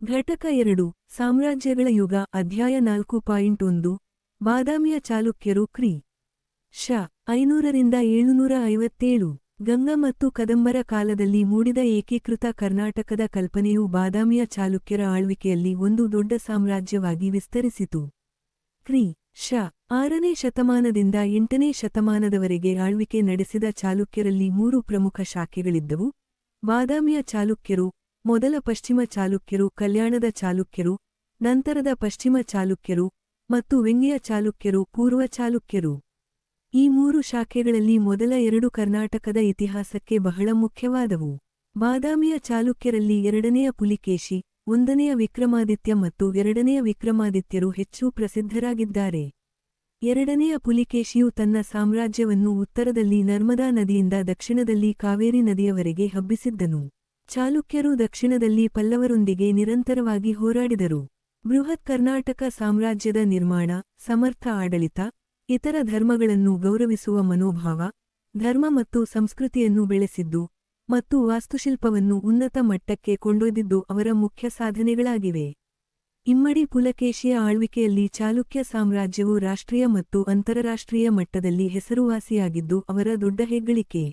ಘಟಕ 2 ಸಾಮ್ರಾಜ್ಯಗಳ ಯುಗ ಅಧ್ಯಾಯ 4.1 ಬಾದಾಮಿಯ ಚಾಲುಕ್ಯರು ಕ್ರಿ. ಶ. 500ರಿಂದ 757 ಗಂಗ ಮತ್ತು ಕದಂಬರ ಕಾಲದಲ್ಲಿ ಮೂಡಿದ ಏಕೀಕೃತ ಕರ್ನಾಟಕದ ಕಲ್ಪನೆಯು ಬಾದಾಮಿಯ ಚಾಲುಕ್ಯರ ಆಳ್ವಿಕೆಯಲ್ಲಿ ಒಂದು ದೊಡ್ಡ ಸಾಮ್ರಾಜ್ಯವಾಗಿ ವಿಸ್ತರಿಸಿತು. ಕ್ರಿ. ಶ. 6ನೇ ಶತಮಾನದಿಂದ 8ನೇ ಶತಮಾನದವರೆಗೆ ಆಳ್ವಿಕೆ ನಡೆಸಿದ ಚಾಲುಕ್ಯರಲ್ಲಿ 3 ಪ್ರಮುಖ ಶಾಖೆಗಳಿದ್ದವು: ಬಾದಾಮಿಯ ಚಾಲುಕ್ಯರು, ಮೊದಲ ಪಶ್ಚಿಮ ಚಾಲುಕ್ಯರು, ಕಲ್ಯಾಣದ ಚಾಲುಕ್ಯರು, ನಂತರದ ಪಶ್ಚಿಮ ಚಾಲುಕ್ಯರು, ಮತ್ತು ವೆಂಗಿಯ ಚಾಲುಕ್ಯರು, ಪೂರ್ವ ಚಾಲುಕ್ಯರು. ಈ 3 ಶಾಖೆಗಳಲ್ಲಿ ಮೊದಲ 2 ಕರ್ನಾಟಕದ ಇತಿಹಾಸಕ್ಕೆ ಬಹಳ ಮುಖ್ಯವಾದವು. ಬಾದಾಮಿಯ ಚಾಲುಕ್ಯರಲ್ಲಿ 2ನೆಯ ಪುಲಿಕೇಶಿ, 1ನೆಯ ವಿಕ್ರಮಾದಿತ್ಯ ಮತ್ತು 2ನೆಯ ವಿಕ್ರಮಾದಿತ್ಯರು ಹೆಚ್ಚು ಪ್ರಸಿದ್ಧರಾಗಿದ್ದಾರೆ. 2ನೆಯ ಪುಲಿಕೇಶಿಯು ತನ್ನ ಸಾಮ್ರಾಜ್ಯವನ್ನು ಉತ್ತರದಲ್ಲಿ ನರ್ಮದಾ ನದಿಯಿಂದ ದಕ್ಷಿಣದಲ್ಲಿ ಕಾವೇರಿ ನದಿಯವರೆಗೆ ಹಬ್ಬಿಸಿದ್ದನು. ಚಾಲುಕ್ಯರು ದಕ್ಷಿಣದಲ್ಲಿ ಪಲ್ಲವರೊಂದಿಗೆ ನಿರಂತರವಾಗಿ ಹೋರಾಡಿದರು. ಬೃಹತ್ ಕರ್ನಾಟಕ ಸಾಮ್ರಾಜ್ಯದ ನಿರ್ಮಾಣ, ಸಮರ್ಥ ಆಡಳಿತ, ಇತರ ಧರ್ಮಗಳನ್ನು ಗೌರವಿಸುವ ಮನೋಭಾವ, ಧರ್ಮ ಮತ್ತು ಸಂಸ್ಕೃತಿಯನ್ನು ಬೆಳೆಸಿದ್ದು, ಮತ್ತು ವಾಸ್ತುಶಿಲ್ಪವನ್ನು ಉನ್ನತ ಮಟ್ಟಕ್ಕೆ ಕೊಂಡೊಯ್ದಿದ್ದು ಅವರ ಮುಖ್ಯ ಸಾಧನೆಗಳಾಗಿವೆ. ಇಮ್ಮಡಿ ಪುಲಕೇಶಿಯ ಆಳ್ವಿಕೆಯಲ್ಲಿ ಚಾಲುಕ್ಯ ಸಾಮ್ರಾಜ್ಯವು ರಾಷ್ಟ್ರೀಯ ಮತ್ತು ಅಂತರರಾಷ್ಟ್ರೀಯ ಮಟ್ಟದಲ್ಲಿ ಹೆಸರುವಾಸಿಯಾಗಿದ್ದು ಅವರ ದೊಡ್ಡ ಹೆಗ್ಗಳಿಕೆ.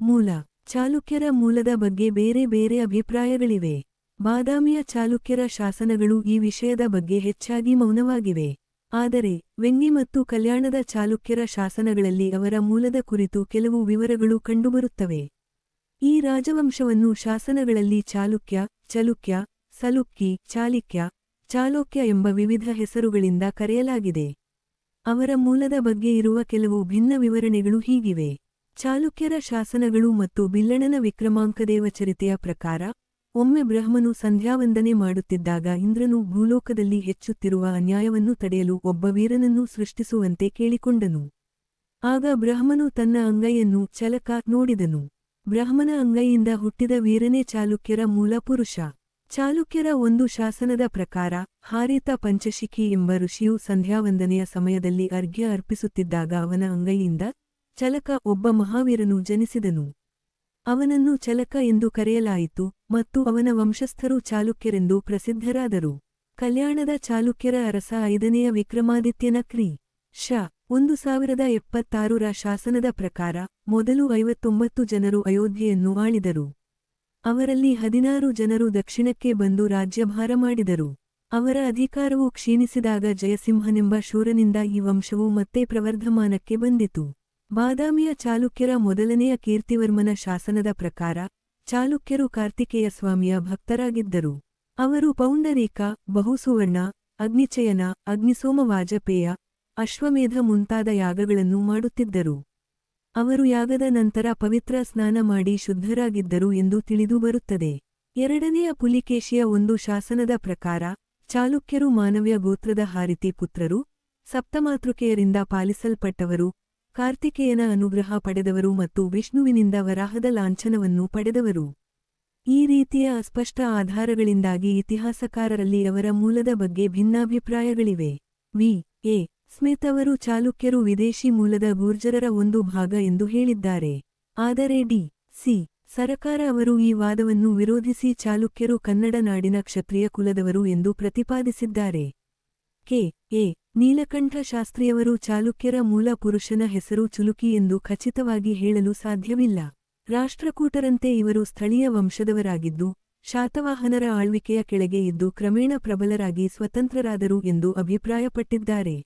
ಮೂಲ ಚಾಲುಕ್ಯರ ಮೂಲದ ಬಗ್ಗೆ ಬೇರೆ ಬೇರೆ ಅಭಿಪ್ರಾಯಗಳಿವೆ. ಬಾದಾಮಿಯ ಚಾಲುಕ್ಯರ ಶಾಸನಗಳು ಈ ವಿಷಯದ ಬಗ್ಗೆ ಹೆಚ್ಚಾಗಿ ಮೌನವಾಗಿವೆ. ಆದರೆ ವೆಂಗಿ ಮತ್ತು ಕಲ್ಯಾಣದ ಚಾಲುಕ್ಯರ ಶಾಸನಗಳಲ್ಲಿ ಅವರ ಮೂಲದ ಕುರಿತು ಕೆಲವು ವಿವರಗಳು ಕಂಡುಬರುತ್ತವೆ. ಈ ರಾಜವಂಶವನ್ನು ಶಾಸನಗಳಲ್ಲಿ ಚಾಲುಕ್ಯ, ಚಲುಕ್ಯ, ಸಲುಕ್ಕಿ, ಚಾಲಿಕ್ಯ, ಚಾಲೋಕ್ಯ ಎಂಬ ವಿವಿಧ ಹೆಸರುಗಳಿಂದ ಕರೆಯಲಾಗಿದೆ. ಅವರ ಮೂಲದ ಬಗ್ಗೆ ಇರುವ ಕೆಲವು ಭಿನ್ನ ವಿವರಣೆಗಳು ಹೀಗಿವೆ. ಚಾಲುಕ್ಯರ ಶಾಸನಗಳು ಮತ್ತು ಬಿಲ್ಲಣನ ವಿಕ್ರಮಾಂಕದೇವಚರಿತೆಯ ಪ್ರಕಾರ, ಒಮ್ಮೆ ಬ್ರಹ್ಮನು ಸಂಧ್ಯಾವಂದನೆ ಮಾಡುತ್ತಿದ್ದಾಗ ಇಂದ್ರನು ಭೂಲೋಕದಲ್ಲಿ ಹೆಚ್ಚುತ್ತಿರುವ ಅನ್ಯಾಯವನ್ನು ತಡೆಯಲು ಒಬ್ಬ ವೀರನನ್ನು ಸೃಷ್ಟಿಸುವಂತೆ ಕೇಳಿಕೊಂಡನು. ಆಗ ಬ್ರಹ್ಮನು ತನ್ನ ಅಂಗೈಯನ್ನು ಚಲಕ ನೋಡಿದನು. ಬ್ರಹ್ಮನ ಅಂಗೈಯಿಂದ ಹುಟ್ಟಿದ ವೀರನೇ ಚಾಲುಕ್ಯರ ಮೂಲ ಪುರುಷ. ಚಾಲುಕ್ಯರ ಒಂದು ಶಾಸನದ ಪ್ರಕಾರ, ಹಾರಿತ ಪಂಚಶಿಖಿ ಎಂಬ ಋಷಿಯು ಸಂಧ್ಯಾವಂದನೆಯ ಸಮಯದಲ್ಲಿ ಅರ್ಘ್ಯ ಅರ್ಪಿಸುತ್ತಿದ್ದಾಗ ಅವನ ಅಂಗೈಯಿಂದ ಚಲಕ ಒಬ್ಬ ಮಹಾವೀರನು ಜನಿಸಿದನು. ಅವನನ್ನು ಚಲಕ ಎಂದು ಕರೆಯಲಾಯಿತು ಮತ್ತು ಅವನ ವಂಶಸ್ಥರು ಚಾಲುಕ್ಯರೆಂದು ಪ್ರಸಿದ್ಧರಾದರು. ಕಲ್ಯಾಣದ ಚಾಲುಕ್ಯರ ಅರಸ 5ನೆಯ ವಿಕ್ರಮಾದಿತ್ಯನ ಕ್ರಿ. ಶ. 1076ರ ಶಾಸನದ ಪ್ರಕಾರ, ಮೊದಲು 59 ಜನರು ಅಯೋಧ್ಯೆಯನ್ನು ಆಳಿದರು. ಅವರಲ್ಲಿ 16 ಜನರು ದಕ್ಷಿಣಕ್ಕೆ ಬಂದು ರಾಜ್ಯಭಾರ ಮಾಡಿದರು. ಅವರ ಅಧಿಕಾರವು ಕ್ಷೀಣಿಸಿದಾಗ ಜಯಸಿಂಹನೆಂಬ ಶೂರನಿಂದ ಈ ವಂಶವು ಮತ್ತೆ ಪ್ರವರ್ಧಮಾನಕ್ಕೆ ಬಂದಿತು. ಬಾದಾಮಿಯ ಚಾಲುಕ್ಯರ ಮೊದಲನೆಯ ಕೀರ್ತಿವರ್ಮನ ಶಾಸನದ ಪ್ರಕಾರ, ಚಾಲುಕ್ಯರು ಕಾರ್ತಿಕೇಯ ಸ್ವಾಮಿಯ ಭಕ್ತರಾಗಿದ್ದರು. ಅವರು ಪೌಂಡರೀಕ, ಬಹುಸುವರ್ಣ, ಅಗ್ನಿಚಯನ, ಅಗ್ನಿಸೋಮ ವಾಜಪೇಯ, ಅಶ್ವಮೇಧ ಮುಂತಾದ ಯಾಗಗಳನ್ನು ಮಾಡುತ್ತಿದ್ದರು. ಅವರು ಯಾಗದ ನಂತರ ಪವಿತ್ರ ಸ್ನಾನ ಮಾಡಿ ಶುದ್ಧರಾಗಿದ್ದರು ಎಂದು ತಿಳಿದು ಬರುತ್ತದೆ. 2ನೆಯ ಪುಲಿಕೇಶಿಯ ಒಂದು ಶಾಸನದ ಪ್ರಕಾರ, ಚಾಲುಕ್ಯರು ಮಾನವ್ಯ ಗೋತ್ರದ ಹಾರಿತಿ ಪುತ್ರರು, ಸಪ್ತಮಾತೃಕೆಯರಿಂದ ಪಾಲಿಸಲ್ಪಟ್ಟವರು, ಕಾರ್ತಿಕೇಯನ ಅನುಗ್ರಹ ಪಡೆದವರು ಮತ್ತು ವಿಷ್ಣುವಿನಿಂದ ವರಾಹದ ಲಾಂಛನವನ್ನು ಪಡೆದವರು. ಈ ರೀತಿಯ ಅಸ್ಪಷ್ಟ ಆಧಾರಗಳಿಂದಾಗಿ ಇತಿಹಾಸಕಾರರಲ್ಲಿ ಅವರ ಮೂಲದ ಬಗ್ಗೆ ಭಿನ್ನಾಭಿಪ್ರಾಯಗಳಿವೆ. ವಿ. ಎ. ಸ್ಮಿತ್ ಅವರು ಚಾಲುಕ್ಯರು ವಿದೇಶಿ ಮೂಲದ ಗೂರ್ಜರರ ಒಂದು ಭಾಗ ಎಂದು ಹೇಳಿದ್ದಾರೆ. ಆದರೆ ಡಿ. ಸಿ. ಸರಕಾರ ಅವರು ಈ ವಾದವನ್ನು ವಿರೋಧಿಸಿ ಚಾಲುಕ್ಯರು ಕನ್ನಡ ನಾಡಿನ ಕ್ಷತ್ರಿಯ ಕುಲದವರು ಎಂದು ಪ್ರತಿಪಾದಿಸಿದ್ದಾರೆ. ಕೆ. ಎ. ನೀಲಕಂಠ ಶಾಸ್ತ್ರಿಯವರು ಚಾಲುಕ್ಯರ ಮೂಲ ಪುರುಷನ ಹೆಸರು ಚುಲುಕಿ ಎಂದು ಖಚಿತವಾಗಿ ಹೇಳಲು ಸಾಧ್ಯವಿಲ್ಲ. ರಾಷ್ಟ್ರಕೂಟರಂತೆ ಇವರು ಸ್ಥಳೀಯ ವಂಶದವರಾಗಿದ್ದು, ಶಾತವಾಹನರ ಆಳ್ವಿಕೆಯ ಕೆಳಗೆ ಇದ್ದು ಕ್ರಮೇಣ ಪ್ರಬಲರಾಗಿ ಸ್ವತಂತ್ರರಾದರು ಎಂದು ಅಭಿಪ್ರಾಯಪಟ್ಟಿದ್ದಾರೆ.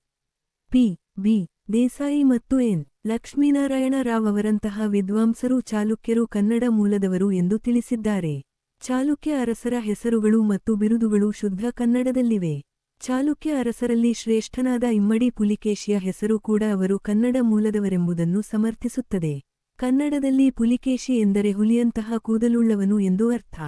ಪಿ. ಬಿ. ದೇಸಾಯಿ ಮತ್ತು ಎನ್. ಲಕ್ಷ್ಮೀನಾರಾಯಣ ರಾವ್ ಅವರಂತಹ ವಿದ್ವಾಂಸರು ಚಾಲುಕ್ಯರು ಕನ್ನಡ ಮೂಲದವರು ಎಂದು ತಿಳಿಸಿದ್ದಾರೆ. ಚಾಲುಕ್ಯ ಅರಸರ ಹೆಸರುಗಳು ಮತ್ತು ಬಿರುದುಗಳು ಶುದ್ಧ ಕನ್ನಡದಲ್ಲಿವೆ. ಚಾಲುಕ್ಯ ಅರಸರಲ್ಲಿ ಶ್ರೇಷ್ಠನಾದ ಇಮ್ಮಡಿ ಪುಲಿಕೇಶಿಯ ಹೆಸರು ಕೂಡ ಅವರು ಕನ್ನಡ ಮೂಲದವರೆಂಬುದನ್ನು ಸಮರ್ಥಿಸುತ್ತದೆ. ಕನ್ನಡದಲ್ಲಿ ಪುಲಿಕೇಶಿ ಎಂದರೆ ಹುಲಿಯಂತಹ ಕೂದಲುಳ್ಳವನು ಎಂದು ಅರ್ಥ.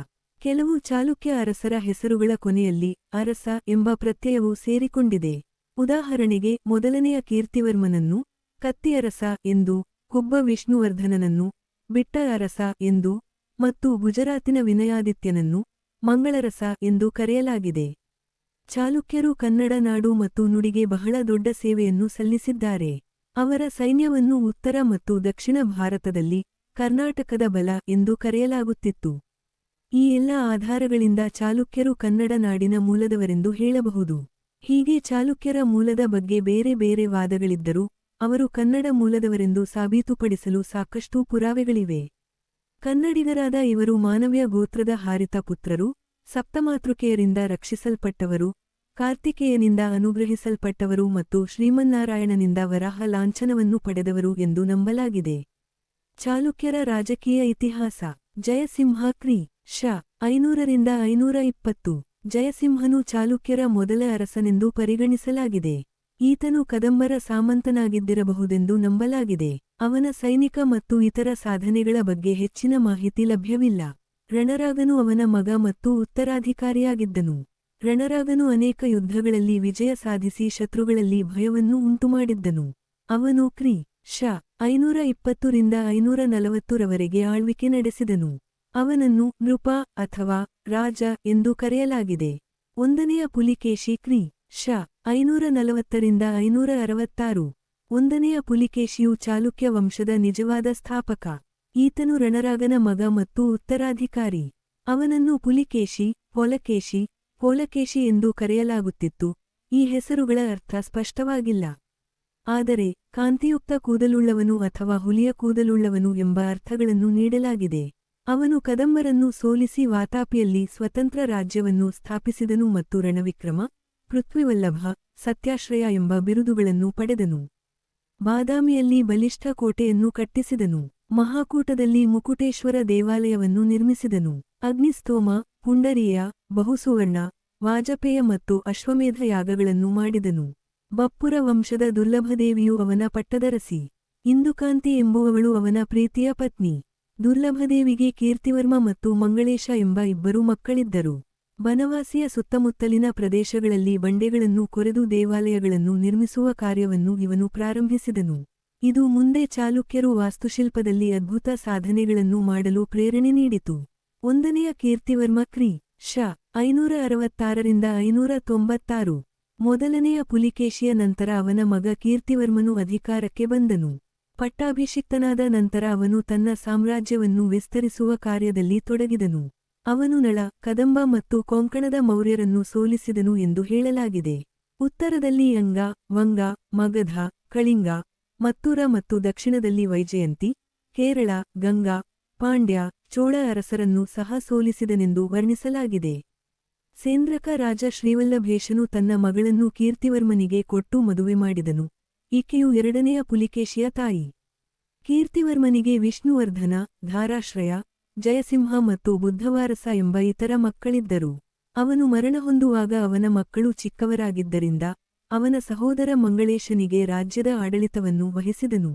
ಕೆಲವು ಚಾಲುಕ್ಯ ಅರಸರ ಹೆಸರುಗಳ ಕೊನೆಯಲ್ಲಿ ಅರಸ ಎಂಬ ಪ್ರತ್ಯಯವು ಸೇರಿಕೊಂಡಿದೆ. ಉದಾಹರಣೆಗೆ, ಮೊದಲನೆಯ ಕೀರ್ತಿವರ್ಮನನ್ನು ಕತ್ತಿಯರಸ ಎಂದು, ಕುಬ್ಬ ವಿಷ್ಣುವರ್ಧನನನ್ನು ಬಿಟ್ಟ ಅರಸ ಎಂದು, ಮತ್ತು ಗುಜರಾತಿನ ವಿನಯಾದಿತ್ಯನನ್ನು ಮಂಗಳರಸ ಎಂದು ಕರೆಯಲಾಗಿದೆ. ಚಾಲುಕ್ಯರು ಕನ್ನಡ ನಾಡು ಮತ್ತು ನುಡಿಗೆ ಬಹಳ ದೊಡ್ಡ ಸೇವೆಯನ್ನು ಸಲ್ಲಿಸಿದ್ದಾರೆ. ಅವರ ಸೈನ್ಯವನ್ನು ಉತ್ತರ ಮತ್ತು ದಕ್ಷಿಣ ಭಾರತದಲ್ಲಿ ಕರ್ನಾಟಕದ ಬಲ ಎಂದು ಕರೆಯಲಾಗುತ್ತಿತ್ತು. ಈ ಎಲ್ಲ ಆಧಾರಗಳಿಂದ ಚಾಲುಕ್ಯರು ಕನ್ನಡ ನಾಡಿನ ಮೂಲದವರೆಂದು ಹೇಳಬಹುದು. ಹೀಗೆ ಚಾಲುಕ್ಯರ ಮೂಲದ ಬಗ್ಗೆ ಬೇರೆ ಬೇರೆ ವಾದಗಳಿದ್ದರೂ ಅವರು ಕನ್ನಡ ಮೂಲದವರೆಂದು ಸಾಬೀತುಪಡಿಸಲು ಸಾಕಷ್ಟು ಪುರಾವೆಗಳಿವೆ. ಕನ್ನಡಿಗರಾದ ಇವರು ಮಾನವ್ಯ ಗೋತ್ರದ ಹಾರಿತ ಪುತ್ರರು, ಸಪ್ತಮಾತೃಕೆಯರಿಂದ ರಕ್ಷಿಸಲ್ಪಟ್ಟವರು, ಕಾರ್ತಿಕೇಯನಿಂದ ಅನುಗ್ರಹಿಸಲ್ಪಟ್ಟವರು ಮತ್ತು ಶ್ರೀಮನ್ನಾರಾಯಣನಿಂದ ವರಾಹ ಲಾಂಛನವನ್ನು ಪಡೆದವರು ಎಂದು ನಂಬಲಾಗಿದೆ. ಚಾಲುಕ್ಯರ ರಾಜಕೀಯ ಇತಿಹಾಸ. ಜಯಸಿಂಹ ಕ್ರಿ. ಶ. 500ರಿಂದ 520. ಜಯಸಿಂಹನು ಚಾಲುಕ್ಯರ ಮೊದಲ ಅರಸನೆಂದು ಪರಿಗಣಿಸಲಾಗಿದೆ. ಈತನು ಕದಂಬರ ಸಾಮಂತನಾಗಿದ್ದಿರಬಹುದೆಂದು ನಂಬಲಾಗಿದೆ. ಅವನ ಸೈನಿಕ ಮತ್ತು ಇತರ ಸಾಧನೆಗಳ ಬಗ್ಗೆ ಹೆಚ್ಚಿನ ಮಾಹಿತಿ ಲಭ್ಯವಿಲ್ಲ. ರಣರಾಗನು ಅವನ ಮಗ ಮತ್ತು ಉತ್ತರಾಧಿಕಾರಿಯಾಗಿದ್ದನು. ರಣರಾಗನು ಅನೇಕ ಯುದ್ಧಗಳಲ್ಲಿ ವಿಜಯ ಸಾಧಿಸಿ ಶತ್ರುಗಳಲ್ಲಿ ಭಯವನ್ನು ಉಂಟುಮಾಡಿದ್ದನು. ಅವನು ಕ್ರಿ. ಶ. 520ರಿಂದ 540ರವರೆಗೆ ಆಳ್ವಿಕೆ ನಡೆಸಿದನು. ಅವನನ್ನು ನೃಪ ಅಥವಾ ರಾಜ ಎಂದು ಕರೆಯಲಾಗಿದೆ. ಒಂದನೆಯ ಪುಲಿಕೇಶಿ ಕ್ರಿ. ಶ. 540ರಿಂದ 566. ಒಂದನೆಯ ಪುಲಿಕೇಶಿಯು ಚಾಲುಕ್ಯ ವಂಶದ ನಿಜವಾದ ಸ್ಥಾಪಕ. ಈತನು ರಣರಾಗನ ಮಗ ಮತ್ತು ಉತ್ತರಾಧಿಕಾರಿ. ಅವನನ್ನು ಪುಲಿಕೇಶಿ, ಪೊಲಕೇಶಿ, ಪೋಲಕೇಶಿ ಎಂದು ಕರೆಯಲಾಗುತ್ತಿತ್ತು. ಈ ಹೆಸರುಗಳ ಅರ್ಥ ಸ್ಪಷ್ಟವಾಗಿಲ್ಲ. ಆದರೆ ಕಾಂತಿಯುಕ್ತ ಕೂದಲುಳ್ಳವನು ಅಥವಾ ಹುಲಿಯ ಕೂದಲುಳ್ಳವನು ಎಂಬ ಅರ್ಥಗಳನ್ನು ನೀಡಲಾಗಿದೆ. ಅವನು ಕದಂಬರನ್ನು ಸೋಲಿಸಿ ವಾತಾಪಿಯಲ್ಲಿ ಸ್ವತಂತ್ರ ರಾಜ್ಯವನ್ನು ಸ್ಥಾಪಿಸಿದನು ಮತ್ತು ರಣವಿಕ್ರಮ, ಪೃಥ್ವಿವಲ್ಲಭ, ಸತ್ಯಾಶ್ರಯ ಎಂಬ ಬಿರುದುಗಳನ್ನು ಪಡೆದನು. ಬಾದಾಮಿಯಲ್ಲಿ ಬಲಿಷ್ಠ ಕೋಟೆಯನ್ನು ಕಟ್ಟಿಸಿದನು. ಮಹಾಕೂಟದಲ್ಲಿ ಮುಕುಟೇಶ್ವರ ದೇವಾಲಯವನ್ನು ನಿರ್ಮಿಸಿದನು. ಅಗ್ನಿಸ್ತೋಮ, ಪುಂಡರೀಯ, ಬಹುಸುವರ್ಣ, ವಾಜಪೇಯ ಮತ್ತು ಅಶ್ವಮೇಧ ಯಾಗಗಳನ್ನು ಮಾಡಿದನು. ಬಪ್ಪುರ ವಂಶದ ದುರ್ಲಭದೇವಿಯು ಅವನ ಪಟ್ಟದರಸಿ. ಇಂದುಕಾಂತಿ ಎಂಬುವವಳು ಅವನ ಪ್ರೀತಿಯ ಪತ್ನಿ. ದುರ್ಲಭದೇವಿಗೆ ಕೀರ್ತಿವರ್ಮ ಮತ್ತು ಮಂಗಳೇಶ ಎಂಬ ಇಬ್ಬರು ಮಕ್ಕಳಿದ್ದರು. ಬನವಾಸಿಯ ಸುತ್ತಮುತ್ತಲಿನ ಪ್ರದೇಶಗಳಲ್ಲಿ ಬಂಡೆಗಳನ್ನು ಕೊರೆದು ದೇವಾಲಯಗಳನ್ನು ನಿರ್ಮಿಸುವ ಕಾರ್ಯವನ್ನು ಇವನು ಪ್ರಾರಂಭಿಸಿದನು. ಇದು ಮುಂದೆ ಚಾಲುಕ್ಯರು ವಾಸ್ತುಶಿಲ್ಪದಲ್ಲಿ ಅದ್ಭುತ ಸಾಧನೆಗಳನ್ನು ಮಾಡಲು ಪ್ರೇರಣೆ ನೀಡಿತು. ಒಂದನೆಯ ಕೀರ್ತಿವರ್ಮ ಕ್ರಿ. ಶ. 566ರಿಂದ 596. ಮೊದಲನೆಯ ಪುಲಿಕೇಶಿಯ ನಂತರ ಅವನ ಮಗ ಕೀರ್ತಿವರ್ಮನು ಅಧಿಕಾರಕ್ಕೆ ಬಂದನು. ಪಟ್ಟಾಭಿಷಿಕ್ತನಾದ ನಂತರ ಅವನು ತನ್ನ ಸಾಮ್ರಾಜ್ಯವನ್ನು ವಿಸ್ತರಿಸುವ ಕಾರ್ಯದಲ್ಲಿ ತೊಡಗಿದನು. ಅವನು ನಳ, ಕದಂಬ ಮತ್ತು ಕೊಂಕಣದ ಮೌರ್ಯರನ್ನು ಸೋಲಿಸಿದನು ಎಂದು ಹೇಳಲಾಗಿದೆ. ಉತ್ತರದಲ್ಲಿ ಅಂಗ, ವಂಗ, ಮಗಧ, ಕಳಿಂಗ, ಮತ್ತೂರ ಮತ್ತು ದಕ್ಷಿಣದಲ್ಲಿ ವೈಜಯಂತಿ, ಕೇರಳ, ಗಂಗಾ, ಪಾಂಡ್ಯ, ಚೋಳ ಅರಸರನ್ನು ಸಹ ಸೋಲಿಸಿದನೆಂದು ವರ್ಣಿಸಲಾಗಿದೆ. ಸೇಂದ್ರಕ ರಾಜ ಶ್ರೀವಲ್ಲಭೇಶನು ತನ್ನ ಮಗಳನ್ನು ಕೀರ್ತಿವರ್ಮನಿಗೆ ಕೊಟ್ಟು ಮದುವೆ ಮಾಡಿದನು. ಈಕೆಯು ಎರಡನೆಯ ಪುಲಿಕೇಶಿಯ ತಾಯಿ. ಕೀರ್ತಿವರ್ಮನಿಗೆ ವಿಷ್ಣುವರ್ಧನ, ಧಾರಾಶ್ರಯ, ಜಯಸಿಂಹ ಮತ್ತು ಬುದ್ಧವಾರಸ ಎಂಬ ಇತರ ಮಕ್ಕಳಿದ್ದರು. ಅವನು ಮರಣ ಹೊಂದುವಾಗ ಅವನ ಮಕ್ಕಳು ಚಿಕ್ಕವರಾಗಿದ್ದರಿಂದ ಅವನ ಸಹೋದರ ಮಂಗಳೇಶನಿಗೆ ರಾಜ್ಯದ ಆಡಳಿತವನ್ನು ವಹಿಸಿದನು.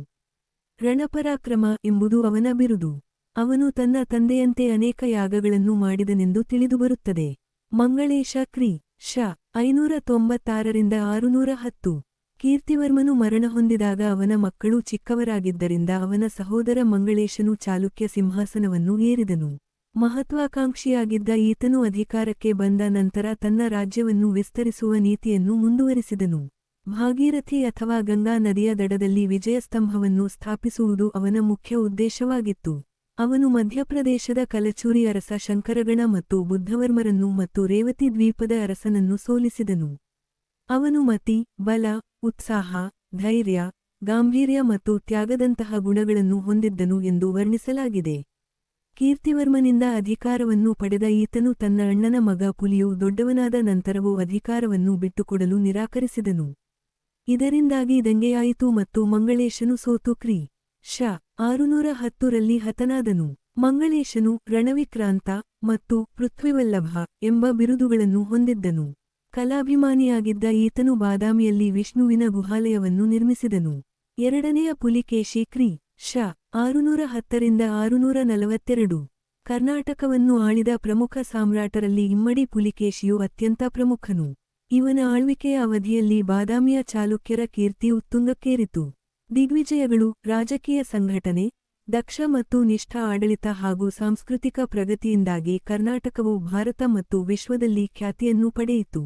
ರಣಪರಾಕ್ರಮ ಎಂಬುದು ಅವನ ಬಿರುದು. ಅವನು ತನ್ನ ತಂದೆಯಂತೆ ಅನೇಕ ಯಾಗಗಳನ್ನು ಮಾಡಿದನೆಂದು ತಿಳಿದುಬರುತ್ತದೆ. ಮಂಗಳೇಶ ಕ್ರಿ. ಶ. 596ರಿಂದ 610. ಕೀರ್ತಿವರ್ಮನು ಮರಣ ಹೊಂದಿದಾಗ ಅವನ ಮಕ್ಕಳು ಚಿಕ್ಕವರಾಗಿದ್ದರಿಂದ ಅವನ ಸಹೋದರ ಮಂಗಳೇಶನು ಚಾಲುಕ್ಯ ಸಿಂಹಾಸನವನ್ನು ಏರಿದನು. ಮಹತ್ವಾಕಾಂಕ್ಷಿಯಾಗಿದ್ದ ಈತನು ಅಧಿಕಾರಕ್ಕೆ ಬಂದ ನಂತರ ತನ್ನ ರಾಜ್ಯವನ್ನು ವಿಸ್ತರಿಸುವ ನೀತಿಯನ್ನು ಮುಂದುವರಿಸಿದನು. ಭಾಗೀರಥಿ ಅಥವಾ ಗಂಗಾ ನದಿಯ ದಡದಲ್ಲಿ ವಿಜಯಸ್ತಂಭವನ್ನು ಸ್ಥಾಪಿಸುವುದು ಅವನ ಮುಖ್ಯ ಉದ್ದೇಶವಾಗಿತ್ತು. ಅವನು ಮಧ್ಯಪ್ರದೇಶದ ಕಲಚೂರಿ ಅರಸ ಶಂಕರಗಣ ಮತ್ತು ಬುದ್ಧವರ್ಮರನ್ನು ಮತ್ತು ರೇವತಿ ದ್ವೀಪದ ಅರಸನನ್ನು ಸೋಲಿಸಿದನು. ಅವನು ಮತಿ, ಬಲ, ಉತ್ಸಾಹ, ಧೈರ್ಯ, ಗಾಂಭೀರ್ಯ ಮತ್ತು ತ್ಯಾಗದಂತಹ ಗುಣಗಳನ್ನು ಹೊಂದಿದ್ದನು ಎಂದು ವರ್ಣಿಸಲಾಗಿದೆ. ಕೀರ್ತಿವರ್ಮನಿಂದ ಅಧಿಕಾರವನ್ನು ಪಡೆದ ಈತನು ತನ್ನ ಅಣ್ಣನ ಮಗ ಪುಲಿಯು ದೊಡ್ಡವನಾದ ನಂತರವೂ ಅಧಿಕಾರವನ್ನು ಬಿಟ್ಟುಕೊಡಲು ನಿರಾಕರಿಸಿದನು. ಇದರಿಂದಾಗಿ ದಂಗೆಯಾಯಿತು ಮತ್ತು ಮಂಗಳೇಶನು ಸೋತು ಕ್ರಿ. ಶ. 610ರಲ್ಲಿ ಹತನಾದನು. ಮಂಗಳೇಶನು ರಣವಿಕ್ರಾಂತ ಮತ್ತು ಪೃಥ್ವಿವಲ್ಲಭ ಎಂಬ ಬಿರುದುಗಳನ್ನು ಹೊಂದಿದ್ದನು. ಕಲಾಭಿಮಾನಿಯಾಗಿದ್ದ ಈತನು ಬಾದಾಮಿಯಲ್ಲಿ ವಿಷ್ಣುವಿನ ಗುಹಾಲಯವನ್ನು ನಿರ್ಮಿಸಿದನು. ಎರಡನೆಯ ಪುಲಿಕೇಶಿ ಕ್ರಿ. ಶ. 610ರಿಂದ 642. ಕರ್ನಾಟಕವನ್ನು ಆಳಿದ ಪ್ರಮುಖ ಸಾಮ್ರಾಟರಲ್ಲಿ ಇಮ್ಮಡಿ ಪುಲಿಕೇಶಿಯು ಅತ್ಯಂತ ಪ್ರಮುಖನು. ಇವನ ಆಳ್ವಿಕೆಯ ಅವಧಿಯಲ್ಲಿ ಬಾದಾಮಿಯ ಚಾಲುಕ್ಯರ ಕೀರ್ತಿ ಉತ್ತುಂಗಕ್ಕೇರಿತು. ದಿಗ್ವಿಜಯಗಳು, ರಾಜಕೀಯ ಸಂಘಟನೆ, ದಕ್ಷ ಮತ್ತು ನಿಷ್ಠ ಆಡಳಿತ ಹಾಗೂ ಸಾಂಸ್ಕೃತಿಕ ಪ್ರಗತಿಯಿಂದಾಗಿ ಕರ್ನಾಟಕವು ಭಾರತ ಮತ್ತು ವಿಶ್ವದಲ್ಲಿ ಖ್ಯಾತಿಯನ್ನು ಪಡೆಯಿತು.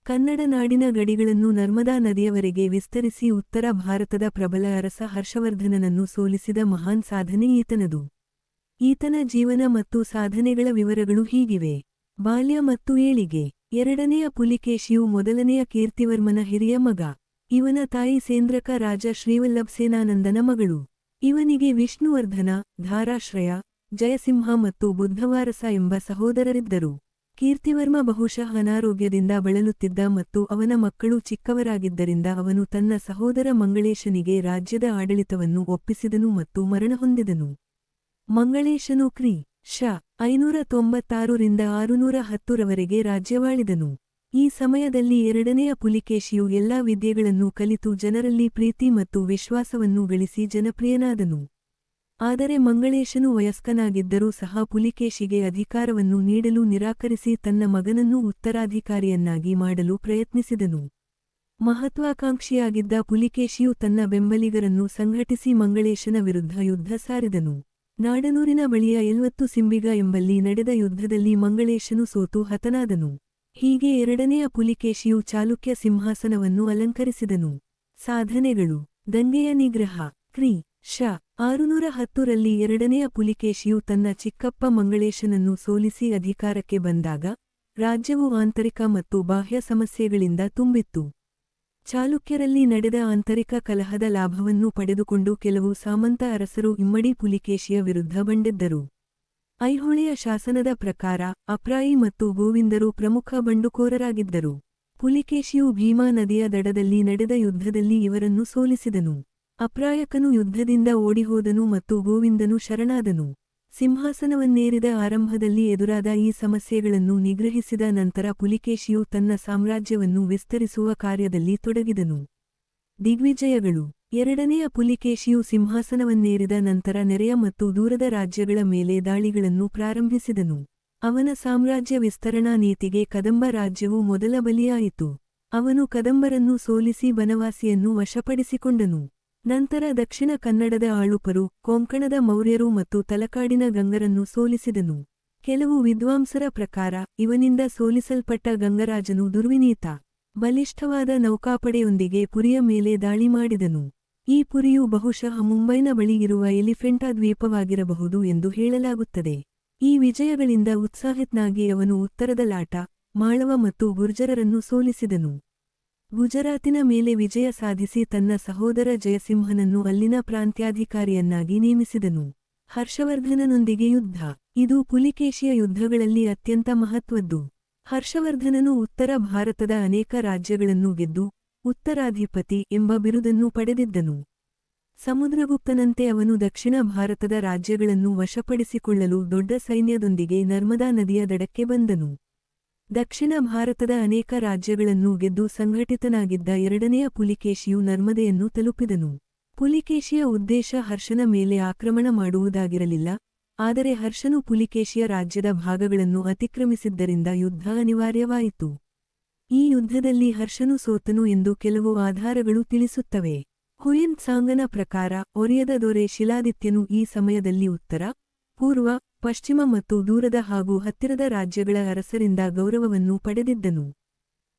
ಕನ್ನಡ ನಾಡಿನ ಗಡಿಗಳನ್ನು ನರ್ಮದಾ ನದಿಯವರೆಗೆ ವಿಸ್ತರಿಸಿ ಉತ್ತರ ಭಾರತದ ಪ್ರಬಲ ಅರಸ ಹರ್ಷವರ್ಧನನನ್ನು ಸೋಲಿಸಿದ ಮಹಾನ್ ಸಾಧನೆ ಈತನದು. ಈತನ ಜೀವನ ಮತ್ತು ಸಾಧನೆಗಳ ವಿವರಗಳು ಹೀಗಿವೆ. ಬಾಲ್ಯ ಮತ್ತು ಏಳಿಗೆ. ಎರಡನೆಯ ಪುಲಿಕೇಶಿಯು ಮೊದಲನೆಯ ಕೀರ್ತಿವರ್ಮನ ಹಿರಿಯ ಮಗ. ಇವನ ತಾಯಿ ಸೇಂದ್ರಕ ರಾಜ ಶ್ರೀವಲ್ಲಭಸೇನಾನಂದನ ಮಗಳು. ಇವನಿಗೆ ವಿಷ್ಣುವರ್ಧನ, ಧಾರಾಶ್ರಯ, ಜಯಸಿಂಹ ಮತ್ತು ಬುದ್ಧವಾರಸ ಎಂಬ ಸಹೋದರರಿದ್ದರು. ಕೀರ್ತಿವರ್ಮ ಬಹುಶಃ ಅನಾರೋಗ್ಯದಿಂದ ಬಳಲುತ್ತಿದ್ದ ಮತ್ತು ಅವನ ಮಕ್ಕಳು ಚಿಕ್ಕವರಾಗಿದ್ದರಿಂದ ಅವನು ತನ್ನ ಸಹೋದರ ಮಂಗಳೇಶನಿಗೆ ರಾಜ್ಯದ ಆಡಳಿತವನ್ನು ಒಪ್ಪಿಸಿದನು ಮತ್ತು ಮರಣಹೊಂದಿದನು. ಮಂಗಳೇಶನು ಕ್ರಿ. ಶ. 596 610 ರಾಜ್ಯವಾಳಿದನು. ಈ ಸಮಯದಲ್ಲಿ ಎರಡನೆಯ ಪುಲಿಕೇಶಿಯು ಎಲ್ಲಾ ವಿದ್ಯೆಗಳನ್ನು ಕಲಿತು ಜನರಲ್ಲಿ ಪ್ರೀತಿ ಮತ್ತು ವಿಶ್ವಾಸವನ್ನು ಗಳಿಸಿ ಜನಪ್ರಿಯನಾದನು. ಆದರೆ ಮಂಗಳೇಶನು ವಯಸ್ಕನಾಗಿದ್ದರೂ ಸಹ ಪುಲಿಕೇಶಿಗೆ ಅಧಿಕಾರವನ್ನು ನೀಡಲು ನಿರಾಕರಿಸಿ ತನ್ನ ಮಗನನ್ನು ಉತ್ತರಾಧಿಕಾರಿಯನ್ನಾಗಿ ಮಾಡಲು ಪ್ರಯತ್ನಿಸಿದನು. ಮಹತ್ವಾಕಾಂಕ್ಷಿಯಾಗಿದ್ದ ಪುಲಿಕೇಶಿಯು ತನ್ನ ಬೆಂಬಲಿಗರನ್ನು ಸಂಘಟಿಸಿ ಮಂಗಳೇಶನ ವಿರುದ್ಧ ಯುದ್ಧ ಸಾರಿದನು. ನಾಡನೂರಿನ ಬಳಿಯ ಎಲ್ವತ್ತು ಸಿಂಬಿಗ ಎಂಬಲ್ಲಿ ನಡೆದ ಯುದ್ಧದಲ್ಲಿ ಮಂಗಳೇಶನು ಸೋತು ಹತನಾದನು. ಹೀಗೆ ಎರಡನೆಯ ಪುಲಿಕೇಶಿಯು ಚಾಲುಕ್ಯ ಸಿಂಹಾಸನವನ್ನು ಅಲಂಕರಿಸಿದನು. ಸಾಧನೆಗಳು. ದಂಗೆಯ ನಿಗ್ರಹ. ಕ್ರಿ. ಶ. 610 ಎರಡನೆಯ ಪುಲಿಕೇಶಿಯು ತನ್ನ ಚಿಕ್ಕಪ್ಪ ಮಂಗಳೇಶನನ್ನು ಸೋಲಿಸಿ ಅಧಿಕಾರಕ್ಕೆ ಬಂದಾಗ ರಾಜ್ಯವು ಆಂತರಿಕ ಮತ್ತು ಬಾಹ್ಯ ಸಮಸ್ಯೆಗಳಿಂದ ತುಂಬಿತ್ತು. ಚಾಲುಕ್ಯರಲ್ಲಿ ನಡೆದ ಆಂತರಿಕ ಕಲಹದ ಲಾಭವನ್ನು ಪಡೆದುಕೊಂಡು ಕೆಲವು ಸಾಮಂತ ಅರಸರು ಇಮ್ಮಡಿ ಪುಲಿಕೇಶಿಯ ವಿರುದ್ಧ ಬಂಡೆದ್ದರು. ಐಹೊಳೆಯ ಶಾಸನದ ಪ್ರಕಾರ ಅಪ್ರಾಯಿ ಮತ್ತು ಗೋವಿಂದರು ಪ್ರಮುಖ ಬಂಡುಕೋರರಾಗಿದ್ದರು. ಪುಲಿಕೇಶಿಯು ಭೀಮಾ ನದಿಯ ದಡದಲ್ಲಿ ನಡೆದ ಯುದ್ಧದಲ್ಲಿ ಇವರನ್ನು ಸೋಲಿಸಿದನು. ಅಪ್ರಾಯಕನು ಯುದ್ಧದಿಂದ ಓಡಿಹೋದನು ಮತ್ತು ಗೋವಿಂದನು ಶರಣಾದನು. ಸಿಂಹಾಸನವನ್ನೇರಿದ ಆರಂಭದಲ್ಲಿ ಎದುರಾದ ಈ ಸಮಸ್ಯೆಗಳನ್ನು ನಿಗ್ರಹಿಸಿದ ನಂತರ ಪುಲಿಕೇಶಿಯು ತನ್ನ ಸಾಮ್ರಾಜ್ಯವನ್ನು ವಿಸ್ತರಿಸುವ ಕಾರ್ಯದಲ್ಲಿ ತೊಡಗಿದನು. ದಿಗ್ವಿಜಯಗಳು. ಎರಡನೆಯ ಪುಲಿಕೇಶಿಯು ಸಿಂಹಾಸನವನ್ನೇರಿದ ನಂತರ ನೆರೆಯ ಮತ್ತು ದೂರದ ರಾಜ್ಯಗಳ ಮೇಲೆ ದಾಳಿಗಳನ್ನು ಪ್ರಾರಂಭಿಸಿದನು. ಅವನ ಸಾಮ್ರಾಜ್ಯ ವಿಸ್ತರಣಾ ನೀತಿಗೆ ಕದಂಬ ರಾಜ್ಯವು ಮೊದಲ ಬಲಿಯಾಯಿತು. ಅವನು ಕದಂಬರನ್ನು ಸೋಲಿಸಿ ಬನವಾಸಿಯನ್ನು ವಶಪಡಿಸಿಕೊಂಡನು. ನಂತರ ದಕ್ಷಿಣ ಕನ್ನಡದ ಆಳುಪರು, ಕೊಂಕಣದ ಮೌರ್ಯರು ಮತ್ತು ತಲಕಾಡಿನ ಗಂಗರನ್ನು ಸೋಲಿಸಿದನು. ಕೆಲವು ವಿದ್ವಾಂಸರ ಪ್ರಕಾರ ಇವನಿಂದ ಸೋಲಿಸಲ್ಪಟ್ಟ ಗಂಗರಾಜನು ದುರ್ವಿನೀತ. ಬಲಿಷ್ಠವಾದ ನೌಕಾಪಡೆಯೊಂದಿಗೆ ಪುರಿಯ ಮೇಲೆ ದಾಳಿ ಮಾಡಿದನು. ಈ ಪುರಿಯು ಬಹುಶಃ ಮುಂಬೈನ ಬಳಿ ಇರುವ ಎಲಿಫೆಂಟಾ ದ್ವೀಪವಾಗಿರಬಹುದು ಎಂದು ಹೇಳಲಾಗುತ್ತದೆ. ಈ ವಿಜಯಗಳಿಂದ ಉತ್ಸಾಹಿತನಾಗಿ ಅವನು ಉತ್ತರದ ಲಾಟ, ಮಾಳವ ಮತ್ತು ಗುರ್ಜರರನ್ನು ಸೋಲಿಸಿದನು. ಗುಜರಾತಿನ ಮೇಲೆ ವಿಜಯ ಸಾಧಿಸಿ ತನ್ನ ಸಹೋದರ ಜಯಸಿಂಹನನ್ನು ಅಲ್ಲಿನ ಪ್ರಾಂತ್ಯಾಧಿಕಾರಿಯನ್ನಾಗಿ ನೇಮಿಸಿದನು. ಹರ್ಷವರ್ಧನನೊಂದಿಗೆ ಯುದ್ಧ. ಇದು ಪುಲಿಕೇಶಿಯ ಯುದ್ಧಗಳಲ್ಲಿ ಅತ್ಯಂತ ಮಹತ್ವದ್ದು. ಹರ್ಷವರ್ಧನನು ಉತ್ತರ ಭಾರತದ ಅನೇಕ ರಾಜ್ಯಗಳನ್ನು ಗೆದ್ದು ಉತ್ತರಾಧಿಪತಿ ಎಂಬ ಬಿರುದನ್ನು ಪಡೆದಿದ್ದನು. ಸಮುದ್ರಗುಪ್ತನಂತೆ ಅವನು ದಕ್ಷಿಣ ಭಾರತದ ರಾಜ್ಯಗಳನ್ನು ವಶಪಡಿಸಿಕೊಳ್ಳಲು ದೊಡ್ಡ ಸೈನ್ಯದೊಂದಿಗೆ ನರ್ಮದಾ ನದಿಯ ದಡಕ್ಕೆ ಬಂದನು. ದಕ್ಷಿಣ ಭಾರತದ ಅನೇಕ ರಾಜ್ಯಗಳನ್ನು ಗೆದ್ದು ಸಂಘಟಿತನಾಗಿದ್ದ ಎರಡನೆಯ ಪುಲಿಕೇಶಿಯು ನರ್ಮದೆಯನ್ನು ತಲುಪಿದನು. ಪುಲಿಕೇಶಿಯ ಉದ್ದೇಶ ಹರ್ಷನ ಮೇಲೆ ಆಕ್ರಮಣ ಮಾಡುವುದಾಗಿರಲಿಲ್ಲ, ಆದರೆ ಹರ್ಷನು ಪುಲಿಕೇಶಿಯ ರಾಜ್ಯದ ಭಾಗಗಳನ್ನು ಅತಿಕ್ರಮಿಸಿದ್ದರಿಂದ ಯುದ್ಧ ಅನಿವಾರ್ಯವಾಯಿತು. ಈ ಯುದ್ಧದಲ್ಲಿ ಹರ್ಷನು ಸೋತನು ಎಂದು ಕೆಲವು ಆಧಾರಗಳು ತಿಳಿಸುತ್ತವೆ. ಹುಯೆನ್ ತ್ಸಾಂಗನ ಪ್ರಕಾರ ಒರಿಯದ ದೊರೆ ಶಿಲಾದಿತ್ಯನು ಈ ಸಮಯದಲ್ಲಿ ಉತ್ತರ, ಪೂರ್ವ, ಪಶ್ಚಿಮ ಮತ್ತು ದೂರದ ಹಾಗೂ ಹತ್ತಿರದ ರಾಜ್ಯಗಳ ಅರಸರಿಂದ ಗೌರವವನ್ನು ಪಡೆದಿದ್ದನು.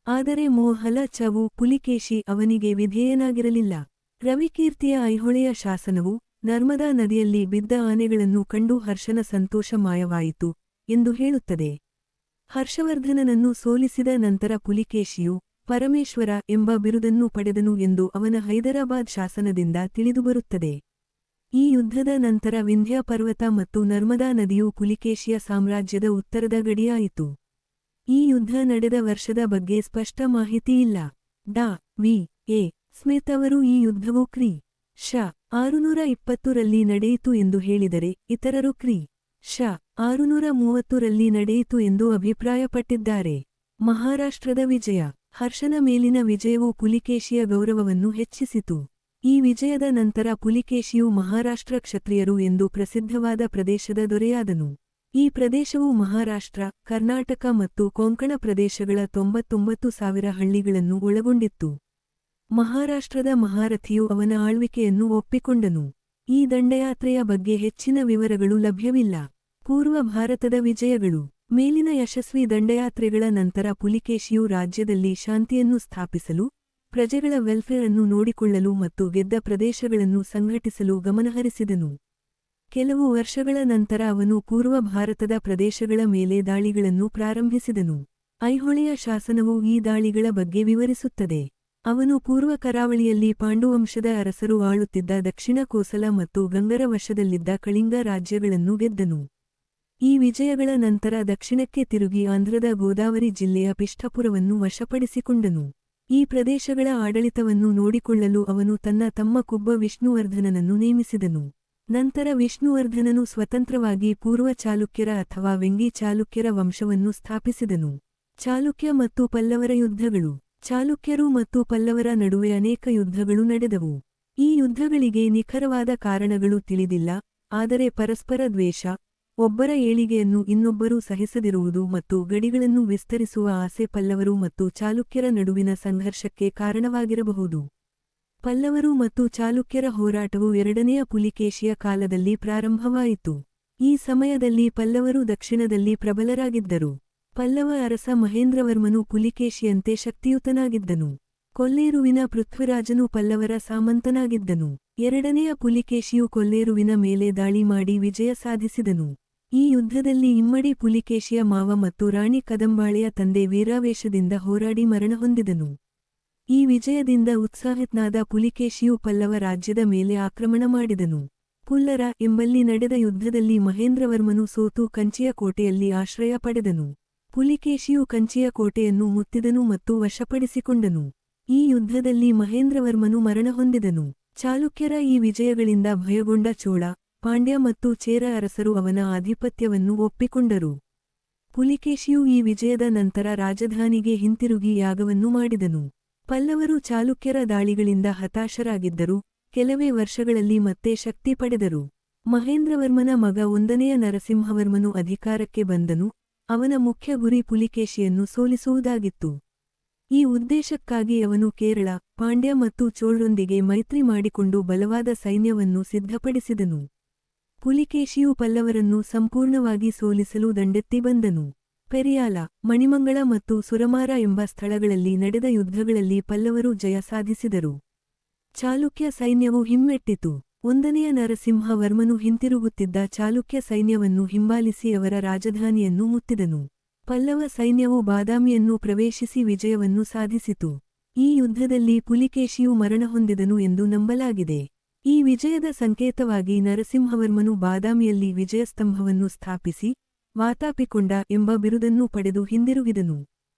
ಆದರೆ ಮೋಹಲ ಚವು ಪುಲಿಕೇಶಿ ಅವನಿಗೆ ವಿಧೇಯನಾಗಿರಲಿಲ್ಲ. ರವಿಕೀರ್ತಿಯ ಐಹೊಳೆಯ ಶಾಸನವು ನರ್ಮದಾ ನದಿಯಲ್ಲಿ ಬಿದ್ದ ಆನೆಗಳನ್ನು ಕಂಡು ಹರ್ಷನ ಸಂತೋಷ ಮಾಯವಾಯಿತು ಎಂದು ಹೇಳುತ್ತದೆ. ಹರ್ಷವರ್ಧನನನ್ನು ಸೋಲಿಸಿದ ನಂತರ ಪುಲಿಕೇಶಿಯು ಪರಮೇಶ್ವರ ಎಂಬ ಬಿರುದನ್ನು ಪಡೆದನು ಎಂದು ಅವನ ಹೈದರಾಬಾದ್ ಶಾಸನದಿಂದ ತಿಳಿದುಬರುತ್ತದೆ. ಈ ಯುದ್ಧದ ನಂತರ ವಿಂಧ್ಯ ಪರ್ವತ ಮತ್ತು ನರ್ಮದಾ ನದಿಯು ಪುಲಿಕೇಶಿಯ ಸಾಮ್ರಾಜ್ಯದ ಉತ್ತರದ ಗಡಿಯಾಯಿತು. ಈ ಯುದ್ಧ ನಡೆದ ವರ್ಷದ ಬಗ್ಗೆ ಸ್ಪಷ್ಟ ಮಾಹಿತಿ ಇಲ್ಲ. ಡಾ. ವಿ. ಎ. ಸ್ಮಿತ್ ಅವರು ಈ ಯುದ್ಧವು ಕ್ರಿ. ಶ. 620 ನಡೆಯಿತು ಎಂದು ಹೇಳಿದರೆ, ಇತರರು ಕ್ರಿ. ಶ. 630 ನಡೆಯಿತು ಎಂದು ಅಭಿಪ್ರಾಯಪಟ್ಟಿದ್ದಾರೆ. ಮಹಾರಾಷ್ಟ್ರದ ವಿಜಯ. ಹರ್ಷನ ಮೇಲಿನ ವಿಜಯವು ಪುಲಿಕೇಶಿಯ ಗೌರವವನ್ನು ಹೆಚ್ಚಿಸಿತು. ಈ ವಿಜಯದ ನಂತರ ಪುಲಿಕೇಶಿಯು ಮಹಾರಾಷ್ಟ್ರ ಕ್ಷತ್ರಿಯರು ಎಂದು ಪ್ರಸಿದ್ಧವಾದ ಪ್ರದೇಶದ ದೊರೆಯಾದನು. ಈ ಪ್ರದೇಶವು ಮಹಾರಾಷ್ಟ್ರ, ಕರ್ನಾಟಕ ಮತ್ತು ಕೊಂಕಣ ಪ್ರದೇಶಗಳ 99,000 ಹಳ್ಳಿಗಳನ್ನು ಒಳಗೊಂಡಿತ್ತು. ಮಹಾರಾಷ್ಟ್ರದ ಮಹಾರಥಿಯು ಅವನ ಆಳ್ವಿಕೆಯನ್ನು ಒಪ್ಪಿಕೊಂಡನು. ಈ ದಂಡಯಾತ್ರೆಯ ಬಗ್ಗೆ ಹೆಚ್ಚಿನ ವಿವರಗಳು ಲಭ್ಯವಿಲ್ಲ. ಪೂರ್ವ ಭಾರತದ ವಿಜಯಗಳು. ಮೇಲಿನ ಯಶಸ್ವಿ ದಂಡಯಾತ್ರೆಗಳ ನಂತರ ಪುಲಿಕೇಶಿಯು ರಾಜ್ಯದಲ್ಲಿ ಶಾಂತಿಯನ್ನು ಸ್ಥಾಪಿಸಲು, ಪ್ರಜೆಗಳ ವೆಲ್ಫೇರ್ ಅನ್ನು ನೋಡಿಕೊಳ್ಳಲು ಮತ್ತು ಗೆದ್ದ ಪ್ರದೇಶಗಳನ್ನು ಸಂಘಟಿಸಲು ಗಮನಹರಿಸಿದನು. ಕೆಲವು ವರ್ಷಗಳ ನಂತರ ಅವನು ಪೂರ್ವ ಭಾರತದ ಪ್ರದೇಶಗಳ ಮೇಲೆ ದಾಳಿಗಳನ್ನು ಪ್ರಾರಂಭಿಸಿದನು. ಐಹೊಳೆಯ ಶಾಸನವು ಈ ದಾಳಿಗಳ ಬಗ್ಗೆ ವಿವರಿಸುತ್ತದೆ. ಅವನು ಪೂರ್ವ ಕರಾವಳಿಯಲ್ಲಿ ಪಾಂಡುವಂಶದ ಅರಸರು ಆಳುತ್ತಿದ್ದ ದಕ್ಷಿಣ ಕೋಸಲ ಮತ್ತು ಗಂಗರ ವಶದಲ್ಲಿದ್ದ ಕಳಿಂಗ ರಾಜ್ಯಗಳನ್ನು ಗೆದ್ದನು. ಈ ವಿಜಯಗಳ ನಂತರ ದಕ್ಷಿಣಕ್ಕೆ ತಿರುಗಿ ಆಂಧ್ರದ ಗೋದಾವರಿ ಜಿಲ್ಲೆಯ ಪಿಷ್ಠಪುರವನ್ನು ವಶಪಡಿಸಿಕೊಂಡನು. ಈ ಪ್ರದೇಶಗಳ ಆಡಳಿತವನ್ನು ನೋಡಿಕೊಳ್ಳಲು ಅವನು ತನ್ನ ತಮ್ಮ ಕುಬ್ಬ ವಿಷ್ಣುವರ್ಧನನನ್ನು ನೇಮಿಸಿದನು. ನಂತರ ವಿಷ್ಣುವರ್ಧನನು ಸ್ವತಂತ್ರವಾಗಿ ಪೂರ್ವ ಚಾಲುಕ್ಯರ ಅಥವಾ ವೆಂಗಿ ಚಾಲುಕ್ಯರ ವಂಶವನ್ನು ಸ್ಥಾಪಿಸಿದನು. ಚಾಲುಕ್ಯ ಮತ್ತು ಪಲ್ಲವರ ಯುದ್ಧಗಳು. ಚಾಲುಕ್ಯರು ಮತ್ತು ಪಲ್ಲವರ ನಡುವೆ ಅನೇಕ ಯುದ್ಧಗಳು ನಡೆದವು. ಈ ಯುದ್ಧಗಳಿಗೆ ನಿಖರವಾದ ಕಾರಣಗಳು ತಿಳಿದಿಲ್ಲ, ಆದರೆ ಪರಸ್ಪರ ದ್ವೇಷ, ಒಬ್ಬರ ಏಳಿಗೆಯನ್ನು ಇನ್ನೊಬ್ಬರು ಸಹಿಸದಿರುವುದು ಮತ್ತು ಗಡಿಗಳನ್ನು ವಿಸ್ತರಿಸುವ ಆಸೆ ಪಲ್ಲವರು ಮತ್ತು ಚಾಲುಕ್ಯರ ನಡುವಿನ ಸಂಘರ್ಷಕ್ಕೆ ಕಾರಣವಾಗಿರಬಹುದು. ಪಲ್ಲವರು ಮತ್ತು ಚಾಲುಕ್ಯರ ಹೋರಾಟವು ಎರಡನೆಯ ಪುಲಿಕೇಶಿಯ ಕಾಲದಲ್ಲಿ ಪ್ರಾರಂಭವಾಯಿತು. ಈ ಸಮಯದಲ್ಲಿ ಪಲ್ಲವರು ದಕ್ಷಿಣದಲ್ಲಿ ಪ್ರಬಲರಾಗಿದ್ದರು. ಪಲ್ಲವ ಅರಸ ಮಹೇಂದ್ರವರ್ಮನು ಪುಲಿಕೇಶಿಯಂತೆ ಶಕ್ತಿಯುತನಾಗಿದ್ದನು. ಕೊಲ್ಲೇರುವಿನ ಪೃಥ್ವಿರಾಜನು ಪಲ್ಲವರ ಸಾಮಂತನಾಗಿದ್ದನು. ಎರಡನೆಯ ಪುಲಿಕೇಶಿಯು ಕೊಲ್ಲೇರುವಿನ ಮೇಲೆ ದಾಳಿ ಮಾಡಿ ವಿಜಯ ಸಾಧಿಸಿದನು. ಈ ಯುದ್ಧದಲ್ಲಿ ಇಮ್ಮಡಿ ಪುಲಿಕೇಶಿಯ ಮಾವ ಮತ್ತು ರಾಣಿ ಕದಂಬಾಳೆಯ ತಂದೆ ವೀರಾವೇಶದಿಂದ ಹೋರಾಡಿ ಮರಣ ಹೊಂದಿದನು. ಈ ವಿಜಯದಿಂದ ಉತ್ಸಾಹಿತನಾದ ಪುಲಿಕೇಶಿಯು ಪಲ್ಲವ ರಾಜ್ಯದ ಮೇಲೆ ಆಕ್ರಮಣ ಮಾಡಿದನು. ಪುಲ್ಲರ ಎಂಬಲ್ಲಿ ನಡೆದ ಯುದ್ಧದಲ್ಲಿ ಮಹೇಂದ್ರವರ್ಮನು ಸೋತು ಕಂಚಿಯ ಕೋಟೆಯಲ್ಲಿ ಆಶ್ರಯ ಪಡೆದನು. ಪುಲಿಕೇಶಿಯು ಕಂಚಿಯ ಕೋಟೆಯನ್ನು ಮುತ್ತಿದನು ಮತ್ತು ವಶಪಡಿಸಿಕೊಂಡನು. ಈ ಯುದ್ಧದಲ್ಲಿ ಮಹೇಂದ್ರವರ್ಮನು ಮರಣ ಹೊಂದಿದನು. ಚಾಲುಕ್ಯರ ಈ ವಿಜಯಗಳಿಂದ ಭಯಗೊಂಡ ಚೋಳ, ಪಾಂಡ್ಯ ಮತ್ತು ಚೇರ ಅರಸರು ಅವನ ಆಧಿಪತ್ಯವನ್ನು ಒಪ್ಪಿಕೊಂಡರು. ಪುಲಿಕೇಶಿಯು ಈ ವಿಜಯದ ನಂತರ ರಾಜಧಾನಿಗೆ ಹಿಂತಿರುಗಿ ಯಾಗವನ್ನು ಮಾಡಿದನು. ಪಲ್ಲವರು ಚಾಲುಕ್ಯರ ದಾಳಿಗಳಿಂದ ಹತಾಶರಾಗಿದ್ದರು. ಕೆಲವೇ ವರ್ಷಗಳಲ್ಲಿ ಮತ್ತೆ ಶಕ್ತಿ ಪಡೆದರು. ಮಹೇಂದ್ರವರ್ಮನ ಮಗ 1ನೇ ನರಸಿಂಹವರ್ಮನು ಅಧಿಕಾರಕ್ಕೆ ಬಂದನು. ಅವನ ಮುಖ್ಯ ಗುರಿ ಪುಲಿಕೇಶಿಯನ್ನು ಸೋಲಿಸುವುದಾಗಿತ್ತು. ಈ ಉದ್ದೇಶಕ್ಕಾಗಿ ಅವನು ಕೇರಳ, ಪಾಂಡ್ಯ ಮತ್ತು ಚೋಳರೊಂದಿಗೆ ಮೈತ್ರಿ ಮಾಡಿಕೊಂಡು ಬಲವಾದ ಸೈನ್ಯವನ್ನು ಸಿದ್ಧಪಡಿಸಿದನು. ಪುಲಿಕೇಶಿಯು ಪಲ್ಲವರನ್ನು ಸಂಪೂರ್ಣವಾಗಿ ಸೋಲಿಸಲು ದಂಡೆತ್ತಿ ಬಂದನು. ಪೆರಿಯಾಲ, ಮಣಿಮಂಗಳ ಮತ್ತು ಸುರಮಾರ ಎಂಬ ಸ್ಥಳಗಳಲ್ಲಿ ನಡೆದ ಯುದ್ಧಗಳಲ್ಲಿ ಪಲ್ಲವರು ಜಯ ಸಾಧಿಸಿದರು. ಚಾಲುಕ್ಯ ಸೈನ್ಯವು ಹಿಮ್ಮೆಟ್ಟಿತು. 1ನೇ ನರಸಿಂಹವರ್ಮನು ಹಿಂತಿರುಗುತ್ತಿದ್ದ ಚಾಲುಕ್ಯ ಸೈನ್ಯವನ್ನು ಹಿಂಬಾಲಿಸಿ ಅವರ ರಾಜಧಾನಿಯನ್ನು ಮುತ್ತಿದನು. ಪಲ್ಲವ ಸೈನ್ಯವು ಬಾದಾಮಿಯನ್ನು ಪ್ರವೇಶಿಸಿ ವಿಜಯವನ್ನು ಸಾಧಿಸಿತು. ಈ ಯುದ್ಧದಲ್ಲಿ ಪುಲಿಕೇಶಿಯು ಮರಣ ಹೊಂದಿದನು ಎಂದು ನಂಬಲಾಗಿದೆ. ಈ ವಿಜಯದ ಸಂಕೇತವಾಗಿ ನರಸಿಂಹವರ್ಮನು ಬಾದಾಮಿಯಲ್ಲಿ ವಿಜಯಸ್ತಂಭವನ್ನು ಸ್ಥಾಪಿಸಿ ವಾತಾಪಿಕೊಂಡ ಎಂಬ ಬಿರುದನ್ನು ಪಡೆದು ಹಿಂದಿರುಗಿದನು.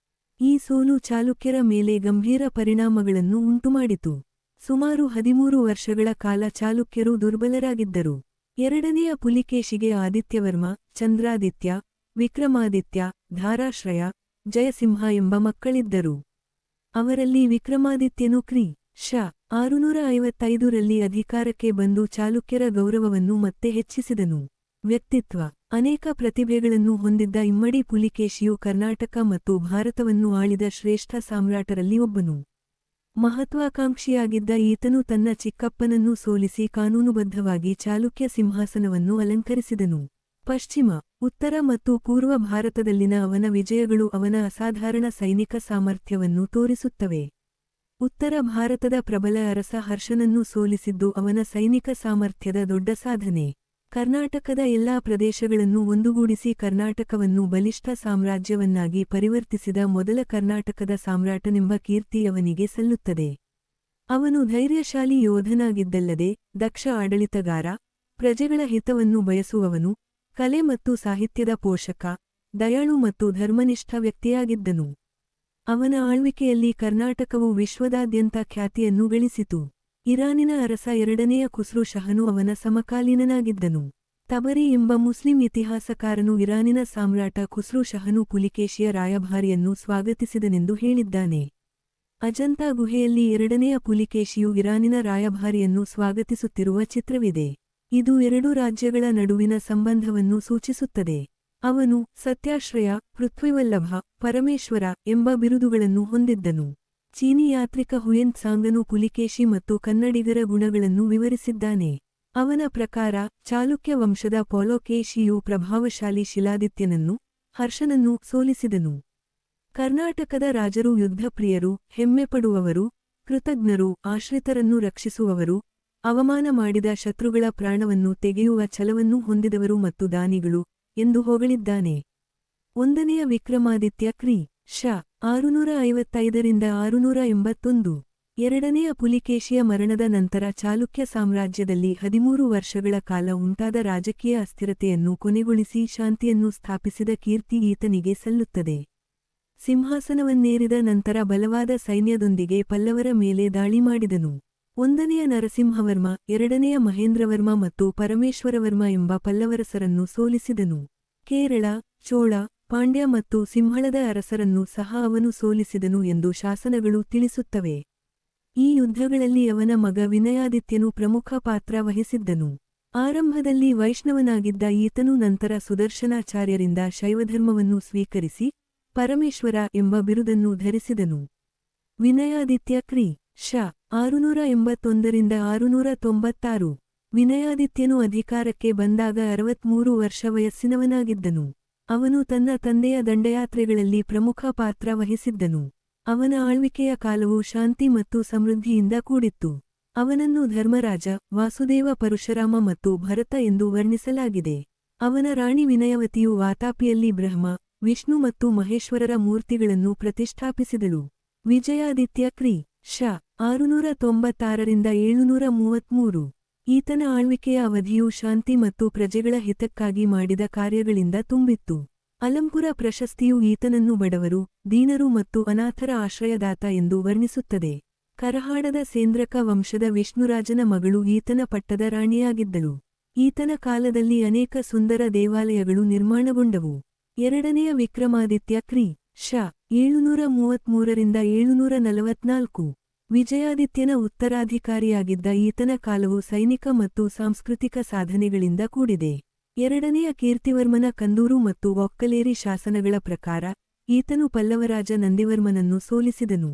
ಈ ಸೋಲು ಚಾಲುಕ್ಯರ ಮೇಲೆ ಗಂಭೀರ ಪರಿಣಾಮಗಳನ್ನು ಉಂಟುಮಾಡಿತು. ಸುಮಾರು 13 ವರ್ಷಗಳ ಕಾಲ ಚಾಲುಕ್ಯರು ದುರ್ಬಲರಾಗಿದ್ದರು. ಎರಡನೆಯ ಪುಲಿಕೇಶಿಗೆ ಆದಿತ್ಯವರ್ಮ, ಚಂದ್ರಾದಿತ್ಯ, ವಿಕ್ರಮಾದಿತ್ಯ, ಧಾರಾಶ್ರಯ, ಜಯಸಿಂಹ ಎಂಬ ಮಕ್ಕಳಿದ್ದರು. ಅವರಲ್ಲಿ ವಿಕ್ರಮಾದಿತ್ಯನು ಕ್ರಿ. ಶ. 655ರಲ್ಲಿ ಅಧಿಕಾರಕ್ಕೆ ಬಂದು ಚಾಲುಕ್ಯರ ಗೌರವವನ್ನು ಮತ್ತೆ ಹೆಚ್ಚಿಸಿದನು. ವ್ಯಕ್ತಿತ್ವ. ಅನೇಕ ಪ್ರತಿಭೆಗಳನ್ನು ಹೊಂದಿದ್ದ ಇಮ್ಮಡಿ ಪುಲಿಕೇಶಿಯು ಕರ್ನಾಟಕ ಮತ್ತು ಭಾರತವನ್ನು ಆಳಿದ ಶ್ರೇಷ್ಠ ಸಾಮ್ರಾಟರಲ್ಲಿ ಒಬ್ಬನು. ಮಹತ್ವಾಕಾಂಕ್ಷಿಯಾಗಿದ್ದ ಈತನು ತನ್ನ ಚಿಕ್ಕಪ್ಪನನ್ನು ಸೋಲಿಸಿ ಕಾನೂನುಬದ್ಧವಾಗಿ ಚಾಲುಕ್ಯ ಸಿಂಹಾಸನವನ್ನು ಅಲಂಕರಿಸಿದನು. ಪಶ್ಚಿಮ, ಉತ್ತರ ಮತ್ತು ಪೂರ್ವ ಭಾರತದಲ್ಲಿನ ಅವನ ವಿಜಯಗಳು ಅವನ ಅಸಾಧಾರಣ ಸೈನಿಕ ಸಾಮರ್ಥ್ಯವನ್ನು ತೋರಿಸುತ್ತವೆ. ಉತ್ತರ ಭಾರತದ ಪ್ರಬಲ ಅರಸ ಹರ್ಷನನ್ನು ಸೋಲಿಸಿದ್ದು ಅವನ ಸೈನಿಕ ಸಾಮರ್ಥ್ಯದ ದೊಡ್ಡ ಸಾಧನೆ. ಕರ್ನಾಟಕದ ಎಲ್ಲಾ ಪ್ರದೇಶಗಳನ್ನು ಒಂದುಗೂಡಿಸಿ ಕರ್ನಾಟಕವನ್ನು ಬಲಿಷ್ಠ ಸಾಮ್ರಾಜ್ಯವನ್ನಾಗಿ ಪರಿವರ್ತಿಸಿದ ಮೊದಲ ಕರ್ನಾಟಕದ ಸಾಮ್ರಾಟನೆಂಬ ಕೀರ್ತಿ ಅವನಿಗೆ ಸಲ್ಲುತ್ತದೆ. ಅವನು ಧೈರ್ಯಶಾಲಿ ಯೋಧನಾಗಿದ್ದಲ್ಲದೆ ದಕ್ಷ ಆಡಳಿತಗಾರ, ಪ್ರಜೆಗಳ ಹಿತವನ್ನು ಬಯಸುವವನು, ಕಲೆ ಮತ್ತು ಸಾಹಿತ್ಯದ ಪೋಷಕ, ದಯಾಳು ಮತ್ತು ಧರ್ಮನಿಷ್ಠ ವ್ಯಕ್ತಿಯಾಗಿದ್ದನು. ಅವನ ಆಳ್ವಿಕೆಯಲ್ಲಿ ಕರ್ನಾಟಕವು ವಿಶ್ವದಾದ್ಯಂತ ಖ್ಯಾತಿಯನ್ನು ಗಳಿಸಿತು. ಇರಾನಿನ ಅರಸ 2ನೇಯ ಖುಸ್ರು ಶಹನು ಅವನ ಸಮಕಾಲೀನನಾಗಿದ್ದನು. ತಬರಿ ಎಂಬ ಮುಸ್ಲಿಂ ಇತಿಹಾಸಕಾರನು ಇರಾನಿನ ಸಾಮ್ರಾಟ ಖುಸ್ರು ಶಹನು ಪುಲಿಕೇಶಿಯ ರಾಯಭಾರಿಯನ್ನು ಸ್ವಾಗತಿಸಿದನೆಂದು ಹೇಳಿದ್ದಾನೆ. ಅಜಂತಾ ಗುಹೆಯಲ್ಲಿ 2ನೇಯ ಪುಲಿಕೇಶಿಯು ಇರಾನಿನ ರಾಯಭಾರಿಯನ್ನು ಸ್ವಾಗತಿಸುತ್ತಿರುವ ಚಿತ್ರವಿದೆ. ಇದು ಎರಡು ರಾಜ್ಯಗಳ ನಡುವಿನ ಸಂಬಂಧವನ್ನು ಸೂಚಿಸುತ್ತದೆ. ಅವನು ಸತ್ಯಾಶ್ರಯ, ಪೃಥ್ವಿವಲ್ಲಭ, ಪರಮೇಶ್ವರ ಎಂಬ ಬಿರುದುಗಳನ್ನು ಹೊಂದಿದ್ದನು. ಚೀನಿ ಯಾತ್ರಿಕ ಹುಯೆನ್ ತ್ಸಾಂಗನು ಪುಲಿಕೇಶಿ ಮತ್ತು ಕನ್ನಡಿಗರ ಗುಣಗಳನ್ನು ವಿವರಿಸಿದ್ದಾನೆ. ಅವನ ಪ್ರಕಾರ ಚಾಲುಕ್ಯ ವಂಶದ ಪೊಲೊಕೇಶಿಯು ಪ್ರಭಾವಶಾಲಿ ಶಿಲಾದಿತ್ಯನನ್ನು, ಹರ್ಷನನ್ನು ಸೋಲಿಸಿದನು. ಕರ್ನಾಟಕದ ರಾಜರು ಯುದ್ಧಪ್ರಿಯರು, ಹೆಮ್ಮೆಪಡುವವರು, ಕೃತಜ್ಞರು, ಆಶ್ರಿತರನ್ನು ರಕ್ಷಿಸುವವರು, ಅವಮಾನ ಮಾಡಿದ ಶತ್ರುಗಳ ಪ್ರಾಣವನ್ನು ತೆಗೆಯುವ ಛಲವನ್ನು ಹೊಂದಿದವರು ಮತ್ತು ದಾನಿಗಳು ಎಂದು ಹೊಗಳಿದ್ದಾನೆ. 1ನೆಯ ವಿಕ್ರಮಾದಿತ್ಯ ಕ್ರಿ. ಶ. 655 681. 2ನೆಯ ಪುಲಿಕೇಶಿಯ ಮರಣದ ನಂತರ ಚಾಲುಕ್ಯ ಸಾಮ್ರಾಜ್ಯದಲ್ಲಿ 13 ವರ್ಷಗಳ ಕಾಲ ಉಂಟಾದ ರಾಜಕೀಯ ಅಸ್ಥಿರತೆಯನ್ನು ಕೊನೆಗೊಳಿಸಿ ಶಾಂತಿಯನ್ನು ಸ್ಥಾಪಿಸಿದ ಕೀರ್ತಿ ಈತನಿಗೆ ಸಲ್ಲುತ್ತದೆ. ಸಿಂಹಾಸನವನ್ನೇರಿದ ನಂತರ ಬಲವಾದ ಸೈನ್ಯದೊಂದಿಗೆ ಪಲ್ಲವರ ಮೇಲೆ ದಾಳಿ ಮಾಡಿದನು. 1ನೆಯ ನರಸಿಂಹವರ್ಮ, 2ನೆಯ ಮಹೇಂದ್ರವರ್ಮ ಮತ್ತು ಪರಮೇಶ್ವರವರ್ಮ ಎಂಬ ಪಲ್ಲವರಸರನ್ನು ಸೋಲಿಸಿದನು. ಕೇರಳ, ಚೋಳ, ಪಾಂಡ್ಯ ಮತ್ತು ಸಿಂಹಳದ ಅರಸರನ್ನು ಸಹ ಅವನು ಸೋಲಿಸಿದನು ಎಂದು ಶಾಸನಗಳು ತಿಳಿಸುತ್ತವೆ. ಈ ಯುದ್ಧಗಳಲ್ಲಿ ಅವನ ಮಗ ವಿನಯಾದಿತ್ಯನು ಪ್ರಮುಖ ಪಾತ್ರ ವಹಿಸಿದ್ದನು. ಆರಂಭದಲ್ಲಿ ವೈಷ್ಣವನಾಗಿದ್ದ ಈತನು ನಂತರ ಸುದರ್ಶನಾಚಾರ್ಯರಿಂದ ಶೈವಧರ್ಮವನ್ನು ಸ್ವೀಕರಿಸಿ ಪರಮೇಶ್ವರ ಎಂಬ ಬಿರುದನ್ನು ಧರಿಸಿದನು. ವಿನಯಾದಿತ್ಯ ಕ್ರಿ. ಶ. 681 696. ವಿನಯಾದಿತ್ಯನು ಅಧಿಕಾರಕ್ಕೆ ಬಂದಾಗ 63 ವರ್ಷ ವಯಸ್ಸಿನವನಾಗಿದ್ದನು. ಅವನು ತನ್ನ ತಂದೆಯ ದಂಡಯಾತ್ರೆಗಳಲ್ಲಿ ಪ್ರಮುಖ ಪಾತ್ರ ವಹಿಸಿದ್ದನು. ಅವನ ಆಳ್ವಿಕೆಯ ಕಾಲವು ಶಾಂತಿ ಮತ್ತು ಸಮೃದ್ಧಿಯಿಂದ ಕೂಡಿತ್ತು. ಅವನನ್ನು ಧರ್ಮರಾಜ, ವಾಸುದೇವ, ಪರಶುರಾಮ ಮತ್ತು ಭರತ ಎಂದು ವರ್ಣಿಸಲಾಗಿದೆ. ಅವನ ರಾಣಿ ವಿನಯವತಿಯು ವಾತಾಪಿಯಲ್ಲಿ ಬ್ರಹ್ಮ, ವಿಷ್ಣು ಮತ್ತು ಮಹೇಶ್ವರರ ಮೂರ್ತಿಗಳನ್ನು ಪ್ರತಿಷ್ಠಾಪಿಸಿದಳು. ವಿಜಯಾದಿತ್ಯ ಕ್ರಿ. ಶ. 696 733. ಈತನ ಆಳ್ವಿಕೆಯ ಅವಧಿಯು ಶಾಂತಿ ಮತ್ತು ಪ್ರಜೆಗಳ ಹಿತಕ್ಕಾಗಿ ಮಾಡಿದ ಕಾರ್ಯಗಳಿಂದ ತುಂಬಿತ್ತು. ಅಲಂಪುರ ಪ್ರಶಸ್ತಿಯು ಈತನನ್ನು ಬಡವರು, ದೀನರು ಮತ್ತು ಅನಾಥರ ಆಶ್ರಯದಾತ ಎಂದು ವರ್ಣಿಸುತ್ತದೆ. ಕರಹಾಡದ ಸೇಂದ್ರಕ ವಂಶದ ವಿಷ್ಣುರಾಜನ ಮಗಳು ಈತನ ಪಟ್ಟದ ರಾಣಿಯಾಗಿದ್ದಳು. ಈತನ ಕಾಲದಲ್ಲಿ ಅನೇಕ ಸುಂದರ ದೇವಾಲಯಗಳು ನಿರ್ಮಾಣಗೊಂಡವು. 2ನೆಯ ವಿಕ್ರಮಾದಿತ್ಯ ಕ್ರಿ. ಶ. 733 744. ವಿಜಯಾದಿತ್ಯನ ಉತ್ತರಾಧಿಕಾರಿಯಾಗಿದ್ದ ಈತನ ಕಾಲವು ಸೈನಿಕ ಮತ್ತು ಸಾಂಸ್ಕೃತಿಕ ಸಾಧನೆಗಳಿಂದ ಕೂಡಿದೆ. 2ನೆಯ ಕೀರ್ತಿವರ್ಮನ ಕಂದೂರು ಮತ್ತು ಒಕ್ಕಲೇರಿ ಶಾಸನಗಳ ಪ್ರಕಾರ ಈತನು ಪಲ್ಲವರಾಜ ನಂದಿವರ್ಮನನ್ನು ಸೋಲಿಸಿದನು.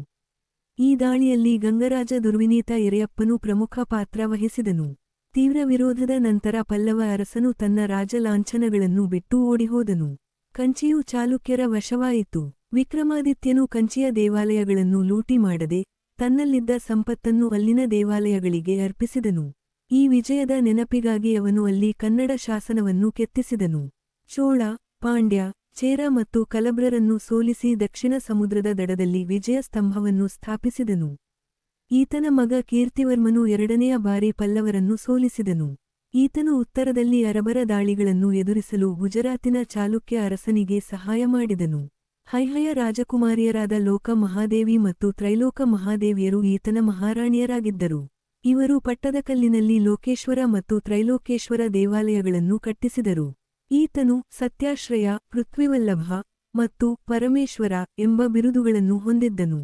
ಈ ದಾಳಿಯಲ್ಲಿ ಗಂಗರಾಜ ದುರ್ವಿನೀತ ಎರೆಯಪ್ಪನು ಪ್ರಮುಖ ಪಾತ್ರ ವಹಿಸಿದನು. ತೀವ್ರ ವಿರೋಧದ ನಂತರ ಪಲ್ಲವ ಅರಸನು ತನ್ನ ರಾಜಲಾಂಛನಗಳನ್ನು ಬಿಟ್ಟು ಓಡಿಹೋದನು. ಕಂಚಿಯು ಚಾಲುಕ್ಯರ ವಶವಾಯಿತು. ವಿಕ್ರಮಾದಿತ್ಯನು ಕಂಚಿಯ ದೇವಾಲಯಗಳನ್ನು ಲೂಟಿ ಮಾಡದೆ ತನ್ನಲ್ಲಿದ್ದ ಸಂಪತ್ತನ್ನು ಅಲ್ಲಿನ ದೇವಾಲಯಗಳಿಗೆ ಅರ್ಪಿಸಿದನು. ಈ ವಿಜಯದ ನೆನಪಿಗಾಗಿ ಅವನು ಅಲ್ಲಿ ಕನ್ನಡ ಶಾಸನವನ್ನು ಕೆತ್ತಿಸಿದನು. ಚೋಳ, ಪಾಂಡ್ಯ, ಚೇರ ಮತ್ತು ಕಲಬ್ರರನ್ನು ಸೋಲಿಸಿ ದಕ್ಷಿಣ ಸಮುದ್ರದ ದಡದಲ್ಲಿ ವಿಜಯ ಸ್ತಂಭವನ್ನು ಸ್ಥಾಪಿಸಿದನು. ಈತನ ಮಗ ಕೀರ್ತಿವರ್ಮನು 2ನೆಯ ಬಾರಿ ಪಲ್ಲವರನ್ನು ಸೋಲಿಸಿದನು. ಈತನು ಉತ್ತರದಲ್ಲಿ ಅರಬರ ದಾಳಿಗಳನ್ನು ಎದುರಿಸಲು ಗುಜರಾತಿನ ಚಾಲುಕ್ಯ ಅರಸನಿಗೆ ಸಹಾಯ ಮಾಡಿದನು. ಹೈಹಯ ರಾಜಕುಮಾರಿಯರಾದ ಲೋಕ ಮಹಾದೇವಿ ಮತ್ತು ತ್ರೈಲೋಕ ಮಹಾದೇವಿಯರು ಈತನ ಮಹಾರಾಣಿಯರಾಗಿದ್ದರು. ಇವರು ಪಟ್ಟದಕಲ್ಲಿನಲ್ಲಿ ಲೋಕೇಶ್ವರ ಮತ್ತು ತ್ರೈಲೋಕೇಶ್ವರ ದೇವಾಲಯಗಳನ್ನು ಕಟ್ಟಿಸಿದರು. ಈತನು ಸತ್ಯಾಶ್ರಯ, ಪೃಥ್ವಿವಲ್ಲಭ ಮತ್ತು ಪರಮೇಶ್ವರ ಎಂಬ ಬಿರುದುಗಳನ್ನು ಹೊಂದಿದ್ದನು.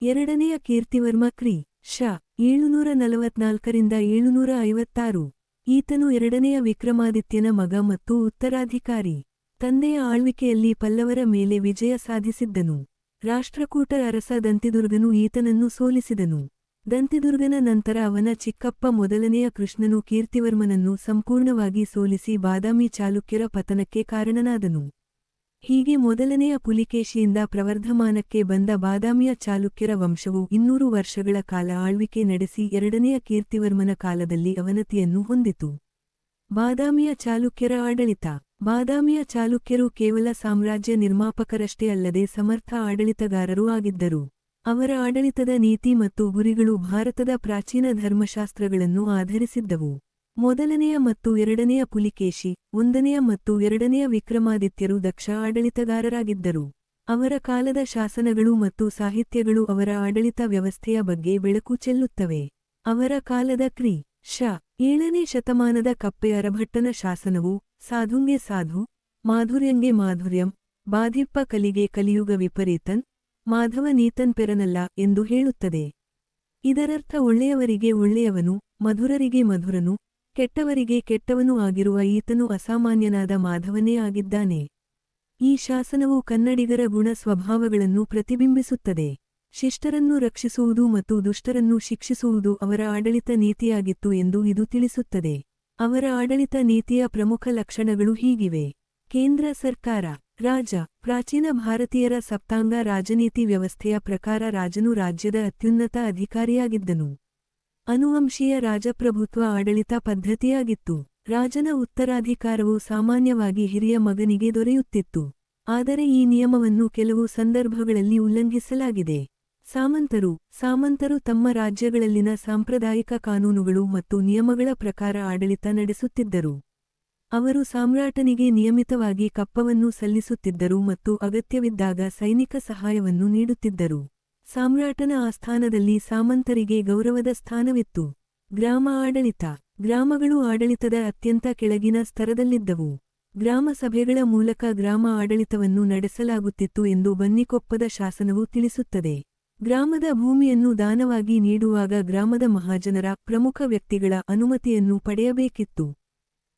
2ನೆಯ ಕೀರ್ತಿವರ್ಮ ಕ್ರಿ. ಶ. 744 756. ಈತನು 2ನೆಯ ವಿಕ್ರಮಾದಿತ್ಯನ ಮಗ ಮತ್ತು ಉತ್ತರಾಧಿಕಾರಿ. ತಂದೆಯ ಆಳ್ವಿಕೆಯಲ್ಲಿ ಪಲ್ಲವರ ಮೇಲೆ ವಿಜಯ ಸಾಧಿಸಿದ್ದನು. ರಾಷ್ಟ್ರಕೂಟ ಅರಸ ದಂತಿದುರ್ಗನು ಈತನನ್ನು ಸೋಲಿಸಿದನು. ದಂತಿದುರ್ಗನ ನಂತರ ಅವನ ಚಿಕ್ಕಪ್ಪ ಮೊದಲನೆಯ ಕೃಷ್ಣನು ಕೀರ್ತಿವರ್ಮನನ್ನು ಸಂಪೂರ್ಣವಾಗಿ ಸೋಲಿಸಿ ಬಾದಾಮಿ ಚಾಲುಕ್ಯರ ಪತನಕ್ಕೆ ಕಾರಣನಾದನು. ಹೀಗೆ ಮೊದಲನೆಯ ಪುಲಿಕೇಶಿಯಿಂದ ಪ್ರವರ್ಧಮಾನಕ್ಕೆ ಬಂದ ಬಾದಾಮಿಯ ಚಾಲುಕ್ಯರ ವಂಶವು 200 ವರ್ಷಗಳ ಕಾಲ ಆಳ್ವಿಕೆ ನಡೆಸಿ 2ನೆಯ ಕೀರ್ತಿವರ್ಮನ ಕಾಲದಲ್ಲಿ ಅವನತಿಯನ್ನು ಹೊಂದಿತು. ಬಾದಾಮಿಯ ಚಾಲುಕ್ಯರ ಆಡಳಿತ. ಬಾದಾಮಿಯ ಚಾಲುಕ್ಯರು ಕೇವಲ ಸಾಮ್ರಾಜ್ಯ ನಿರ್ಮಾಪಕರಷ್ಟೇ ಅಲ್ಲದೆ ಸಮರ್ಥ ಆಡಳಿತಗಾರರೂ ಆಗಿದ್ದರು. ಅವರ ಆಡಳಿತದ ನೀತಿ ಮತ್ತು ಗುರಿಗಳು ಭಾರತದ ಪ್ರಾಚೀನ ಧರ್ಮಶಾಸ್ತ್ರಗಳನ್ನು ಆಧರಿಸಿದ್ದವು. ಮೊದಲನೆಯ ಮತ್ತು 2ನೆಯ ಪುಲಿಕೇಶಿ, 1ನೆಯ ಮತ್ತು 2ನೆಯ ವಿಕ್ರಮಾದಿತ್ಯರು ದಕ್ಷ ಆಡಳಿತಗಾರರಾಗಿದ್ದರು. ಅವರ ಕಾಲದ ಶಾಸನಗಳು ಮತ್ತು ಸಾಹಿತ್ಯಗಳು ಅವರ ಆಡಳಿತ ವ್ಯವಸ್ಥೆಯ ಬಗ್ಗೆ ಬೆಳಕು ಚೆಲ್ಲುತ್ತವೆ. ಅವರ ಕಾಲದ ಕ್ರಿ. ಶ. 7ನೇ ಶತಮಾನದ ಕಪ್ಪೆ ಅರಭಟ್ಟನ ಶಾಸನವು ಸಾಧುಂಗೆ ಸಾಧು, ಮಾಧುರ್ಯಂಗೆ ಮಾಧುರ್ಯಂ, ಬಾಧಿಪ್ಪ ಕಲಿಗೆ ಕಲಿಯುಗ ವಿಪರೀತನ್, ಮಾಧವ ನೀತನ್ ಪೆರನಲ್ಲ ಎಂದು ಹೇಳುತ್ತದೆ. ಇದರರ್ಥ ಒಳ್ಳೆಯವರಿಗೆ ಒಳ್ಳೆಯವನು, ಮಧುರರಿಗೆ ಮಧುರನು, ಕೆಟ್ಟವರಿಗೆ ಕೆಟ್ಟವನೂ ಆಗಿರುವ ಈತನು ಅಸಾಮಾನ್ಯನಾದ ಮಾಧವನೇ ಆಗಿದ್ದಾನೆ. ಈ ಶಾಸನವು ಕನ್ನಡಿಗರ ಗುಣ ಸ್ವಭಾವಗಳನ್ನು ಪ್ರತಿಬಿಂಬಿಸುತ್ತದೆ. ಶಿಷ್ಟರನ್ನು ರಕ್ಷಿಸುವುದು ಮತ್ತು ದುಷ್ಟರನ್ನು ಶಿಕ್ಷಿಸುವುದು ಅವರ ಆಡಳಿತ ನೀತಿಯಾಗಿತ್ತು ಎಂದು ಇದು ತಿಳಿಸುತ್ತದೆ. ಅವರ ಆಡಳಿತ ನೀತಿಯ ಪ್ರಮುಖ ಲಕ್ಷಣಗಳು ಹೀಗಿವೆ. ಕೇಂದ್ರ ಸರ್ಕಾರ. ರಾಜ. ಪ್ರಾಚೀನ ಭಾರತೀಯರ ಸಪ್ತಾಂಗ ರಾಜನೀತಿ ವ್ಯವಸ್ಥೆಯ ಪ್ರಕಾರ ರಾಜನು ರಾಜ್ಯದ ಅತ್ಯುನ್ನತ ಅಧಿಕಾರಿಯಾಗಿದ್ದನು. ಅನುವಂಶೀಯ ರಾಜಪ್ರಭುತ್ವ ಆಡಳಿತ ಪದ್ಧತಿಯಾಗಿತ್ತು. ರಾಜನ ಉತ್ತರಾಧಿಕಾರವು ಸಾಮಾನ್ಯವಾಗಿ ಹಿರಿಯ ಮಗನಿಗೆ ದೊರೆಯುತ್ತಿತ್ತು. ಆದರೆ ಈ ನಿಯಮವನ್ನು ಕೆಲವು ಸಂದರ್ಭಗಳಲ್ಲಿ ಉಲ್ಲಂಘಿಸಲಾಗಿದೆ. ಸಾಮಂತರು ತಮ್ಮ ರಾಜ್ಯಗಳಲ್ಲಿನ ಸಾಂಪ್ರದಾಯಿಕ ಕಾನೂನುಗಳು ಮತ್ತು ನಿಯಮಗಳ ಪ್ರಕಾರ ಆಡಳಿತ ನಡೆಸುತ್ತಿದ್ದರು. ಅವರು ಸಾಮ್ರಾಟನಿಗೆ ನಿಯಮಿತವಾಗಿ ಕಪ್ಪವನ್ನು ಸಲ್ಲಿಸುತ್ತಿದ್ದರು ಮತ್ತು ಅಗತ್ಯವಿದ್ದಾಗ ಸೈನಿಕ ಸಹಾಯವನ್ನು ನೀಡುತ್ತಿದ್ದರು. ಸಾಮ್ರಾಟನ ಆಸ್ಥಾನದಲ್ಲಿ ಸಾಮಂತರಿಗೆ ಗೌರವದ ಸ್ಥಾನವಿತ್ತು. ಗ್ರಾಮ ಆಡಳಿತ. ಗ್ರಾಮಗಳು ಆಡಳಿತದ ಅತ್ಯಂತ ಕೆಳಗಿನ ಸ್ತರದಲ್ಲಿದ್ದವು. ಗ್ರಾಮ ಸಭೆಗಳ ಮೂಲಕ ಗ್ರಾಮ ಆಡಳಿತವನ್ನು ನಡೆಸಲಾಗುತ್ತಿತ್ತು ಎಂದು ಬನ್ನಿಕೊಪ್ಪದ ಶಾಸನವು ತಿಳಿಸುತ್ತದೆ. ಗ್ರಾಮದ ಭೂಮಿಯನ್ನು ದಾನವಾಗಿ ನೀಡುವಾಗ ಗ್ರಾಮದ ಮಹಾಜನರ, ಪ್ರಮುಖ ವ್ಯಕ್ತಿಗಳ ಅನುಮತಿಯನ್ನು ಪಡೆಯಬೇಕಿತ್ತು.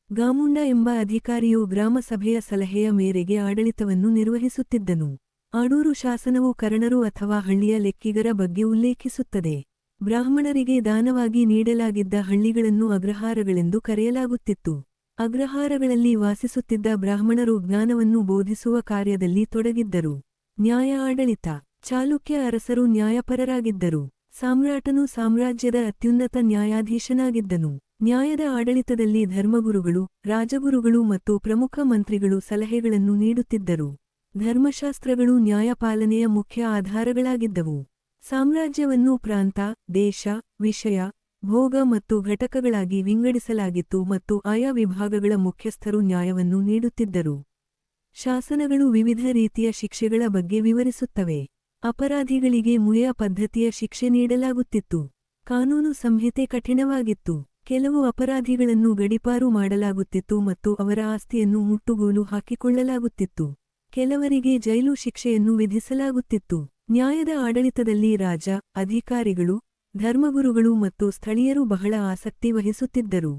ಗಾಮುಂಡ ಎಂಬ ಅಧಿಕಾರಿಯು ಗ್ರಾಮ ಸಭೆಯ ಸಲಹೆಯ ಮೇರೆಗೆ ಆಡಳಿತವನ್ನು ನಿರ್ವಹಿಸುತ್ತಿದ್ದನು. ಆಡೂರು ಶಾಸನವು ಕರಣರು ಅಥವಾ ಹಳ್ಳಿಯ ಲೆಕ್ಕಿಗರ ಬಗ್ಗೆ ಉಲ್ಲೇಖಿಸುತ್ತದೆ. ಬ್ರಾಹ್ಮಣರಿಗೆ ದಾನವಾಗಿ ನೀಡಲಾಗಿದ್ದ ಹಳ್ಳಿಗಳನ್ನು ಅಗ್ರಹಾರಗಳೆಂದು ಕರೆಯಲಾಗುತ್ತಿತ್ತು. ಅಗ್ರಹಾರಗಳಲ್ಲಿ ವಾಸಿಸುತ್ತಿದ್ದ ಬ್ರಾಹ್ಮಣರು ಜ್ಞಾನವನ್ನು ಬೋಧಿಸುವ ಕಾರ್ಯದಲ್ಲಿ ತೊಡಗಿದ್ದರು. ನ್ಯಾಯ ಆಡಳಿತ. ಚಾಲುಕ್ಯ ಅರಸರು ನ್ಯಾಯಪರರಾಗಿದ್ದರು. ಸಾಮ್ರಾಟನು ಸಾಮ್ರಾಜ್ಯದ ಅತ್ಯುನ್ನತ ನ್ಯಾಯಾಧೀಶನಾಗಿದ್ದನು. ನ್ಯಾಯದ ಆಡಳಿತದಲ್ಲಿ ಧರ್ಮಗುರುಗಳು, ರಾಜಗುರುಗಳು ಮತ್ತು ಪ್ರಮುಖ ಮಂತ್ರಿಗಳು ಸಲಹೆಗಳನ್ನು ನೀಡುತ್ತಿದ್ದರು. ಧರ್ಮಶಾಸ್ತ್ರಗಳು ನ್ಯಾಯಪಾಲನೆಯ ಮುಖ್ಯ ಆಧಾರಗಳಾಗಿದ್ದವು. ಸಾಮ್ರಾಜ್ಯವನ್ನು ಪ್ರಾಂತ, ದೇಶ, ವಿಷಯ, ಭೋಗ ಮತ್ತು ಘಟಕಗಳಾಗಿ ವಿಂಗಡಿಸಲಾಗಿತ್ತು ಮತ್ತು ಆಯಾ ವಿಭಾಗಗಳ ಮುಖ್ಯಸ್ಥರು ನ್ಯಾಯವನ್ನು ನೀಡುತ್ತಿದ್ದರು. ಶಾಸನಗಳು ವಿವಿಧ ರೀತಿಯ ಶಿಕ್ಷೆಗಳ ಬಗ್ಗೆ ವಿವರಿಸುತ್ತವೆ. ಅಪರಾಧಿಗಳಿಗೆ ಮುಯ್ಯ ಪದ್ಧತಿಯ ಶಿಕ್ಷೆ ನೀಡಲಾಗುತ್ತಿತ್ತು. ಕಾನೂನು ಸಂಹಿತೆ ಕಠಿಣವಾಗಿತ್ತು. ಕೆಲವು ಅಪರಾಧಿಗಳನ್ನು ಗಡೀಪಾರು ಮಾಡಲಾಗುತ್ತಿತ್ತು ಮತ್ತು ಅವರ ಆಸ್ತಿಯನ್ನು ಮುಟ್ಟುಗೋಲು ಹಾಕಿಕೊಳ್ಳಲಾಗುತ್ತಿತ್ತು. ಕೆಲವರಿಗೆ ಜೈಲು ಶಿಕ್ಷೆಯನ್ನು ವಿಧಿಸಲಾಗುತ್ತಿತ್ತು. ನ್ಯಾಯದ ಆಡಳಿತದಲ್ಲಿ ರಾಜ, ಅಧಿಕಾರಿಗಳು, ಧರ್ಮಗುರುಗಳು ಮತ್ತು ಸ್ಥಳೀಯರು ಬಹಳ ಆಸಕ್ತಿ ವಹಿಸುತ್ತಿದ್ದರು.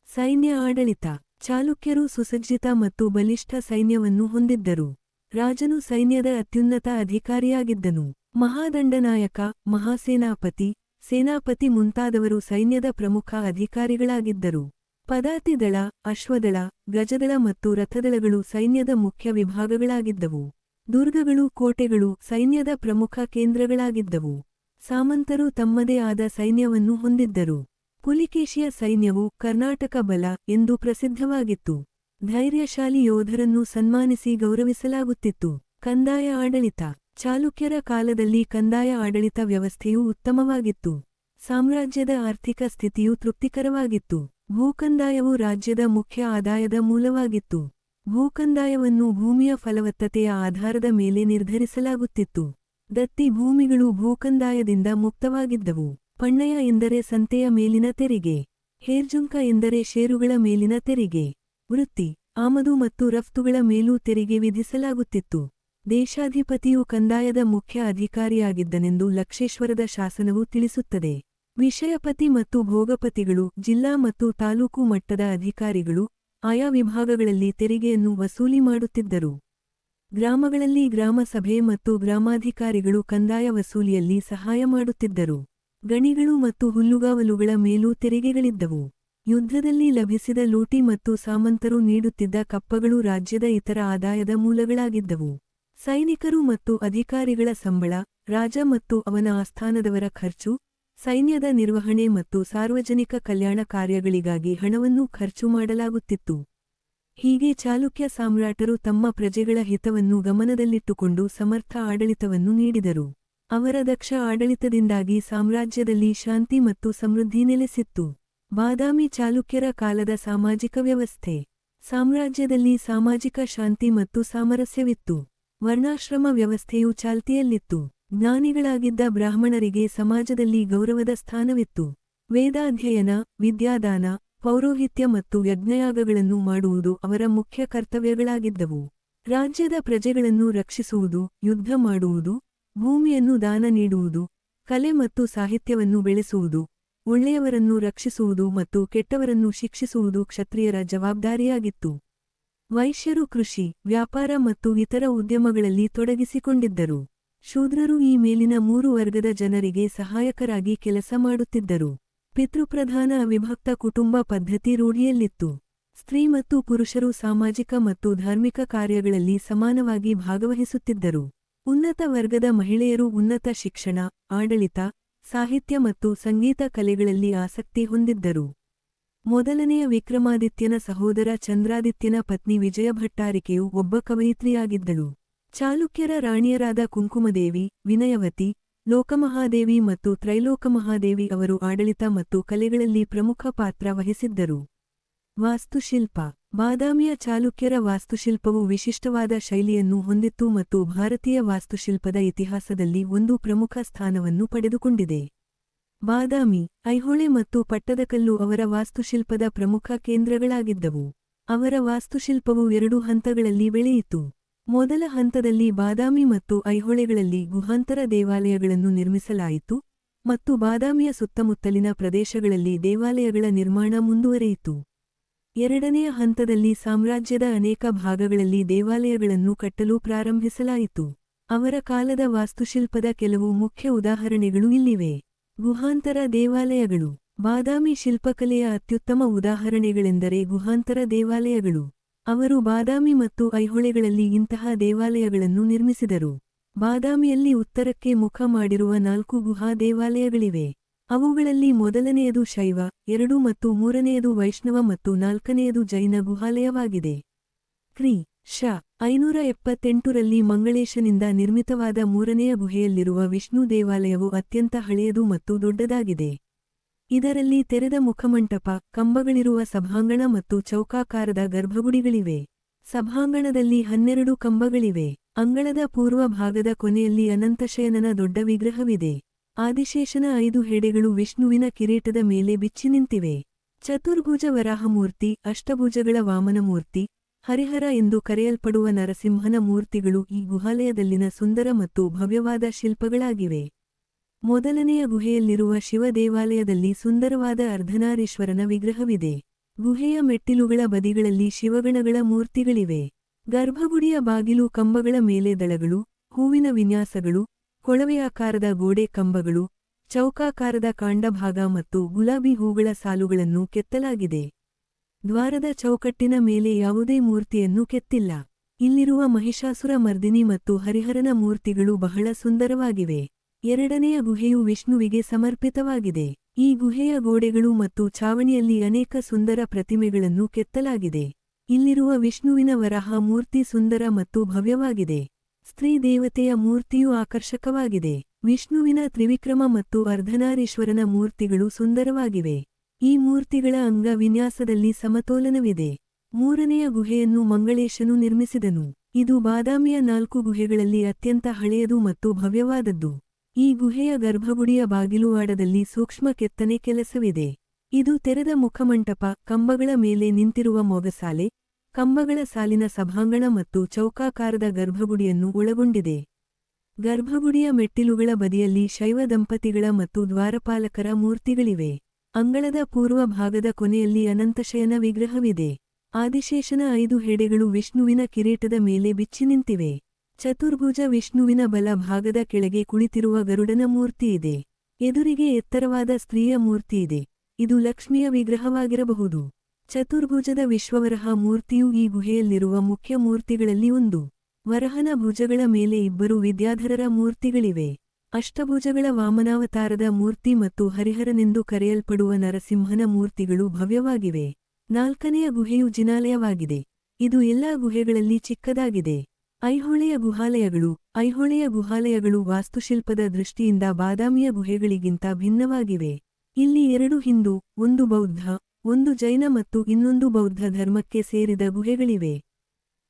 ಸೈನ್ಯ ಆಡಳಿತ. ಚಾಲುಕ್ಯರು ಸುಸಜ್ಜಿತ ಮತ್ತು ಬಲಿಷ್ಠ ಸೈನ್ಯವನ್ನು ಹೊಂದಿದ್ದರು. ರಾಜನು ಸೈನ್ಯದ ಅತ್ಯುನ್ನತ ಅಧಿಕಾರಿಯಾಗಿದ್ದನು. ಮಹಾದಂಡನಾಯಕ, ಮಹಾಸೇನಾಪತಿ, ಸೇನಾಪತಿ ಮುಂತಾದವರು ಸೈನ್ಯದ ಪ್ರಮುಖ ಅಧಿಕಾರಿಗಳಾಗಿದ್ದರು. ಪದಾತಿ ದಳ, ಅಶ್ವದಳ, ಗಜದಳ ಮತ್ತು ರಥದಳಗಳು ಸೈನ್ಯದ ಮುಖ್ಯ ವಿಭಾಗಗಳಾಗಿದ್ದವು. ದುರ್ಗಗಳು, ಕೋಟೆಗಳು ಸೈನ್ಯದ ಪ್ರಮುಖ ಕೇಂದ್ರಗಳಾಗಿದ್ದವು. ಸಾಮಂತರು ತಮ್ಮದೇ ಆದ ಸೈನ್ಯವನ್ನು ಹೊಂದಿದ್ದರು. ಪುಲಿಕೇಶಿಯ ಸೈನ್ಯವು ಕರ್ನಾಟಕ ಬಲ ಎಂದು ಪ್ರಸಿದ್ಧವಾಗಿತ್ತು. ಧೈರ್ಯಶಾಲಿ ಯೋಧರನ್ನು ಸನ್ಮಾನಿಸಿ ಗೌರವಿಸಲಾಗುತ್ತಿತ್ತು. ಕಂದಾಯ ಆಡಳಿತ. ಚಾಲುಕ್ಯರ ಕಾಲದಲ್ಲಿ ಕಂದಾಯ ಆಡಳಿತ ವ್ಯವಸ್ಥೆಯು ಉತ್ತಮವಾಗಿತ್ತು. ಸಾಮ್ರಾಜ್ಯದ ಆರ್ಥಿಕ ಸ್ಥಿತಿಯು ತೃಪ್ತಿಕರವಾಗಿತ್ತು. ಭೂಕಂದಾಯವು ರಾಜ್ಯದ ಮುಖ್ಯ ಆದಾಯದ ಮೂಲವಾಗಿತ್ತು. ಭೂಕಂದಾಯವನ್ನು ಭೂಮಿಯ ಫಲವತ್ತತೆಯ ಆಧಾರದ ಮೇಲೆ ನಿರ್ಧರಿಸಲಾಗುತ್ತಿತ್ತು. ದತ್ತಿ ಭೂಮಿಗಳು ಭೂಕಂದಾಯದಿಂದ ಮುಕ್ತವಾಗಿದ್ದವು. ಪಣ್ಣಯ ಎಂದರೆ ಸಂತೆಯ ಮೇಲಿನ ತೆರಿಗೆ. ಹೇರ್ಜುಂಕ ಎಂದರೆ ಷೇರುಗಳ ಮೇಲಿನ ತೆರಿಗೆ. ವೃತ್ತಿ, ಆಮದು ಮತ್ತು ರಫ್ತುಗಳ ಮೇಲೂ ತೆರಿಗೆ ವಿಧಿಸಲಾಗುತ್ತಿತ್ತು. ದೇಶಾಧಿಪತಿಯು ಕಂದಾಯದ ಮುಖ್ಯ ಅಧಿಕಾರಿಯಾಗಿದ್ದನೆಂದು ಲಕ್ಷೇಶ್ವರದ ಶಾಸನವು ತಿಳಿಸುತ್ತದೆ. ವಿಷಯಪತಿ ಮತ್ತು ಭೋಗಪತಿಗಳು, ಜಿಲ್ಲಾ ಮತ್ತು ತಾಲೂಕು ಮಟ್ಟದ ಅಧಿಕಾರಿಗಳು, ಆಯಾ ವಿಭಾಗಗಳಲ್ಲಿ ತೆರಿಗೆಯನ್ನು ವಸೂಲಿ ಮಾಡುತ್ತಿದ್ದರು. ಗ್ರಾಮಗಳಲ್ಲಿ ಗ್ರಾಮ ಸಭೆ ಮತ್ತು ಗ್ರಾಮಾಧಿಕಾರಿಗಳು ಕಂದಾಯ ವಸೂಲಿಯಲ್ಲಿ ಸಹಾಯ ಮಾಡುತ್ತಿದ್ದರು. ಗಣಿಗಳು ಮತ್ತು ಹುಲ್ಲುಗಾವಲುಗಳ ಮೇಲೂ ತೆರಿಗೆಗಳಿದ್ದವು. ಯುದ್ಧದಲ್ಲಿ ಲಭಿಸಿದ ಲೂಟಿ ಮತ್ತು ಸಾಮಂತರು ನೀಡುತ್ತಿದ್ದ ಕಪ್ಪಗಳು ರಾಜ್ಯದ ಇತರ ಆದಾಯದ ಮೂಲಗಳಾಗಿದ್ದವು. ಸೈನಿಕರು ಮತ್ತು ಅಧಿಕಾರಿಗಳ ಸಂಬಳ, ರಾಜ ಮತ್ತು ಅವನ ಆಸ್ಥಾನದವರ ಖರ್ಚು, ಸೈನ್ಯದ ನಿರ್ವಹಣೆ ಮತ್ತು ಸಾರ್ವಜನಿಕ ಕಲ್ಯಾಣ ಕಾರ್ಯಗಳಿಗಾಗಿ ಹಣವನ್ನು ಖರ್ಚು ಮಾಡಲಾಗುತ್ತಿತ್ತು. ಹೀಗೆ ಚಾಲುಕ್ಯ ಸಾಮ್ರಾಟರು ತಮ್ಮ ಪ್ರಜೆಗಳ ಹಿತವನ್ನು ಗಮನದಲ್ಲಿಟ್ಟುಕೊಂಡು ಸಮರ್ಥ ಆಡಳಿತವನ್ನು ನೀಡಿದರು. ಅವರ ದಕ್ಷ ಆಡಳಿತದಿಂದಾಗಿ ಸಾಮ್ರಾಜ್ಯದಲ್ಲಿ ಶಾಂತಿ ಮತ್ತು ಸಮೃದ್ಧಿ ನೆಲೆಸಿತ್ತು. ಬಾದಾಮಿ ಚಾಲುಕ್ಯರ ಕಾಲದ ಸಾಮಾಜಿಕ ವ್ಯವಸ್ಥೆ. ಸಾಮ್ರಾಜ್ಯದಲ್ಲಿ ಸಾಮಾಜಿಕ ಶಾಂತಿ ಮತ್ತು ಸಾಮರಸ್ಯವಿತ್ತು. ವರ್ಣಾಶ್ರಮ ವ್ಯವಸ್ಥೆಯು ಚಾಲ್ತಿಯಲ್ಲಿತ್ತು. ಜ್ಞಾನಿಗಳಾಗಿದ್ದ ಬ್ರಾಹ್ಮಣರಿಗೆ ಸಮಾಜದಲ್ಲಿ ಗೌರವದ ಸ್ಥಾನವಿತ್ತು. ವೇದಾಧ್ಯಯನ, ವಿದ್ಯಾದಾನ, ಪೌರೋಹಿತ್ಯ ಮತ್ತು ಯಜ್ಞಯಾಗಗಳನ್ನು ಮಾಡುವುದು ಅವರ ಮುಖ್ಯ ಕರ್ತವ್ಯಗಳಾಗಿದ್ದವು. ರಾಜ್ಯದ ಪ್ರಜೆಗಳನ್ನು ರಕ್ಷಿಸುವುದು, ಯುದ್ಧ ಮಾಡುವುದು, ಭೂಮಿಯನ್ನು ದಾನ ನೀಡುವುದು, ಕಲೆ ಮತ್ತು ಸಾಹಿತ್ಯವನ್ನು ಬೆಳೆಸುವುದು, ಒಳ್ಳೆಯವರನ್ನು ರಕ್ಷಿಸುವುದು ಮತ್ತು ಕೆಟ್ಟವರನ್ನು ಶಿಕ್ಷಿಸುವುದು ಕ್ಷತ್ರಿಯರ ಜವಾಬ್ದಾರಿಯಾಗಿತ್ತು. ವೈಶ್ಯರು ಕೃಷಿ, ವ್ಯಾಪಾರ ಮತ್ತು ಇತರ ಉದ್ಯಮಗಳಲ್ಲಿ ತೊಡಗಿಸಿಕೊಂಡಿದ್ದರು. ಶೂದ್ರರು ಈ ಮೇಲಿನ 3 ವರ್ಗದ ಜನರಿಗೆ ಸಹಾಯಕರಾಗಿ ಕೆಲಸ ಮಾಡುತ್ತಿದ್ದರು. ಪಿತೃಪ್ರಧಾನ ಅವಿಭಕ್ತ ಕುಟುಂಬ ಪದ್ಧತಿ ರೂಢಿಯಲ್ಲಿತ್ತು. ಸ್ತ್ರೀ ಮತ್ತು ಪುರುಷರು ಸಾಮಾಜಿಕ ಮತ್ತು ಧಾರ್ಮಿಕ ಕಾರ್ಯಗಳಲ್ಲಿ ಸಮಾನವಾಗಿ ಭಾಗವಹಿಸುತ್ತಿದ್ದರು. ಉನ್ನತ ವರ್ಗದ ಮಹಿಳೆಯರು ಉನ್ನತ ಶಿಕ್ಷಣ, ಆಡಳಿತ, ಸಾಹಿತ್ಯ ಮತ್ತು ಸಂಗೀತ ಕಲೆಗಳಲ್ಲಿ ಆಸಕ್ತಿ ಹೊಂದಿದ್ದರು. ಮೊದಲನೆಯ ವಿಕ್ರಮಾದಿತ್ಯನ ಸಹೋದರ ಚಂದ್ರಾದಿತ್ಯನ ಪತ್ನಿ ವಿಜಯ ಭಟ್ಟಾರಿಕೆಯು ಒಬ್ಬ ಕವಯಿತ್ರಿಯಾಗಿದ್ದಳು. ಚಾಲುಕ್ಯರ ರಾಣಿಯರಾದ ಕುಂಕುಮದೇವಿ, ವಿನಯವತಿ, ಲೋಕಮಹಾದೇವಿ ಮತ್ತು ತ್ರೈಲೋಕಮಹಾದೇವಿ ಅವರು ಆಡಳಿತ ಮತ್ತು ಕಲೆಗಳಲ್ಲಿ ಪ್ರಮುಖ ಪಾತ್ರ ವಹಿಸಿದ್ದರು. ವಾಸ್ತುಶಿಲ್ಪ. ಬಾದಾಮಿಯ ಚಾಲುಕ್ಯರ ವಾಸ್ತುಶಿಲ್ಪವು ವಿಶಿಷ್ಟವಾದ ಶೈಲಿಯನ್ನು ಹೊಂದಿತ್ತು ಮತ್ತು ಭಾರತೀಯ ವಾಸ್ತುಶಿಲ್ಪದ ಇತಿಹಾಸದಲ್ಲಿ ಒಂದು ಪ್ರಮುಖ ಸ್ಥಾನವನ್ನು ಪಡೆದುಕೊಂಡಿದೆ. ಬಾದಾಮಿ, ಐಹೊಳೆ ಮತ್ತು ಪಟ್ಟದಕಲ್ಲು ಅವರ ವಾಸ್ತುಶಿಲ್ಪದ ಪ್ರಮುಖ ಕೇಂದ್ರಗಳಾಗಿದ್ದವು. ಅವರ ವಾಸ್ತುಶಿಲ್ಪವು 2 ಹಂತಗಳಲ್ಲಿ ಬೆಳೆಯಿತು. ಮೊದಲ ಹಂತದಲ್ಲಿ ಬಾದಾಮಿ ಮತ್ತು ಐಹೊಳೆಗಳಲ್ಲಿ ಗುಹಾಂತರ ದೇವಾಲಯಗಳನ್ನು ನಿರ್ಮಿಸಲಾಯಿತು ಮತ್ತು ಬಾದಾಮಿಯ ಸುತ್ತಮುತ್ತಲಿನ ಪ್ರದೇಶಗಳಲ್ಲಿ ದೇವಾಲಯಗಳ ನಿರ್ಮಾಣ ಮುಂದುವರೆಯಿತು. ಎರಡನೆಯ ಹಂತದಲ್ಲಿ ಸಾಮ್ರಾಜ್ಯದ ಅನೇಕ ಭಾಗಗಳಲ್ಲಿ ದೇವಾಲಯಗಳನ್ನು ಕಟ್ಟಲು ಪ್ರಾರಂಭಿಸಲಾಯಿತು. ಅವರ ಕಾಲದ ವಾಸ್ತುಶಿಲ್ಪದ ಕೆಲವು ಮುಖ್ಯ ಉದಾಹರಣೆಗಳು ಇಲ್ಲಿವೆ. ಗುಹಾಂತರ ದೇವಾಲಯಗಳು. ಬಾದಾಮಿ ಶಿಲ್ಪಕಲೆಯ ಅತ್ಯುತ್ತಮ ಉದಾಹರಣೆಗಳೆಂದರೆ ಗುಹಾಂತರ ದೇವಾಲಯಗಳು. ಅವರು ಬಾದಾಮಿ ಮತ್ತು ಐಹೊಳೆಗಳಲ್ಲಿ ಇಂತಹ ದೇವಾಲಯಗಳನ್ನು ನಿರ್ಮಿಸಿದರು. ಬಾದಾಮಿಯಲ್ಲಿ ಉತ್ತರಕ್ಕೆ ಮುಖ ಮಾಡಿರುವ 4 ಗುಹಾ ದೇವಾಲಯಗಳಿವೆ. ಅವುಗಳಲ್ಲಿ ಮೊದಲನೆಯದು ಶೈವ, 2 ಮತ್ತು 3ನೆಯದು ವೈಷ್ಣವ ಮತ್ತು 4ನೆಯದು ಜೈನ ಗುಹಾಲಯವಾಗಿದೆ. ಕ್ರಿ. ಶ. 578ರಲ್ಲಿ ಮಂಗಳೇಶನಿಂದ ನಿರ್ಮಿತವಾದ 3ನೆಯ ಗುಹೆಯಲ್ಲಿರುವ ವಿಷ್ಣು ದೇವಾಲಯವು ಅತ್ಯಂತ ಹಳೆಯದು ಮತ್ತು ದೊಡ್ಡದಾಗಿದೆ. ಇದರಲ್ಲಿ ತೆರೆದ ಮುಖಮಂಟಪ, ಕಂಬಗಳಿರುವ ಸಭಾಂಗಣ ಮತ್ತು ಚೌಕಾಕಾರದ ಗರ್ಭಗುಡಿಗಳಿವೆ. ಸಭಾಂಗಣದಲ್ಲಿ 12 ಕಂಬಗಳಿವೆ. ಅಂಗಳದ ಪೂರ್ವ ಭಾಗದ ಕೊನೆಯಲ್ಲಿ ಅನಂತಶಯನನ ದೊಡ್ಡ ವಿಗ್ರಹವಿದೆ. ಆದಿಶೇಷನ 5 ಹೆಡೆಗಳು ವಿಷ್ಣುವಿನ ಕಿರೀಟದ ಮೇಲೆ ಬಿಚ್ಚಿ ನಿಂತಿವೆ. ಚತುರ್ಭುಜ ವರಾಹಮೂರ್ತಿ, ಅಷ್ಟಭುಜಗಳ ವಾಮನಮೂರ್ತಿ, ಹರಿಹರ ಎಂದು ಕರೆಯಲ್ಪಡುವ ನರಸಿಂಹನ ಮೂರ್ತಿಗಳು ಈ ಗುಹಾಲಯದಲ್ಲಿನ ಸುಂದರ ಮತ್ತು ಭವ್ಯವಾದ ಶಿಲ್ಪಗಳಾಗಿವೆ. ಮೊದಲನೆಯ ಗುಹೆಯಲ್ಲಿರುವ ಶಿವ ದೇವಾಲಯದಲ್ಲಿ ಸುಂದರವಾದ ಅರ್ಧನಾರೀಶ್ವರನ ವಿಗ್ರಹವಿದೆ. ಗುಹೆಯ ಮೆಟ್ಟಿಲುಗಳ ಬದಿಗಳಲ್ಲಿ ಶಿವಗಣಗಳ ಮೂರ್ತಿಗಳಿವೆ. ಗರ್ಭಗುಡಿಯ ಬಾಗಿಲು ಕಂಬಗಳ ಮೇಲೆ ದಳಗಳು, ಹೂವಿನ ವಿನ್ಯಾಸಗಳು, ಕೊಳವೆಯಾಕಾರದ ಗೋಡೆ ಕಂಬಗಳು, ಚೌಕಾಕಾರದ ಕಾಂಡಭಾಗ ಮತ್ತು ಗುಲಾಬಿ ಹೂಗಳ ಸಾಲುಗಳನ್ನು ಕೆತ್ತಲಾಗಿದೆ. ದ್ವಾರದ ಚೌಕಟ್ಟಿನ ಮೇಲೆ ಯಾವುದೇ ಮೂರ್ತಿಯನ್ನು ಕೆತ್ತಿಲ್ಲ. ಇಲ್ಲಿರುವ ಮಹಿಷಾಸುರ ಮರ್ದಿನಿ ಮತ್ತು ಹರಿಹರನ ಮೂರ್ತಿಗಳು ಬಹಳ ಸುಂದರವಾಗಿವೆ. ಎರಡನೆಯ ಗುಹೆಯು ವಿಷ್ಣುವಿಗೆ ಸಮರ್ಪಿತವಾಗಿದೆ. ಈ ಗುಹೆಯ ಗೋಡೆಗಳು ಮತ್ತು ಛಾವಣಿಯಲ್ಲಿ ಅನೇಕ ಸುಂದರ ಪ್ರತಿಮೆಗಳನ್ನು ಕೆತ್ತಲಾಗಿದೆ. ಇಲ್ಲಿರುವ ವಿಷ್ಣುವಿನ ವರಾಹ ಮೂರ್ತಿ ಸುಂದರ ಮತ್ತು ಭವ್ಯವಾಗಿದೆ. ಸ್ತ್ರೀ ದೇವತೆಯ ಮೂರ್ತಿಯೂ ಆಕರ್ಷಕವಾಗಿದೆ. ವಿಷ್ಣುವಿನ ತ್ರಿವಿಕ್ರಮ ಮತ್ತು ಅರ್ಧನಾರೀಶ್ವರನ ಮೂರ್ತಿಗಳು ಸುಂದರವಾಗಿವೆ. ಈ ಮೂರ್ತಿಗಳ ಅಂಗ ವಿನ್ಯಾಸದಲ್ಲಿ ಸಮತೋಲನವಿದೆ. 3ನೆಯ ಗುಹೆಯನ್ನು ಮಂಗಳೇಶನು ನಿರ್ಮಿಸಿದನು. ಇದು ಬಾದಾಮಿಯ 4 ಗುಹೆಗಳಲ್ಲಿ ಅತ್ಯಂತ ಹಳೆಯದು ಮತ್ತು ಭವ್ಯವಾದದ್ದು. ಈ ಗುಹೆಯ ಗರ್ಭಗುಡಿಯ ಬಾಗಿಲುವಾಡದಲ್ಲಿ ಸೂಕ್ಷ್ಮ ಕೆತ್ತನೆ ಕೆಲಸವಿದೆ. ಇದು ತೆರೆದ ಮುಖಮಂಟಪ, ಕಂಬಗಳ ಮೇಲೆ ನಿಂತಿರುವ ಮೊಗಸಾಲೆ, ಕಂಬಗಳ ಸಾಲಿನ ಸಭಾಂಗಣ ಮತ್ತು ಚೌಕಾಕಾರದ ಗರ್ಭಗುಡಿಯನ್ನು ಒಳಗೊಂಡಿದೆ. ಗರ್ಭಗುಡಿಯ ಮೆಟ್ಟಿಲುಗಳ ಬದಿಯಲ್ಲಿ ಶೈವ ದಂಪತಿಗಳ ಮತ್ತು ದ್ವಾರಪಾಲಕರ ಮೂರ್ತಿಗಳಿವೆ. ಅಂಗಳದ ಪೂರ್ವ ಭಾಗದ ಕೊನೆಯಲ್ಲಿ ಅನಂತಶಯನ ವಿಗ್ರಹವಿದೆ. ಆದಿಶೇಷನ 5 ಹೆಡೆಗಳು ವಿಷ್ಣುವಿನ ಕಿರೀಟದ ಮೇಲೆ ಬಿಚ್ಚಿ ನಿಂತಿವೆ. ಚತುರ್ಭುಜ ವಿಷ್ಣುವಿನ ಬಲ ಭಾಗದ ಕೆಳಗೆ ಕುಳಿತಿರುವ ಗರುಡನ ಮೂರ್ತಿಯಿದೆ. ಎದುರಿಗೆ ಎತ್ತರವಾದ ಸ್ತ್ರೀಯ ಮೂರ್ತಿಯಿದೆ. ಇದು ಲಕ್ಷ್ಮಿಯ ವಿಗ್ರಹವಾಗಿರಬಹುದು. ಚತುರ್ಭುಜದ ವಿಶ್ವವರಹ ಮೂರ್ತಿಯು ಈ ಗುಹೆಯಲ್ಲಿರುವ ಮುಖ್ಯ ಮೂರ್ತಿಗಳಲ್ಲಿ ಒಂದು. ವರಹನ ಭುಜಗಳ ಮೇಲೆ 2 ವಿದ್ಯಾಧರರ ಮೂರ್ತಿಗಳಿವೆ. ಅಷ್ಟಭುಜಗಳ ವಾಮನಾವತಾರದ ಮೂರ್ತಿ ಮತ್ತು ಹರಿಹರನೆಂದು ಕರೆಯಲ್ಪಡುವ ನರಸಿಂಹನ ಮೂರ್ತಿಗಳು ಭವ್ಯವಾಗಿವೆ. 4ನೆಯ ಗುಹೆಯು ಜಿನಾಲಯವಾಗಿದೆ. ಇದು ಎಲ್ಲಾ ಗುಹೆಗಳಲ್ಲಿ ಚಿಕ್ಕದಾಗಿದೆ. ಐಹೊಳೆಯ ಗುಹಾಲಯಗಳು. ಐಹೊಳೆಯ ಗುಹಾಲಯಗಳು ವಾಸ್ತುಶಿಲ್ಪದ ದೃಷ್ಟಿಯಿಂದ ಬಾದಾಮಿಯ ಗುಹೆಗಳಿಗಿಂತ ಭಿನ್ನವಾಗಿವೆ. ಇಲ್ಲಿ 2 ಹಿಂದೂ, 1 ಬೌದ್ಧ, 1 ಜೈನ ಮತ್ತು ಇನ್ನೊಂದು ಬೌದ್ಧ ಧರ್ಮಕ್ಕೆ ಸೇರಿದ ಗುಹೆಗಳಿವೆ.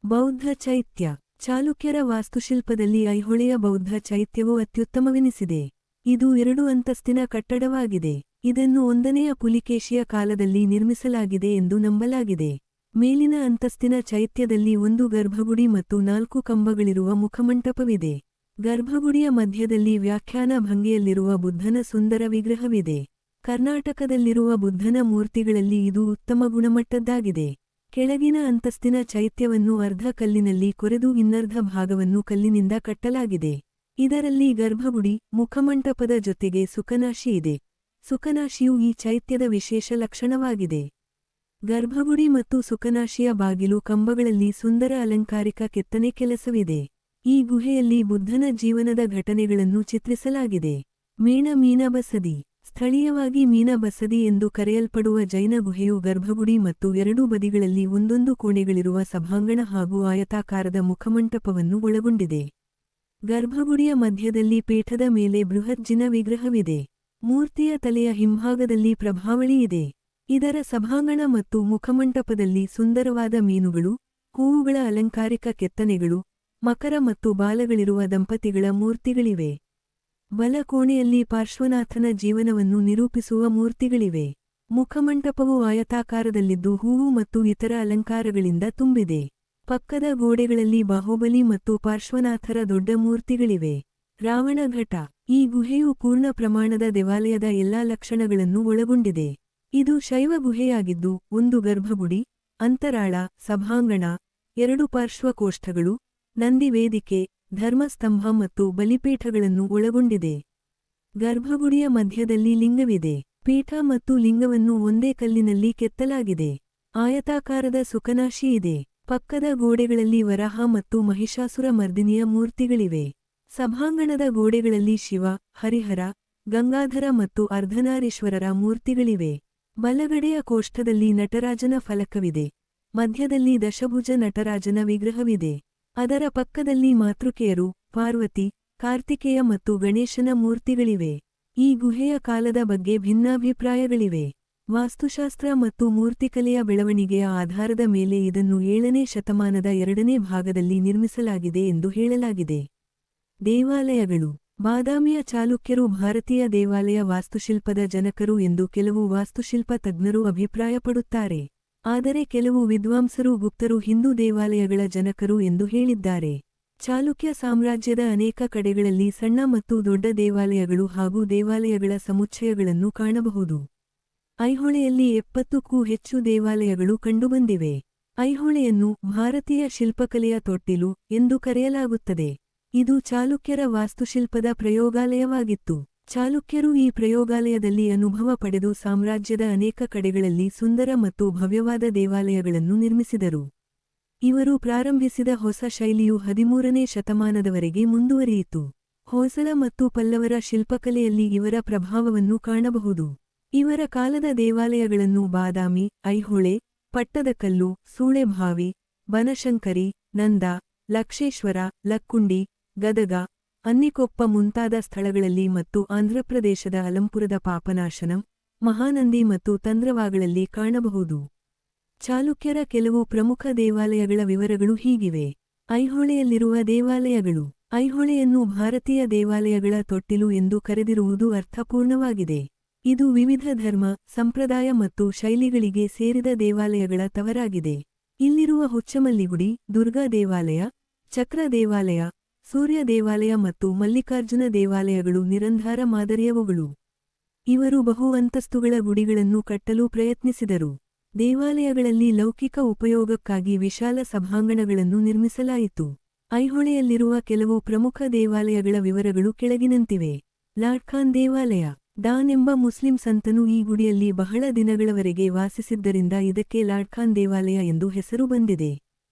ಬೌದ್ಧ ಚೈತ್ಯ. ಚಾಲುಕ್ಯರ ವಾಸ್ತುಶಿಲ್ಪದಲ್ಲಿ ಐಹೊಳೆಯ ಬೌದ್ಧ ಚೈತ್ಯವು ಅತ್ಯುತ್ತಮವೆನಿಸಿದೆ. ಇದು 2 ಅಂತಸ್ತಿನ ಕಟ್ಟಡವಾಗಿದೆ. ಇದನ್ನು 1ನೆಯ ಪುಲಿಕೇಶಿಯ ಕಾಲದಲ್ಲಿ ನಿರ್ಮಿಸಲಾಗಿದೆ ಎಂದು ನಂಬಲಾಗಿದೆ. ಮೇಲಿನ ಅಂತಸ್ತಿನ ಚೈತ್ಯದಲ್ಲಿ 1 ಗರ್ಭಗುಡಿ ಮತ್ತು 4 ಕಂಬಗಳಿರುವ ಮುಖಮಂಟಪವಿದೆ. ಗರ್ಭಗುಡಿಯ ಮಧ್ಯದಲ್ಲಿ ವ್ಯಾಖ್ಯಾನ ಭಂಗಿಯಲ್ಲಿರುವ ಬುದ್ಧನ ಸುಂದರ ವಿಗ್ರಹವಿದೆ. ಕರ್ನಾಟಕದಲ್ಲಿರುವ ಬುದ್ಧನ ಮೂರ್ತಿಗಳಲ್ಲಿ ಇದು ಉತ್ತಮ ಗುಣಮಟ್ಟದ್ದಾಗಿದೆ. ಕೆಳಗಿನ ಅಂತಸ್ತಿನ ಚೈತ್ಯವನ್ನು ಅರ್ಧ ಕಲ್ಲಿನಲ್ಲಿ ಕೊರೆದು ಇನ್ನರ್ಧ ಭಾಗವನ್ನು ಕಲ್ಲಿನಿಂದ ಕಟ್ಟಲಾಗಿದೆ. ಇದರಲ್ಲಿ ಗರ್ಭಗುಡಿ, ಮುಖಮಂಟಪದ ಜೊತೆಗೆ ಸುಖನಾಶಿ ಇದೆ. ಸುಖನಾಶಿಯು ಈ ಚೈತ್ಯದ ವಿಶೇಷ ಲಕ್ಷಣವಾಗಿದೆ. ಗರ್ಭಗುಡಿ ಮತ್ತು ಸುಖನಾಶಿಯ ಬಾಗಿಲು ಕಂಬಗಳಲ್ಲಿ ಸುಂದರ ಅಲಂಕಾರಿಕ ಕೆತ್ತನೆ ಕೆಲಸವಿದೆ. ಈ ಗುಹೆಯಲ್ಲಿ ಬುದ್ಧನ ಜೀವನದ ಘಟನೆಗಳನ್ನು ಚಿತ್ರಿಸಲಾಗಿದೆ. ಮೇಣ ಮೀನಬಸದಿ. ಸ್ಥಳೀಯವಾಗಿ ಮೀನಬಸದಿ ಎಂದು ಕರೆಯಲ್ಪಡುವ ಜೈನ ಗುಹೆಯು ಗರ್ಭಗುಡಿ ಮತ್ತು ಎರಡೂ ಬದಿಗಳಲ್ಲಿ ಒಂದೊಂದು ಕೋಣೆಗಳಿರುವ ಸಭಾಂಗಣ ಹಾಗೂ ಆಯತಾಕಾರದ ಮುಖಮಂಟಪವನ್ನು ಒಳಗೊಂಡಿದೆ. ಗರ್ಭಗುಡಿಯ ಮಧ್ಯದಲ್ಲಿ ಪೀಠದ ಮೇಲೆ ಬೃಹತ್ ಜಿನ ವಿಗ್ರಹವಿದೆ. ಮೂರ್ತಿಯ ತಲೆಯ ಹಿಂಭಾಗದಲ್ಲಿ ಪ್ರಭಾವಳಿ ಇದೆ. ಇದರ ಸಭಾಂಗಣ ಮತ್ತು ಮುಖಮಂಟಪದಲ್ಲಿ ಸುಂದರವಾದ ಮೀನುಗಳು, ಹೂವುಗಳ ಅಲಂಕಾರಿಕ ಕೆತ್ತನೆಗಳು, ಮಕರ ಮತ್ತು ಬಾಲಗಳಿರುವ ದಂಪತಿಗಳ ಮೂರ್ತಿಗಳಿವೆ. ಬಲ ಕೋಣೆಯಲ್ಲಿ ಪಾರ್ಶ್ವನಾಥನ ಜೀವನವನ್ನು ನಿರೂಪಿಸುವ ಮೂರ್ತಿಗಳಿವೆ. ಮುಖಮಂಟಪವು ಆಯತಾಕಾರದಲ್ಲಿದ್ದು ಹೂವು ಮತ್ತು ಇತರ ಅಲಂಕಾರಗಳಿಂದ ತುಂಬಿದೆ. ಪಕ್ಕದ ಗೋಡೆಗಳಲ್ಲಿ ಬಾಹುಬಲಿ ಮತ್ತು ಪಾರ್ಶ್ವನಾಥರ ದೊಡ್ಡ ಮೂರ್ತಿಗಳಿವೆ. ರಾವಣ ಘಟ. ಈ ಗುಹೆಯು ಪೂರ್ಣ ಪ್ರಮಾಣದ ದೇವಾಲಯದ ಎಲ್ಲಾ ಲಕ್ಷಣಗಳನ್ನು ಒಳಗೊಂಡಿದೆ. ಇದು ಶೈವ ಗುಹೆಯಾಗಿದ್ದು, ಒಂದು ಗರ್ಭಗುಡಿ, ಅಂತರಾಳ, ಸಭಾಂಗಣ, 2 ಪಾರ್ಶ್ವಕೋಷ್ಠಗಳು, ನಂದಿ ವೇದಿಕೆ, ಧರ್ಮಸ್ತಂಭ ಮತ್ತು ಬಲಿಪೀಠಗಳನ್ನು ಒಳಗೊಂಡಿದೆ. ಗರ್ಭಗುಡಿಯ ಮಧ್ಯದಲ್ಲಿ ಲಿಂಗವಿದೆ. ಪೀಠ ಮತ್ತು ಲಿಂಗವನ್ನು ಒಂದೇ ಕಲ್ಲಿನಲ್ಲಿ ಕೆತ್ತಲಾಗಿದೆ. ಆಯತಾಕಾರದ ಸುಖನಾಶಿ ಇದೆ. ಪಕ್ಕದ ಗೋಡೆಗಳಲ್ಲಿ ವರಾಹ ಮತ್ತು ಮಹಿಷಾಸುರ ಮರ್ದಿನಿಯ ಮೂರ್ತಿಗಳಿವೆ. ಸಭಾಂಗಣದ ಗೋಡೆಗಳಲ್ಲಿ ಶಿವ, ಹರಿಹರ, ಗಂಗಾಧರ ಮತ್ತು ಅರ್ಧನಾರೀಶ್ವರರ ಮೂರ್ತಿಗಳಿವೆ. ಬಲಗಡೆಯ ಕೋಷ್ಠದಲ್ಲಿ ನಟರಾಜನ ಫಲಕವಿದೆ. ಮಧ್ಯದಲ್ಲಿ ದಶಭುಜ ನಟರಾಜನ ವಿಗ್ರಹವಿದೆ. ಅದರ ಪಕ್ಕದಲ್ಲಿ ಮಾತೃಕೆಯರು, ಪಾರ್ವತಿ, ಕಾರ್ತಿಕೇಯ ಮತ್ತು ಗಣೇಶನ ಮೂರ್ತಿಗಳಿವೆ. ಈ ಗುಹೆಯ ಕಾಲದ ಬಗ್ಗೆ ಭಿನ್ನಾಭಿಪ್ರಾಯಗಳಿವೆ. ವಾಸ್ತುಶಾಸ್ತ್ರ ಮತ್ತು ಮೂರ್ತಿಕಲೆಯ ಬೆಳವಣಿಗೆಯ ಆಧಾರದ ಮೇಲೆ ಇದನ್ನು 7ನೇ ಶತಮಾನದ 2ನೇ ಭಾಗದಲ್ಲಿ ನಿರ್ಮಿಸಲಾಗಿದೆ ಎಂದು ಹೇಳಲಾಗಿದೆ. ದೇವಾಲಯಗಳು. ಬಾದಾಮಿಯ ಚಾಲುಕ್ಯರು ಭಾರತೀಯ ದೇವಾಲಯ ವಾಸ್ತುಶಿಲ್ಪದ ಜನಕರು ಎಂದು ಕೆಲವು ವಾಸ್ತುಶಿಲ್ಪ ತಜ್ಞರು ಅಭಿಪ್ರಾಯಪಡುತ್ತಾರೆ. ಆದರೆ ಕೆಲವು ವಿದ್ವಾಂಸರು ಗುಪ್ತರು ಹಿಂದೂ ದೇವಾಲಯಗಳ ಜನಕರು ಎಂದು ಹೇಳಿದ್ದಾರೆ. ಚಾಲುಕ್ಯ ಸಾಮ್ರಾಜ್ಯದ ಅನೇಕ ಕಡೆಗಳಲ್ಲಿ ಸಣ್ಣ ಮತ್ತು ದೊಡ್ಡ ದೇವಾಲಯಗಳು ಹಾಗೂ ದೇವಾಲಯಗಳ ಸಮುಚ್ಚಯಗಳನ್ನು ಕಾಣಬಹುದು. ಐಹೊಳೆಯಲ್ಲಿ 70ಕ್ಕೂ ಹೆಚ್ಚು ದೇವಾಲಯಗಳು ಕಂಡುಬಂದಿವೆ. ಐಹೊಳೆಯನ್ನು ಭಾರತೀಯ ಶಿಲ್ಪಕಲೆಯ ತೊಟ್ಟಿಲು ಎಂದು ಕರೆಯಲಾಗುತ್ತದೆ. ಇದು ಚಾಲುಕ್ಯರ ವಾಸ್ತುಶಿಲ್ಪದ ಪ್ರಯೋಗಾಲಯವಾಗಿತ್ತು. ಚಾಲುಕ್ಯರು ಈ ಪ್ರಯೋಗಾಲಯದಲ್ಲಿ ಅನುಭವ ಪಡೆದು ಸಾಮ್ರಾಜ್ಯದ ಅನೇಕ ಕಡೆಗಳಲ್ಲಿ ಸುಂದರ ಮತ್ತು ಭವ್ಯವಾದ ದೇವಾಲಯಗಳನ್ನು ನಿರ್ಮಿಸಿದರು. ಇವರು ಪ್ರಾರಂಭಿಸಿದ ಹೊಸ ಶೈಲಿಯು 13ನೇ ಶತಮಾನದವರೆಗೆ ಮುಂದುವರಿಯಿತು. ಹೊಯ್ಸಳ ಮತ್ತು ಪಲ್ಲವರ ಶಿಲ್ಪಕಲೆಯಲ್ಲಿ ಇವರ ಪ್ರಭಾವವನ್ನು ಕಾಣಬಹುದು. ಇವರ ಕಾಲದ ದೇವಾಲಯಗಳನ್ನು ಬಾದಾಮಿ, ಐಹೊಳೆ, ಪಟ್ಟದಕಲ್ಲು, ಸೂಳೆಭಾವಿ, ಬನಶಂಕರಿ, ನಂದ, ಲಕ್ಷೇಶ್ವರ, ಲಕ್ಕುಂಡಿ, ಗದಗ, ಅನ್ನಿಕೊಪ್ಪ ಮುಂತಾದ ಸ್ಥಳಗಳಲ್ಲಿ ಮತ್ತು ಆಂಧ್ರಪ್ರದೇಶದ ಅಲಂಪುರದ ಪಾಪನಾಶನಂ, ಮಹಾನಂದಿ ಮತ್ತು ತಂದ್ರವಾಗಳಲ್ಲಿ ಕಾಣಬಹುದು. ಚಾಲುಕ್ಯರ ಕೆಲವು ಪ್ರಮುಖ ದೇವಾಲಯಗಳ ವಿವರಗಳು ಹೀಗಿವೆ. ಐಹೊಳೆಯಲ್ಲಿರುವ ದೇವಾಲಯಗಳು. ಐಹೊಳೆಯನ್ನು ಭಾರತೀಯ ದೇವಾಲಯಗಳ ತೊಟ್ಟಿಲು ಎಂದು ಕರೆದಿರುವುದು ಅರ್ಥಪೂರ್ಣವಾಗಿದೆ. ಇದು ವಿವಿಧ ಧರ್ಮ, ಸಂಪ್ರದಾಯ ಮತ್ತು ಶೈಲಿಗಳಿಗೆ ಸೇರಿದ ದೇವಾಲಯಗಳ ತವರಾಗಿದೆ. ಇಲ್ಲಿರುವ ಹುಚ್ಚಮಲ್ಲಿಗುಡಿ, ದುರ್ಗಾ ದೇವಾಲಯ, ಚಕ್ರ ದೇವಾಲಯ, ಸೂರ್ಯ ದೇವಾಲಯ ಮತ್ತು ಮಲ್ಲಿಕಾರ್ಜುನ ದೇವಾಲಯಗಳು ನಿರಂಧಾರ ಮಾದರಿಯವುಗಳು. ಇವರು ಬಹು ಅಂತಸ್ತುಗಳ ಗುಡಿಗಳನ್ನು ಕಟ್ಟಲು ಪ್ರಯತ್ನಿಸಿದರು. ದೇವಾಲಯಗಳಲ್ಲಿ ಲೌಕಿಕ ಉಪಯೋಗಕ್ಕಾಗಿ ವಿಶಾಲ ಸಭಾಂಗಣಗಳನ್ನು ನಿರ್ಮಿಸಲಾಯಿತು. ಐಹೊಳೆಯಲ್ಲಿರುವ ಕೆಲವು ಪ್ರಮುಖ ದೇವಾಲಯಗಳ ವಿವರಗಳು ಕೆಳಗಿನಂತಿವೆ. ಲಾಡ್ಖಾನ್ ದೇವಾಲಯ. ಡಾನ್ ಎಂಬ ಮುಸ್ಲಿಂ ಸಂತನು ಈ ಗುಡಿಯಲ್ಲಿ ಬಹಳ ದಿನಗಳವರೆಗೆ ವಾಸಿಸಿದ್ದರಿಂದ ಇದಕ್ಕೆ ಲಾಡ್ಖಾನ್ ದೇವಾಲಯ ಎಂದು ಹೆಸರು ಬಂದಿದೆ.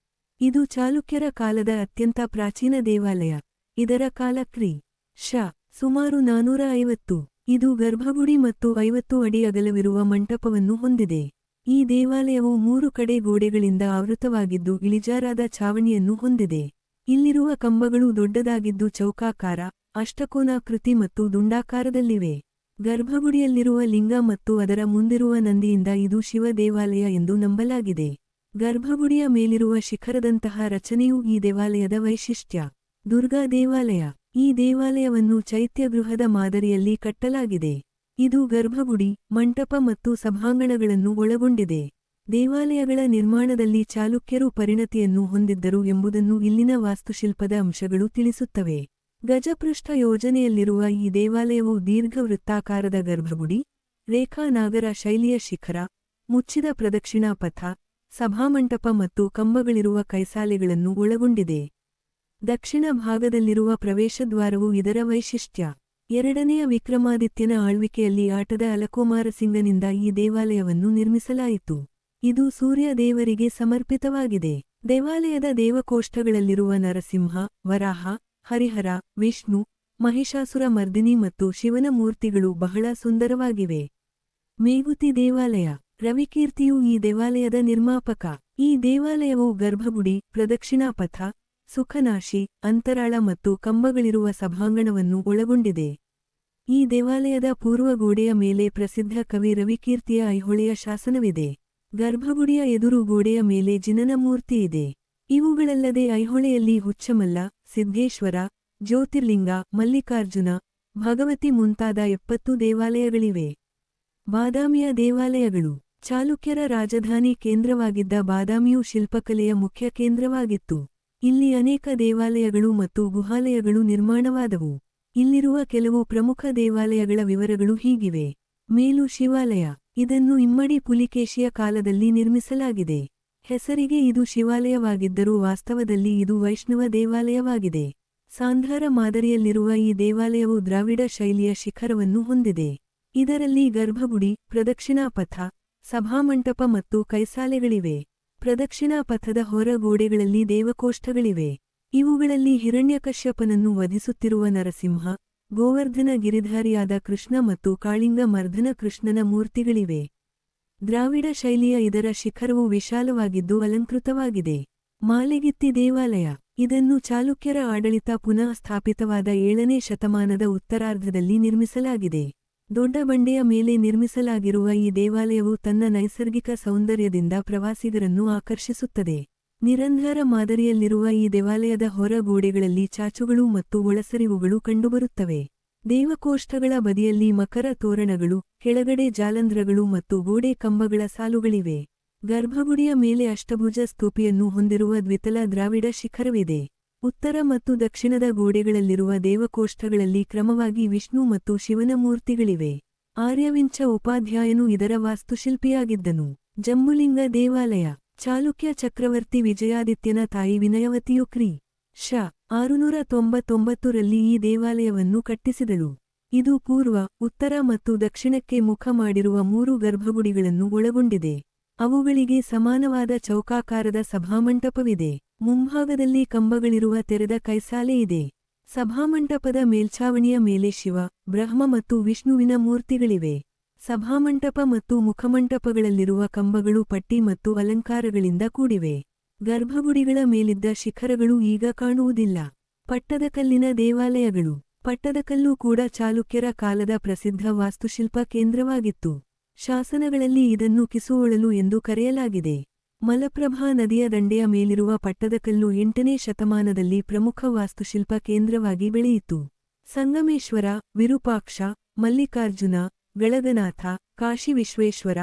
ಇದು ಚಾಲುಕ್ಯರ ಕಾಲದ ಅತ್ಯಂತ ಪ್ರಾಚೀನ ದೇವಾಲಯ. ಇದರ ಕಾಲ ಕ್ರಿ. ಶ. ಸುಮಾರು 450. ಇದು ಗರ್ಭಗುಡಿ ಮತ್ತು 50 ಅಡಿ ಅಗಲವಿರುವ ಮಂಟಪವನ್ನು ಹೊಂದಿದೆ. ಈ ದೇವಾಲಯವು 3 ಕಡೆ ಗೋಡೆಗಳಿಂದ ಆವೃತವಾಗಿದ್ದು ಇಳಿಜಾರಾದ ಛಾವಣಿಯನ್ನು ಹೊಂದಿದೆ. ಇಲ್ಲಿರುವ ಕಂಬಗಳು ದೊಡ್ಡದಾಗಿದ್ದು ಚೌಕಾಕಾರ, ಅಷ್ಟಕೋನಾಕೃತಿ ಮತ್ತು ದುಂಡಾಕಾರದಲ್ಲಿವೆ. ಗರ್ಭಗುಡಿಯಲ್ಲಿರುವ ಲಿಂಗ ಮತ್ತು ಅದರ ಮುಂದಿರುವ ನಂದಿಯಿಂದ ಇದು ಶಿವ ದೇವಾಲಯ ಎಂದು ನಂಬಲಾಗಿದೆ. ಗರ್ಭಗುಡಿಯ ಮೇಲಿರುವ ಶಿಖರದಂತಹ ರಚನೆಯು ಈ ದೇವಾಲಯದ ವೈಶಿಷ್ಟ್ಯ. ದುರ್ಗಾ ದೇವಾಲಯ. ಈ ದೇವಾಲಯವನ್ನು ಚೈತ್ಯಗೃಹದ ಮಾದರಿಯಲ್ಲಿ ಕಟ್ಟಲಾಗಿದೆ. ಇದು ಗರ್ಭಗುಡಿ, ಮಂಟಪ ಮತ್ತು ಸಭಾಂಗಣಗಳನ್ನು ಒಳಗೊಂಡಿದೆ. ದೇವಾಲಯಗಳ ನಿರ್ಮಾಣದಲ್ಲಿ ಚಾಲುಕ್ಯರು ಪರಿಣತಿಯನ್ನು ಹೊಂದಿದ್ದರು ಎಂಬುದನ್ನು ಇಲ್ಲಿನ ವಾಸ್ತುಶಿಲ್ಪದ ಅಂಶಗಳು ತಿಳಿಸುತ್ತವೆ. ಗಜಪೃಷ್ಠ ಯೋಜನೆಯಲ್ಲಿರುವ ಈ ದೇವಾಲಯವು ದೀರ್ಘವೃತ್ತಾಕಾರದ ಗರ್ಭಗುಡಿ, ರೇಖಾ ನಾಗರ ಶೈಲಿಯ ಶಿಖರ, ಮುಚ್ಚಿದ ಪ್ರದಕ್ಷಿಣಾ ಪಥ, ಸಭಾಮಂಟಪ ಮತ್ತು ಕಂಬಗಳಿರುವ ಕೈಸಾಲೆಗಳನ್ನು ಒಳಗೊಂಡಿದೆ. ದಕ್ಷಿಣ ಭಾಗದಲ್ಲಿರುವ ಪ್ರವೇಶದ್ವಾರವು ಇದರ ವೈಶಿಷ್ಟ್ಯ. 2ನೆಯ ವಿಕ್ರಮಾದಿತ್ಯನ ಆಳ್ವಿಕೆಯಲ್ಲಿ ಆಟದ ಅಲಕುಮಾರಸಿಂಗನಿಂದ ಈ ದೇವಾಲಯವನ್ನು ನಿರ್ಮಿಸಲಾಯಿತು. ಇದು ಸೂರ್ಯ ದೇವರಿಗೆ ಸಮರ್ಪಿತವಾಗಿದೆ. ದೇವಾಲಯದ ದೇವಕೋಷ್ಠಗಳಲ್ಲಿರುವ ನರಸಿಂಹ, ವರಾಹ, ಹರಿಹರ, ವಿಷ್ಣು, ಮಹಿಷಾಸುರ ಮರ್ದಿನಿ ಮತ್ತು ಶಿವನ ಮೂರ್ತಿಗಳು ಬಹಳ ಸುಂದರವಾಗಿವೆ. ಮೇಗುತಿ ದೇವಾಲಯ. ರವಿಕೀರ್ತಿಯು ಈ ದೇವಾಲಯದ ನಿರ್ಮಾಪಕ. ಈ ದೇವಾಲಯವು ಗರ್ಭಗುಡಿ, ಪ್ರದಕ್ಷಿಣಾಪಥ, ಸುಖನಾಶಿ, ಅಂತರಾಳ ಮತ್ತು ಕಂಬಗಳಿರುವ ಸಭಾಂಗಣವನ್ನು ಒಳಗೊಂಡಿದೆ. ಈ ದೇವಾಲಯದ ಪೂರ್ವ ಗೋಡೆಯ ಮೇಲೆ ಪ್ರಸಿದ್ಧ ಕವಿ ರವಿಕೀರ್ತಿಯ ಐಹೊಳೆಯ ಶಾಸನವಿದೆ. ಗರ್ಭಗುಡಿಯ ಎದುರು ಗೋಡೆಯ ಮೇಲೆ ಜಿನನ ಮೂರ್ತಿಯಿದೆ. ಇವುಗಳಲ್ಲದೆ ಐಹೊಳೆಯಲ್ಲಿ ಹುಚ್ಚಮಲ್ಲ, ಸಿದ್ಧೇಶ್ವರ, ಜ್ಯೋತಿರ್ಲಿಂಗ, ಮಲ್ಲಿಕಾರ್ಜುನ, ಭಗವತಿ ಮುಂತಾದ 70 ದೇವಾಲಯಗಳಿವೆ. ಬಾದಾಮಿಯ ದೇವಾಲಯಗಳು. ಚಾಲುಕ್ಯರ ರಾಜಧಾನಿ ಕೇಂದ್ರವಾಗಿದ್ದ ಬಾದಾಮಿಯು ಶಿಲ್ಪಕಲೆಯ ಮುಖ್ಯ ಕೇಂದ್ರವಾಗಿತ್ತು. ಇಲ್ಲಿ ಅನೇಕ ದೇವಾಲಯಗಳು ಮತ್ತು ಗುಹಾಲಯಗಳು ನಿರ್ಮಾಣವಾದವು. ಇಲ್ಲಿರುವ ಕೆಲವು ಪ್ರಮುಖ ದೇವಾಲಯಗಳ ವಿವರಗಳು ಹೀಗಿವೆ. ಮೇಲು ಶಿವಾಲಯ. ಇದನ್ನು ಇಮ್ಮಡಿ ಪುಲಿಕೇಶಿಯ ಕಾಲದಲ್ಲಿ ನಿರ್ಮಿಸಲಾಗಿದೆ. ಹೆಸರಿಗೆ ಇದು ಶಿವಾಲಯವಾಗಿದ್ದರೂ ವಾಸ್ತವದಲ್ಲಿ ಇದು ವೈಷ್ಣವ ದೇವಾಲಯವಾಗಿದೆ. ಸಾಂಧಾರ ಮಾದರಿಯಲ್ಲಿರುವ ಈ ದೇವಾಲಯವು ದ್ರಾವಿಡ ಶೈಲಿಯ ಶಿಖರವನ್ನು ಹೊಂದಿದೆ. ಇದರಲ್ಲಿ ಗರ್ಭಗುಡಿ, ಪ್ರದಕ್ಷಿಣಾಪಥ, ಸಭಾಮಂಟಪ ಮತ್ತು ಕೈಸಾಲೆಗಳಿವೆ. ಪ್ರದಕ್ಷಿಣಾಪಥದ ಹೊರ ಗೋಡೆಗಳಲ್ಲಿ ದೇವಕೋಷ್ಠಗಳಿವೆ. ಇವುಗಳಲ್ಲಿ ಹಿರಣ್ಯಕಶ್ಯಪನನ್ನು ವಧಿಸುತ್ತಿರುವ ನರಸಿಂಹ, ಗೋವರ್ಧನ ಗಿರಿಧಾರಿಯಾದ ಕೃಷ್ಣ ಮತ್ತು ಕಾಳಿಂಗ ಮರ್ಧನ ಕೃಷ್ಣನ ಮೂರ್ತಿಗಳಿವೆ. ದ್ರಾವಿಡ ಶೈಲಿಯ ಇದರ ಶಿಖರವು ವಿಶಾಲವಾಗಿದ್ದು ಅಲಂಕೃತವಾಗಿದೆ. ಮಾಲೆಗಿತ್ತಿ ದೇವಾಲಯ. ಇದನ್ನು ಚಾಲುಕ್ಯರ ಆಡಳಿತ ಪುನಃ ಸ್ಥಾಪಿತವಾದ 7ನೇ ಶತಮಾನದ ಉತ್ತರಾರ್ಧದಲ್ಲಿ ನಿರ್ಮಿಸಲಾಗಿದೆ. ದೊಡ್ಡ ಬಂಡೆಯ ಮೇಲೆ ನಿರ್ಮಿಸಲಾಗಿರುವ ಈ ದೇವಾಲಯವು ತನ್ನ ನೈಸರ್ಗಿಕ ಸೌಂದರ್ಯದಿಂದ ಪ್ರವಾಸಿಗರನ್ನು ಆಕರ್ಷಿಸುತ್ತದೆ. ನಿರಂಧಾರ ಮಾದರಿಯಲ್ಲಿರುವ ಈ ದೇವಾಲಯದ ಹೊರ ಗೋಡೆಗಳಲ್ಲಿ ಚಾಚುಗಳು ಮತ್ತು ಒಳಸರಿವುಗಳು ಕಂಡುಬರುತ್ತವೆ. ದೇವಕೋಷ್ಠಗಳ ಬದಿಯಲ್ಲಿ ಮಕರ ತೋರಣಗಳು, ಕೆಳಗಡೆ ಜಾಲಂಧ್ರಗಳು ಮತ್ತು ಗೋಡೆ ಕಂಬಗಳ ಸಾಲುಗಳಿವೆ. ಗರ್ಭಗುಡಿಯ ಮೇಲೆ ಅಷ್ಟಭುಜ ಸ್ತೂಪಿಯನ್ನು ಹೊಂದಿರುವ ದ್ವಿತಲ ದ್ರಾವಿಡ ಶಿಖರವಿದೆ. ಉತ್ತರ ಮತ್ತು ದಕ್ಷಿಣದ ಗೋಡೆಗಳಲ್ಲಿರುವ ದೇವಕೋಷ್ಠಗಳಲ್ಲಿ ಕ್ರಮವಾಗಿ ವಿಷ್ಣು ಮತ್ತು ಶಿವನ ಮೂರ್ತಿಗಳಿವೆ. ಆರ್ಯವಿಂಚ ಉಪಾಧ್ಯಾಯನು ಇದರ ವಾಸ್ತುಶಿಲ್ಪಿಯಾಗಿದ್ದನು. ಜಂಬುಲಿಂಗ ದೇವಾಲಯ. ಚಾಲುಕ್ಯ ಚಕ್ರವರ್ತಿ ವಿಜಯಾದಿತ್ಯನ ತಾಯಿ ವಿನಯವತಿಯು ಕ್ರಿ. ಶ. 699ರಲ್ಲಿ ಈ ದೇವಾಲಯವನ್ನು ಕಟ್ಟಿಸಿದಳು. ಇದು ಪೂರ್ವ, ಉತ್ತರ ಮತ್ತು ದಕ್ಷಿಣಕ್ಕೆ ಮುಖ ಮಾಡಿರುವ 3 ಗರ್ಭಗುಡಿಗಳನ್ನು ಒಳಗೊಂಡಿದೆ. ಅವುಗಳಿಗೆ ಸಮಾನವಾದ ಚೌಕಾಕಾರದ ಸಭಾಮಂಟಪವಿದೆ. ಮುಂಭಾಗದಲ್ಲಿ ಕಂಬಗಳಿರುವ ತೆರೆದ ಕೈಸಾಲೆ ಇದೆ. ಸಭಾಮಂಟಪದ ಮೇಲ್ಛಾವಣಿಯ ಮೇಲೆ ಶಿವ, ಬ್ರಹ್ಮ ಮತ್ತು ವಿಷ್ಣುವಿನ ಮೂರ್ತಿಗಳಿವೆ. ಸಭಾಮಂಟಪ ಮತ್ತು ಮುಖಮಂಟಪಗಳಲ್ಲಿರುವ ಕಂಬಗಳು ಪಟ್ಟಿ ಮತ್ತು ಅಲಂಕಾರಗಳಿಂದ ಕೂಡಿವೆ. ಗರ್ಭಗುಡಿಗಳ ಮೇಲಿದ್ದ ಶಿಖರಗಳು ಈಗ ಕಾಣುವುದಿಲ್ಲ. ಪಟ್ಟದಕಲ್ಲಿನ ದೇವಾಲಯಗಳು. ಪಟ್ಟದಕಲ್ಲು ಕೂಡ ಚಾಲುಕ್ಯರ ಕಾಲದ ಪ್ರಸಿದ್ಧ ವಾಸ್ತುಶಿಲ್ಪ ಕೇಂದ್ರವಾಗಿತ್ತು. ಶಾಸನಗಳಲ್ಲಿ ಇದನ್ನು ಕಿಸುವೊಳಲು ಎಂದು ಕರೆಯಲಾಗಿದೆ. ಮಲಪ್ರಭಾ ನದಿಯ ದಂಡೆಯ ಮೇಲಿರುವ ಪಟ್ಟದಕಲ್ಲು 8ನೇ ಶತಮಾನದಲ್ಲಿ ಪ್ರಮುಖ ವಾಸ್ತುಶಿಲ್ಪ ಕೇಂದ್ರವಾಗಿ ಬೆಳೆಯಿತು. ಸಂಗಮೇಶ್ವರ, ವಿರೂಪಾಕ್ಷ, ಮಲ್ಲಿಕಾರ್ಜುನ, ಗಳಗನಾಥ, ಕಾಶಿ ವಿಶ್ವೇಶ್ವರ,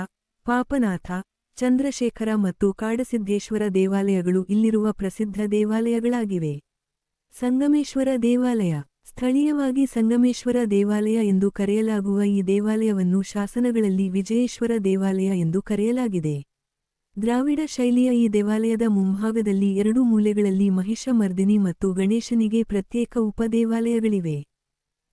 ಪಾಪನಾಥ, ಚಂದ್ರಶೇಖರ ಮತ್ತು ಕಾಡಸಿದ್ದೇಶ್ವರ ದೇವಾಲಯಗಳು ಇಲ್ಲಿರುವ ಪ್ರಸಿದ್ಧ ದೇವಾಲಯಗಳಾಗಿವೆ. ಸಂಗಮೇಶ್ವರ ದೇವಾಲಯ. ಸ್ಥಳೀಯವಾಗಿ ಸಂಗಮೇಶ್ವರ ದೇವಾಲಯ ಎಂದು ಕರೆಯಲಾಗುವ ಈ ದೇವಾಲಯವನ್ನು ಶಾಸನಗಳಲ್ಲಿ ವಿಜಯೇಶ್ವರ ದೇವಾಲಯ ಎಂದು ಕರೆಯಲಾಗಿದೆ. ದ್ರಾವಿಡ ಶೈಲಿಯ ಈ ದೇವಾಲಯದ ಮುಂಭಾಗದಲ್ಲಿ 2 ಮೂಲೆಗಳಲ್ಲಿ ಮಹಿಷ ಮರ್ದಿನಿ ಮತ್ತು ಗಣೇಶನಿಗೆ ಪ್ರತ್ಯೇಕ ಉಪದೇವಾಲಯಗಳಿವೆ.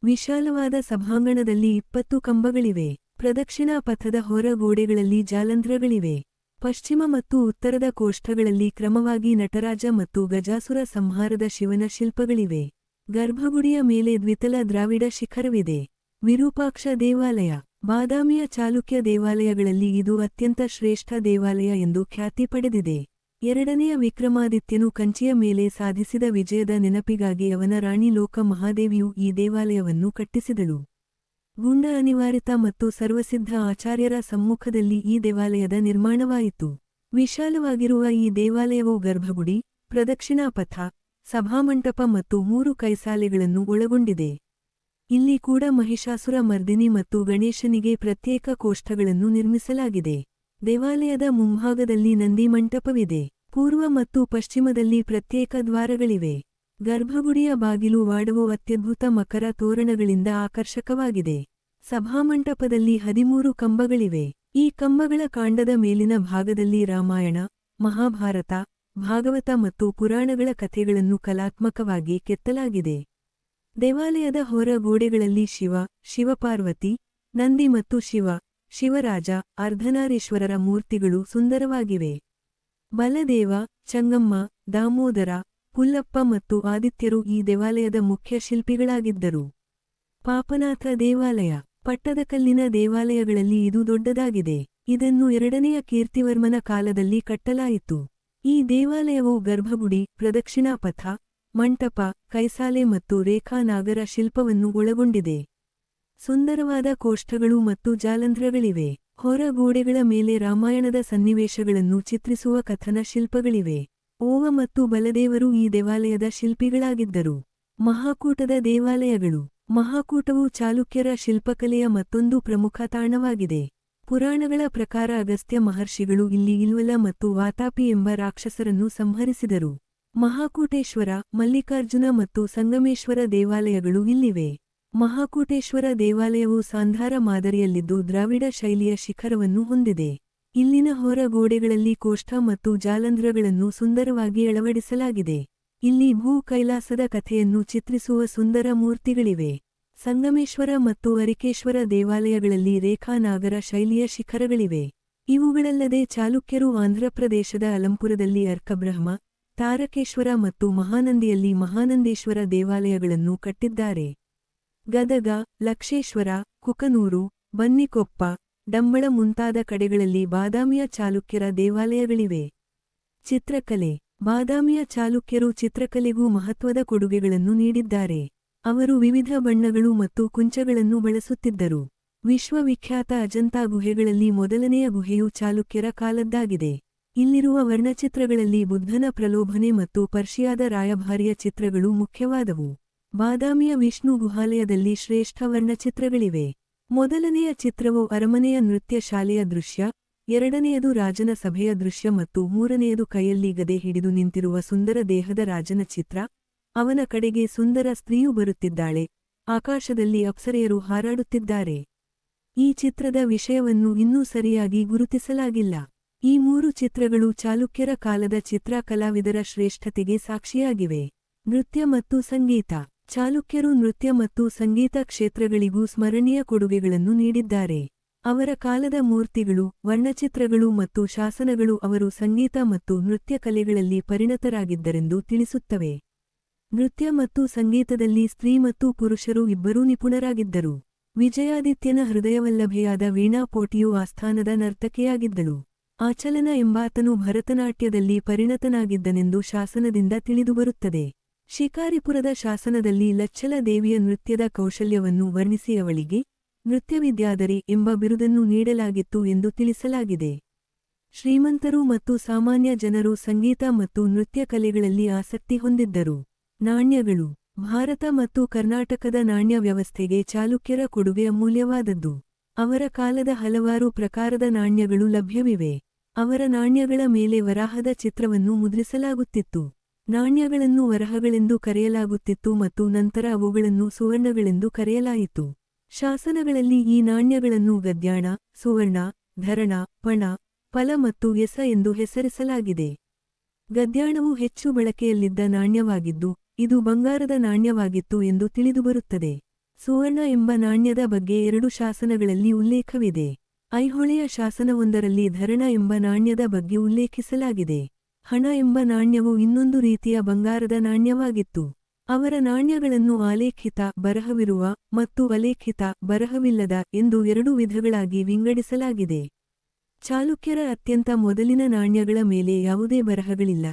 ವಿಶಾಲವಾದ ಸಭಾಂಗಣದಲ್ಲಿ 20 ಕಂಬಗಳಿವೆ. ಪ್ರದಕ್ಷಿಣಾ ಪಥದ ಹೊರ ಗೋಡೆಗಳಲ್ಲಿ ಜಾಲಂಧ್ರಗಳಿವೆ. ಪಶ್ಚಿಮ ಮತ್ತು ಉತ್ತರದ ಕೋಷ್ಠಗಳಲ್ಲಿ ಕ್ರಮವಾಗಿ ನಟರಾಜ ಮತ್ತು ಗಜಾಸುರ ಸಂಹಾರದ ಶಿವನ ಶಿಲ್ಪಗಳಿವೆ. ಗರ್ಭಗುಡಿಯ ಮೇಲೆ ದ್ವಿತಲ ದ್ರಾವಿಡ ಶಿಖರವಿದೆ. ವಿರೂಪಾಕ್ಷ ದೇವಾಲಯ. ಬಾದಾಮಿಯ ಚಾಲುಕ್ಯ ದೇವಾಲಯಗಳಲ್ಲಿ ಇದು ಅತ್ಯಂತ ಶ್ರೇಷ್ಠ ದೇವಾಲಯ ಎಂದು ಖ್ಯಾತಿ ಪಡೆದಿದೆ. 2ನೇ ವಿಕ್ರಮಾದಿತ್ಯನು ಕಂಚಿಯ ಮೇಲೆ ಸಾಧಿಸಿದ ವಿಜಯದ ನೆನಪಿಗಾಗಿ ಅವನ ರಾಣಿ ಲೋಕ ಮಹಾದೇವಿಯು ಈ ದೇವಾಲಯವನ್ನು ಕಟ್ಟಿಸಿದಳು. ಗುಂಡ ಅನಿವಾರಿತ ಮತ್ತು ಸರ್ವಸಿದ್ಧ ಆಚಾರ್ಯರ ಸಮ್ಮುಖದಲ್ಲಿ ಈ ದೇವಾಲಯದ ನಿರ್ಮಾಣವಾಯಿತು. ವಿಶಾಲವಾಗಿರುವ ಈ ದೇವಾಲಯವು ಗರ್ಭಗುಡಿ, ಪ್ರದಕ್ಷಿಣಾಪಥ, ಸಭಾಮಂಟಪ ಮತ್ತು 3 ಕೈಸಾಲೆಗಳನ್ನು ಒಳಗೊಂಡಿದೆ. ಇಲ್ಲಿ ಕೂಡ ಮಹಿಷಾಸುರ ಮರ್ದಿನಿ ಮತ್ತು ಗಣೇಶನಿಗೆ ಪ್ರತ್ಯೇಕ ಕೋಷ್ಠಗಳನ್ನು ನಿರ್ಮಿಸಲಾಗಿದೆ. ದೇವಾಲಯದ ಮುಂಭಾಗದಲ್ಲಿ ನಂದಿ ಮಂಟಪವಿದೆ. ಪೂರ್ವ ಮತ್ತು ಪಶ್ಚಿಮದಲ್ಲಿ ಪ್ರತ್ಯೇಕ ದ್ವಾರಗಳಿವೆ. ಗರ್ಭಗುಡಿಯ ಬಾಗಿಲು ವಾಡವು ಅತ್ಯದ್ಭುತ ಮಕರ ತೋರಣಗಳಿಂದ ಆಕರ್ಷಕವಾಗಿದೆ. ಸಭಾಮಂಟಪದಲ್ಲಿ 13 ಕಂಬಗಳಿವೆ. ಈ ಕಂಬಗಳ ಕಾಂಡದ ಮೇಲಿನ ಭಾಗದಲ್ಲಿ ರಾಮಾಯಣ, ಮಹಾಭಾರತ, ಭಾಗವತ ಮತ್ತು ಪುರಾಣಗಳ ಕಥೆಗಳನ್ನು ಕಲಾತ್ಮಕವಾಗಿ ಕೆತ್ತಲಾಗಿದೆ. ದೇವಾಲಯದ ಹೊರ ಗೋಡೆಗಳಲ್ಲಿ ಶಿವ, ಶಿವಪಾರ್ವತಿ, ನಂದಿ ಮತ್ತು ಶಿವ, ಶಿವರಾಜ, ಅರ್ಧನಾರೀಶ್ವರರ ಮೂರ್ತಿಗಳು ಸುಂದರವಾಗಿವೆ. ಬಲದೇವ, ಚಂಗಮ್ಮ, ದಾಮೋದರ, ಪುಲ್ಲಪ್ಪ ಮತ್ತು ಆದಿತ್ಯರು ಈ ದೇವಾಲಯದ ಮುಖ್ಯ ಶಿಲ್ಪಿಗಳಾಗಿದ್ದರು. ಪಾಪನಾಥ ದೇವಾಲಯ ಪಟ್ಟದಕಲ್ಲಿನ ದೇವಾಲಯಗಳಲ್ಲಿ ಇದು ದೊಡ್ಡದಾಗಿದೆ. ಇದನ್ನು 2ನೆಯ ಕೀರ್ತಿವರ್ಮನ ಕಾಲದಲ್ಲಿ ಕಟ್ಟಲಾಯಿತು. ಈ ದೇವಾಲಯವು ಗರ್ಭಗುಡಿ, ಪ್ರದಕ್ಷಿಣಾ ಪಥ, ಮಂಟಪ, ಕೈಸಾಲೆ ಮತ್ತು ರೇಖಾನಾಗರ ಶಿಲ್ಪವನ್ನು ಒಳಗೊಂಡಿದೆ. ಸುಂದರವಾದ ಕೋಷ್ಠಗಳು ಮತ್ತು ಜಾಲಂಧ್ರಗಳಿವೆ. ಹೊರ ಗೋಡೆಗಳ ಮೇಲೆ ರಾಮಾಯಣದ ಸನ್ನಿವೇಶಗಳನ್ನು ಚಿತ್ರಿಸುವ ಕಥನ ಶಿಲ್ಪಗಳಿವೆ. ಓವ ಮತ್ತು ಬಲದೇವರು ಈ ದೇವಾಲಯದ ಶಿಲ್ಪಿಗಳಾಗಿದ್ದರು. ಮಹಾಕೂಟದ ದೇವಾಲಯಗಳು ಮಹಾಕೂಟವು ಚಾಲುಕ್ಯರ ಶಿಲ್ಪಕಲೆಯ ಮತ್ತೊಂದು ಪ್ರಮುಖ ತಾಣವಾಗಿದೆ. ಪುರಾಣಗಳ ಪ್ರಕಾರ ಅಗಸ್ತ್ಯ ಮಹರ್ಷಿಗಳು ಇಲ್ಲಿ ಇಲ್ವಲ ಮತ್ತು ವಾತಾಪಿ ಎಂಬ ರಾಕ್ಷಸರನ್ನು ಸಂಹರಿಸಿದರು. ಮಹಾಕೂಟೇಶ್ವರ, ಮಲ್ಲಿಕಾರ್ಜುನ ಮತ್ತು ಸಂಗಮೇಶ್ವರ ದೇವಾಲಯಗಳು ಇಲ್ಲಿವೆ. ಮಹಾಕೂಟೇಶ್ವರ ದೇವಾಲಯವು ಸಾಂಧಾರ ಮಾದರಿಯಲ್ಲಿದ್ದು ದ್ರಾವಿಡ ಶೈಲಿಯ ಶಿಖರವನ್ನು ಹೊಂದಿದೆ. ಇಲ್ಲಿನ ಹೊರ ಗೋಡೆಗಳಲ್ಲಿ ಕೋಷ್ಠ ಮತ್ತು ಜಾಲಂಧ್ರಗಳನ್ನು ಸುಂದರವಾಗಿ ಅಳವಡಿಸಲಾಗಿದೆ. ಇಲ್ಲಿ ಭೂ ಕೈಲಾಸದ ಕಥೆಯನ್ನು ಚಿತ್ರಿಸುವ ಸುಂದರ ಮೂರ್ತಿಗಳಿವೆ. ಸಂಗಮೇಶ್ವರ ಮತ್ತು ಅರಿಕೇಶ್ವರ ದೇವಾಲಯಗಳಲ್ಲಿ ರೇಖಾನಾಗರ ಶೈಲಿಯ ಶಿಖರಗಳಿವೆ. ಇವುಗಳಲ್ಲದೆ ಚಾಲುಕ್ಯರು ಆಂಧ್ರಪ್ರದೇಶದ ಅಲಂಪುರದಲ್ಲಿ ಅರ್ಕಬ್ರಹ್ಮ, ತಾರಕೇಶ್ವರ ಮತ್ತು ಮಹಾನಂದಿಯಲ್ಲಿ ಮಹಾನಂದೇಶ್ವರ ದೇವಾಲಯಗಳನ್ನು ಕಟ್ಟಿದ್ದಾರೆ. ಗದಗ, ಲಕ್ಷೇಶ್ವರ, ಕುಕನೂರು, ಬನ್ನಿಕೊಪ್ಪ, ಡಂಬಳ ಮುಂತಾದ ಕಡೆಗಳಲ್ಲಿ ಬಾದಾಮಿಯ ಚಾಲುಕ್ಯರ ದೇವಾಲಯಗಳಿವೆ. ಚಿತ್ರಕಲೆ ಬಾದಾಮಿಯ ಚಾಲುಕ್ಯರು ಚಿತ್ರಕಲೆಗೂ ಮಹತ್ವದ ಕೊಡುಗೆಗಳನ್ನು ನೀಡಿದ್ದಾರೆ. ಅವರು ವಿವಿಧ ಬಣ್ಣಗಳು ಮತ್ತು ಕುಂಚಗಳನ್ನು ಬಳಸುತ್ತಿದ್ದರು. ವಿಶ್ವವಿಖ್ಯಾತ ಅಜಂತಾ ಗುಹೆಗಳಲ್ಲಿ ಮೊದಲನೆಯ ಗುಹೆಯು ಚಾಲುಕ್ಯರ ಕಾಲದ್ದಾಗಿದೆ. ಇಲ್ಲಿರುವ ವರ್ಣಚಿತ್ರಗಳಲ್ಲಿ ಬುದ್ಧನ ಪ್ರಲೋಭನೆ ಮತ್ತು ಪರ್ಷಿಯಾದ ರಾಯಭಾರಿಯ ಚಿತ್ರಗಳು ಮುಖ್ಯವಾದವು. ಬಾದಾಮಿಯ ವಿಷ್ಣು ಗುಹಾಲಯದಲ್ಲಿ ಶ್ರೇಷ್ಠ ವರ್ಣಚಿತ್ರಗಳಿವೆ. ಮೊದಲನೆಯ ಚಿತ್ರವು ಅರಮನೆಯ ನೃತ್ಯ ಶಾಲೆಯ ದೃಶ್ಯ, 2ನೆಯದು ರಾಜನ ಸಭೆಯ ದೃಶ್ಯ ಮತ್ತು 3ನೆಯದು ಕೈಯಲ್ಲಿ ಗದೆ ಹಿಡಿದು ನಿಂತಿರುವ ಸುಂದರ ದೇಹದ ರಾಜನ ಚಿತ್ರ. ಅವನ ಕಡೆಗೆ ಸುಂದರ ಸ್ತ್ರೀಯು ಬರುತ್ತಿದ್ದಾಳೆ. ಆಕಾಶದಲ್ಲಿ ಅಪ್ಸರೆಯರು ಹಾರಾಡುತ್ತಿದ್ದಾರೆ. ಈ ಚಿತ್ರದ ವಿಷಯವನ್ನು ಇನ್ನೂ ಸರಿಯಾಗಿ ಗುರುತಿಸಲಾಗಿಲ್ಲ. ಈ 3 ಚಿತ್ರಗಳು ಚಾಲುಕ್ಯರ ಕಾಲದ ಚಿತ್ರಕಲಾವಿದರ ಶ್ರೇಷ್ಠತೆಗೆ ಸಾಕ್ಷಿಯಾಗಿವೆ. ನೃತ್ಯ ಮತ್ತು ಸಂಗೀತ ಚಾಲುಕ್ಯರು ನೃತ್ಯ ಮತ್ತು ಸಂಗೀತ ಕ್ಷೇತ್ರಗಳಿಗೂ ಸ್ಮರಣೀಯ ಕೊಡುಗೆಗಳನ್ನು ನೀಡಿದ್ದಾರೆ. ಅವರ ಕಾಲದ ಮೂರ್ತಿಗಳು, ವರ್ಣಚಿತ್ರಗಳು ಮತ್ತು ಶಾಸನಗಳು ಅವರು ಸಂಗೀತ ಮತ್ತು ನೃತ್ಯ ಕಲೆಗಳಲ್ಲಿ ಪರಿಣತರಾಗಿದ್ದರೆಂದು ತಿಳಿಸುತ್ತವೆ. ನೃತ್ಯ ಮತ್ತು ಸಂಗೀತದಲ್ಲಿ ಸ್ತ್ರೀ ಮತ್ತು ಪುರುಷರು ಇಬ್ಬರೂ ನಿಪುಣರಾಗಿದ್ದರು. ವಿಜಯಾದಿತ್ಯನ ಹೃದಯವಲ್ಲಭೆಯಾದ ವೀಣಾ ಪೋಟಿಯು ಆಸ್ಥಾನದ ನರ್ತಕಿಯಾಗಿದ್ದಳು. ಆಚಲನ ಎಂಬಾತನು ಭರತನಾಟ್ಯದಲ್ಲಿ ಪರಿಣತನಾಗಿದ್ದನೆಂದು ಶಾಸನದಿಂದ ತಿಳಿದುಬರುತ್ತದೆ. ಶಿಕಾರಿಪುರದ ಶಾಸನದಲ್ಲಿ ಲಚ್ಚಲ ದೇವಿಯ ನೃತ್ಯದ ಕೌಶಲ್ಯವನ್ನು ವರ್ಣಿಸಿ ಅವಳಿಗೆ ನೃತ್ಯವಿದ್ಯಾಧರಿ ಎಂಬ ಬಿರುದನ್ನು ನೀಡಲಾಗಿತ್ತು ಎಂದು ತಿಳಿಸಲಾಗಿದೆ. ಶ್ರೀಮಂತರು ಮತ್ತು ಸಾಮಾನ್ಯ ಜನರು ಸಂಗೀತ ಮತ್ತು ನೃತ್ಯ ಕಲೆಗಳಲ್ಲಿ ಆಸಕ್ತಿ ಹೊಂದಿದ್ದರು. ನಾಣ್ಯಗಳು ಭಾರತ ಮತ್ತು ಕರ್ನಾಟಕದ ನಾಣ್ಯ ವ್ಯವಸ್ಥೆಗೆ ಚಾಲುಕ್ಯರ ಕೊಡುಗೆ ಅಮೂಲ್ಯವಾದದ್ದು. ಅವರ ಕಾಲದ ಹಲವಾರು ಪ್ರಕಾರದ ನಾಣ್ಯಗಳು ಲಭ್ಯವಿವೆ. ಅವರ ನಾಣ್ಯಗಳ ಮೇಲೆ ವರಾಹದ ಚಿತ್ರವನ್ನು ಮುದ್ರಿಸಲಾಗುತ್ತಿತ್ತು. ನಾಣ್ಯಗಳನ್ನು ವರಹಗಳೆಂದು ಕರೆಯಲಾಗುತ್ತಿತ್ತು ಮತ್ತು ನಂತರ ಅವುಗಳನ್ನು ಸುವರ್ಣಗಳೆಂದು ಕರೆಯಲಾಯಿತು. ಶಾಸನಗಳಲ್ಲಿ ಈ ನಾಣ್ಯಗಳನ್ನು ಗದ್ಯಾಣ, ಸುವರ್ಣ, ಧರಣ, ಪಣ, ಫಲ ಮತ್ತು ಎಸ ಎಂದು ಹೆಸರಿಸಲಾಗಿದೆ. ಗದ್ಯಾಣವು ಹೆಚ್ಚು ಬಳಕೆಯಲ್ಲಿದ್ದ ನಾಣ್ಯವಾಗಿದ್ದು, ಇದು ಬಂಗಾರದ ನಾಣ್ಯವಾಗಿತ್ತು ಎಂದು ತಿಳಿದುಬರುತ್ತದೆ. ಸುವರ್ಣ ಎಂಬ ನಾಣ್ಯದ ಬಗ್ಗೆ 2 ಶಾಸನಗಳಲ್ಲಿ ಉಲ್ಲೇಖವಿದೆ. ಐಹೊಳೆಯ ಶಾಸನವೊಂದರಲ್ಲಿ ಧರಣ ಎಂಬ ನಾಣ್ಯದ ಬಗ್ಗೆ ಉಲ್ಲೇಖಿಸಲಾಗಿದೆ. ಹಣ ಎಂಬ ನಾಣ್ಯವು ಇನ್ನೊಂದು ರೀತಿಯ ಬಂಗಾರದ ನಾಣ್ಯವಾಗಿತ್ತು. ಅವರ ನಾಣ್ಯಗಳನ್ನು ಆಲೇಖಿತ ಬರಹವಿರುವ ಮತ್ತು ಅಲೇಖಿತ ಬರಹವಿಲ್ಲದ ಎಂದು 2 ವಿಧಗಳಾಗಿ ವಿಂಗಡಿಸಲಾಗಿದೆ. ಚಾಲುಕ್ಯರ ಅತ್ಯಂತ ಮೊದಲಿನ ನಾಣ್ಯಗಳ ಮೇಲೆ ಯಾವುದೇ ಬರಹಗಳಿಲ್ಲ,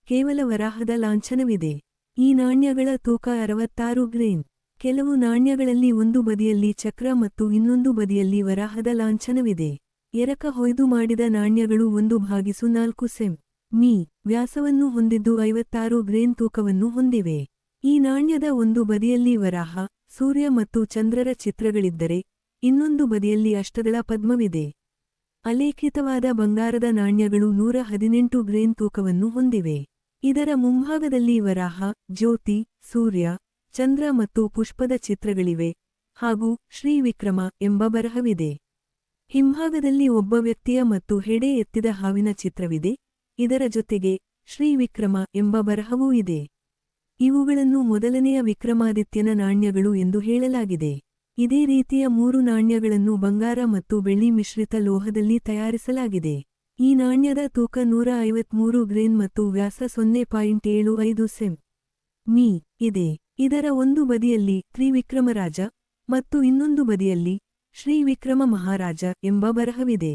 ಕೇವಲ ವರಾಹದ ಲಾಂಛನವಿದೆ. ಈ ನಾಣ್ಯಗಳ ತೂಕ 66 ಗ್ರೇನ್. ಕೆಲವು ನಾಣ್ಯಗಳಲ್ಲಿ ಒಂದು ಬದಿಯಲ್ಲಿ ಚಕ್ರ ಮತ್ತು ಇನ್ನೊಂದು ಬದಿಯಲ್ಲಿ ವರಾಹದ ಲಾಂಛನವಿದೆ. ಎರಕ ಹೊಯ್ದು ಮಾಡಿದ ನಾಣ್ಯಗಳು 1/4 ಸೆಂ. ಮೀ. ವ್ಯಾಸವನ್ನು ಹೊಂದಿದ್ದು 56 ಗ್ರೇನ್ ತೂಕವನ್ನು ಹೊಂದಿವೆ. ಈ ನಾಣ್ಯದ ಒಂದು ಬದಿಯಲ್ಲಿ ವರಾಹ, ಸೂರ್ಯ ಮತ್ತು ಚಂದ್ರರ ಚಿತ್ರಗಳಿದ್ದರೆ, ಇನ್ನೊಂದು ಬದಿಯಲ್ಲಿ ಅಷ್ಟದಳ ಪದ್ಮವಿದೆ. ಅಲೇಖಿತವಾದ ಬಂಗಾರದ ನಾಣ್ಯಗಳು 118 ಗ್ರೇನ್ ತೂಕವನ್ನು ಹೊಂದಿವೆ. ಇದರ ಮುಂಭಾಗದಲ್ಲಿ ವರಾಹ, ಜ್ಯೋತಿ, ಸೂರ್ಯ, ಚಂದ್ರ ಮತ್ತು ಪುಷ್ಪದ ಚಿತ್ರಗಳಿವೆ, ಹಾಗೂ ಶ್ರೀ ವಿಕ್ರಮ ಎಂಬ ಬರಹವಿದೆ. ಹಿಂಭಾಗದಲ್ಲಿ ಒಬ್ಬ ವ್ಯಕ್ತಿಯ ಮತ್ತು ಹೆಡೆ ಎತ್ತಿದ ಹಾವಿನ ಚಿತ್ರವಿದೆ. ಇದರ ಜೊತೆಗೆ ಶ್ರೀ ವಿಕ್ರಮ ಎಂಬ ಬರಹವೂ ಇದೆ. ಇವುಗಳನ್ನು ಮೊದಲನೆಯ ವಿಕ್ರಮಾದಿತ್ಯನ ನಾಣ್ಯಗಳು ಎಂದು ಹೇಳಲಾಗಿದೆ. ಇದೇ ರೀತಿಯ 3 ನಾಣ್ಯಗಳನ್ನು ಬಂಗಾರ ಮತ್ತು ಬೆಳ್ಳಿ ಮಿಶ್ರಿತ ಲೋಹದಲ್ಲಿ ತಯಾರಿಸಲಾಗಿದೆ. ಈ ಈ ನಾಣ್ಯದ ತೂಕ 153 ಗ್ರೇನ್ ಮತ್ತು ವ್ಯಾಸ 0.75 ಸೆಂ. ಮೀ. ಇದೆ. ಇದರ ಒಂದು ಬದಿಯಲ್ಲಿ ತ್ರಿವಿಕ್ರಮರಾಜ ಮತ್ತು ಇನ್ನೊಂದು ಬದಿಯಲ್ಲಿ ಶ್ರೀ ವಿಕ್ರಮ ಮಹಾರಾಜ ಎಂಬ ಬರಹವಿದೆ.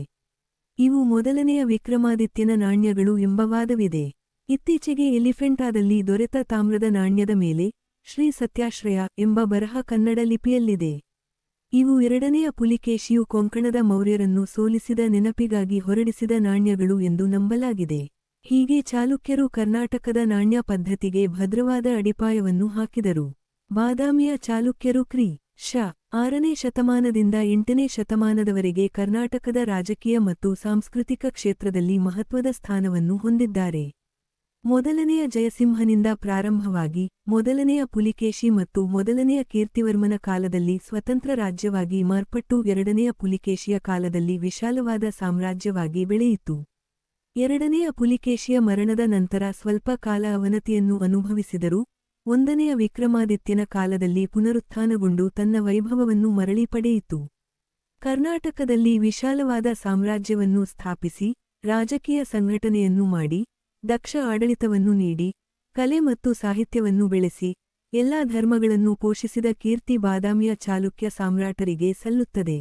ಇವು ಮೊದಲನೆಯ ವಿಕ್ರಮಾದಿತ್ಯನ ನಾಣ್ಯಗಳು ಎಂಬ ವಾದವಿದೆ. ಇತ್ತೀಚೆಗೆ ಎಲಿಫೆಂಟಾದಲ್ಲಿ ದೊರೆತ ತಾಮ್ರದ ನಾಣ್ಯದ ಮೇಲೆ ಶ್ರೀ ಸತ್ಯಾಶ್ರಯ ಎಂಬ ಬರಹ ಕನ್ನಡ ಲಿಪಿಯಲ್ಲಿದೆ. ಇವು ಎರಡನೆಯ ಪುಲಿಕೇಶಿಯು ಕೊಂಕಣದ ಮೌರ್ಯರನ್ನು ಸೋಲಿಸಿದ ನೆನಪಿಗಾಗಿ ಹೊರಡಿಸಿದ ನಾಣ್ಯಗಳು ಎಂದು ನಂಬಲಾಗಿದೆ. ಹೀಗೆ ಚಾಲುಕ್ಯರು ಕರ್ನಾಟಕದ ನಾಣ್ಯ ಪದ್ಧತಿಗೆ ಭದ್ರವಾದ ಅಡಿಪಾಯವನ್ನು ಹಾಕಿದರು. ಬಾದಾಮಿಯ ಚಾಲುಕ್ಯರು ಕ್ರಿ. ಶ. 6ನೇ ಶತಮಾನದಿಂದ 8ನೇ ಶತಮಾನದವರೆಗೆ ಕರ್ನಾಟಕದ ರಾಜಕೀಯ ಮತ್ತು ಸಾಂಸ್ಕೃತಿಕ ಕ್ಷೇತ್ರದಲ್ಲಿ ಮಹತ್ವದ ಸ್ಥಾನವನ್ನು ಹೊಂದಿದ್ದಾರೆ. ಮೊದಲನೆಯ ಜಯಸಿಂಹನಿಂದ ಪ್ರಾರಂಭವಾಗಿ ಮೊದಲನೆಯ ಪುಲಿಕೇಶಿ ಮತ್ತು ಮೊದಲನೆಯ ಕೀರ್ತಿವರ್ಮನ ಕಾಲದಲ್ಲಿ ಸ್ವತಂತ್ರ ರಾಜ್ಯವಾಗಿ ಮಾರ್ಪಟ್ಟು ಎರಡನೆಯ ಪುಲಿಕೇಶಿಯ ಕಾಲದಲ್ಲಿ ವಿಶಾಲವಾದ ಸಾಮ್ರಾಜ್ಯವಾಗಿ ಬೆಳೆಯಿತು. ಎರಡನೆಯ ಪುಲಿಕೇಶಿಯ ಮರಣದ ನಂತರ ಸ್ವಲ್ಪ ಕಾಲ ಅವನತಿಯನ್ನು ಅನುಭವಿಸಿದರೂ ಒಂದನೆಯ ವಿಕ್ರಮಾದಿತ್ಯನ ಕಾಲದಲ್ಲಿ ಪುನರುತ್ಥಾನಗೊಂಡು ತನ್ನ ವೈಭವವನ್ನು ಮರಳಿ ಪಡೆಯಿತು. ಕರ್ನಾಟಕದಲ್ಲಿ ವಿಶಾಲವಾದ ಸಾಮ್ರಾಜ್ಯವನ್ನು ಸ್ಥಾಪಿಸಿ ರಾಜಕೀಯ ಸಂಘಟನೆಯನ್ನು ಮಾಡಿ ದಕ್ಷ ಆಡಳಿತವನ್ನು ನೀಡಿ ಕಲೆ ಮತ್ತು ಸಾಹಿತ್ಯವನ್ನು ಬೆಳೆಸಿ ಎಲ್ಲಾ ಧರ್ಮಗಳನ್ನು ಪೋಷಿಸಿದ ಕೀರ್ತಿ ಬಾದಾಮಿಯ ಚಾಲುಕ್ಯ ಸಾಮ್ರಾಟರಿಗೆ ಸಲ್ಲುತ್ತದೆ.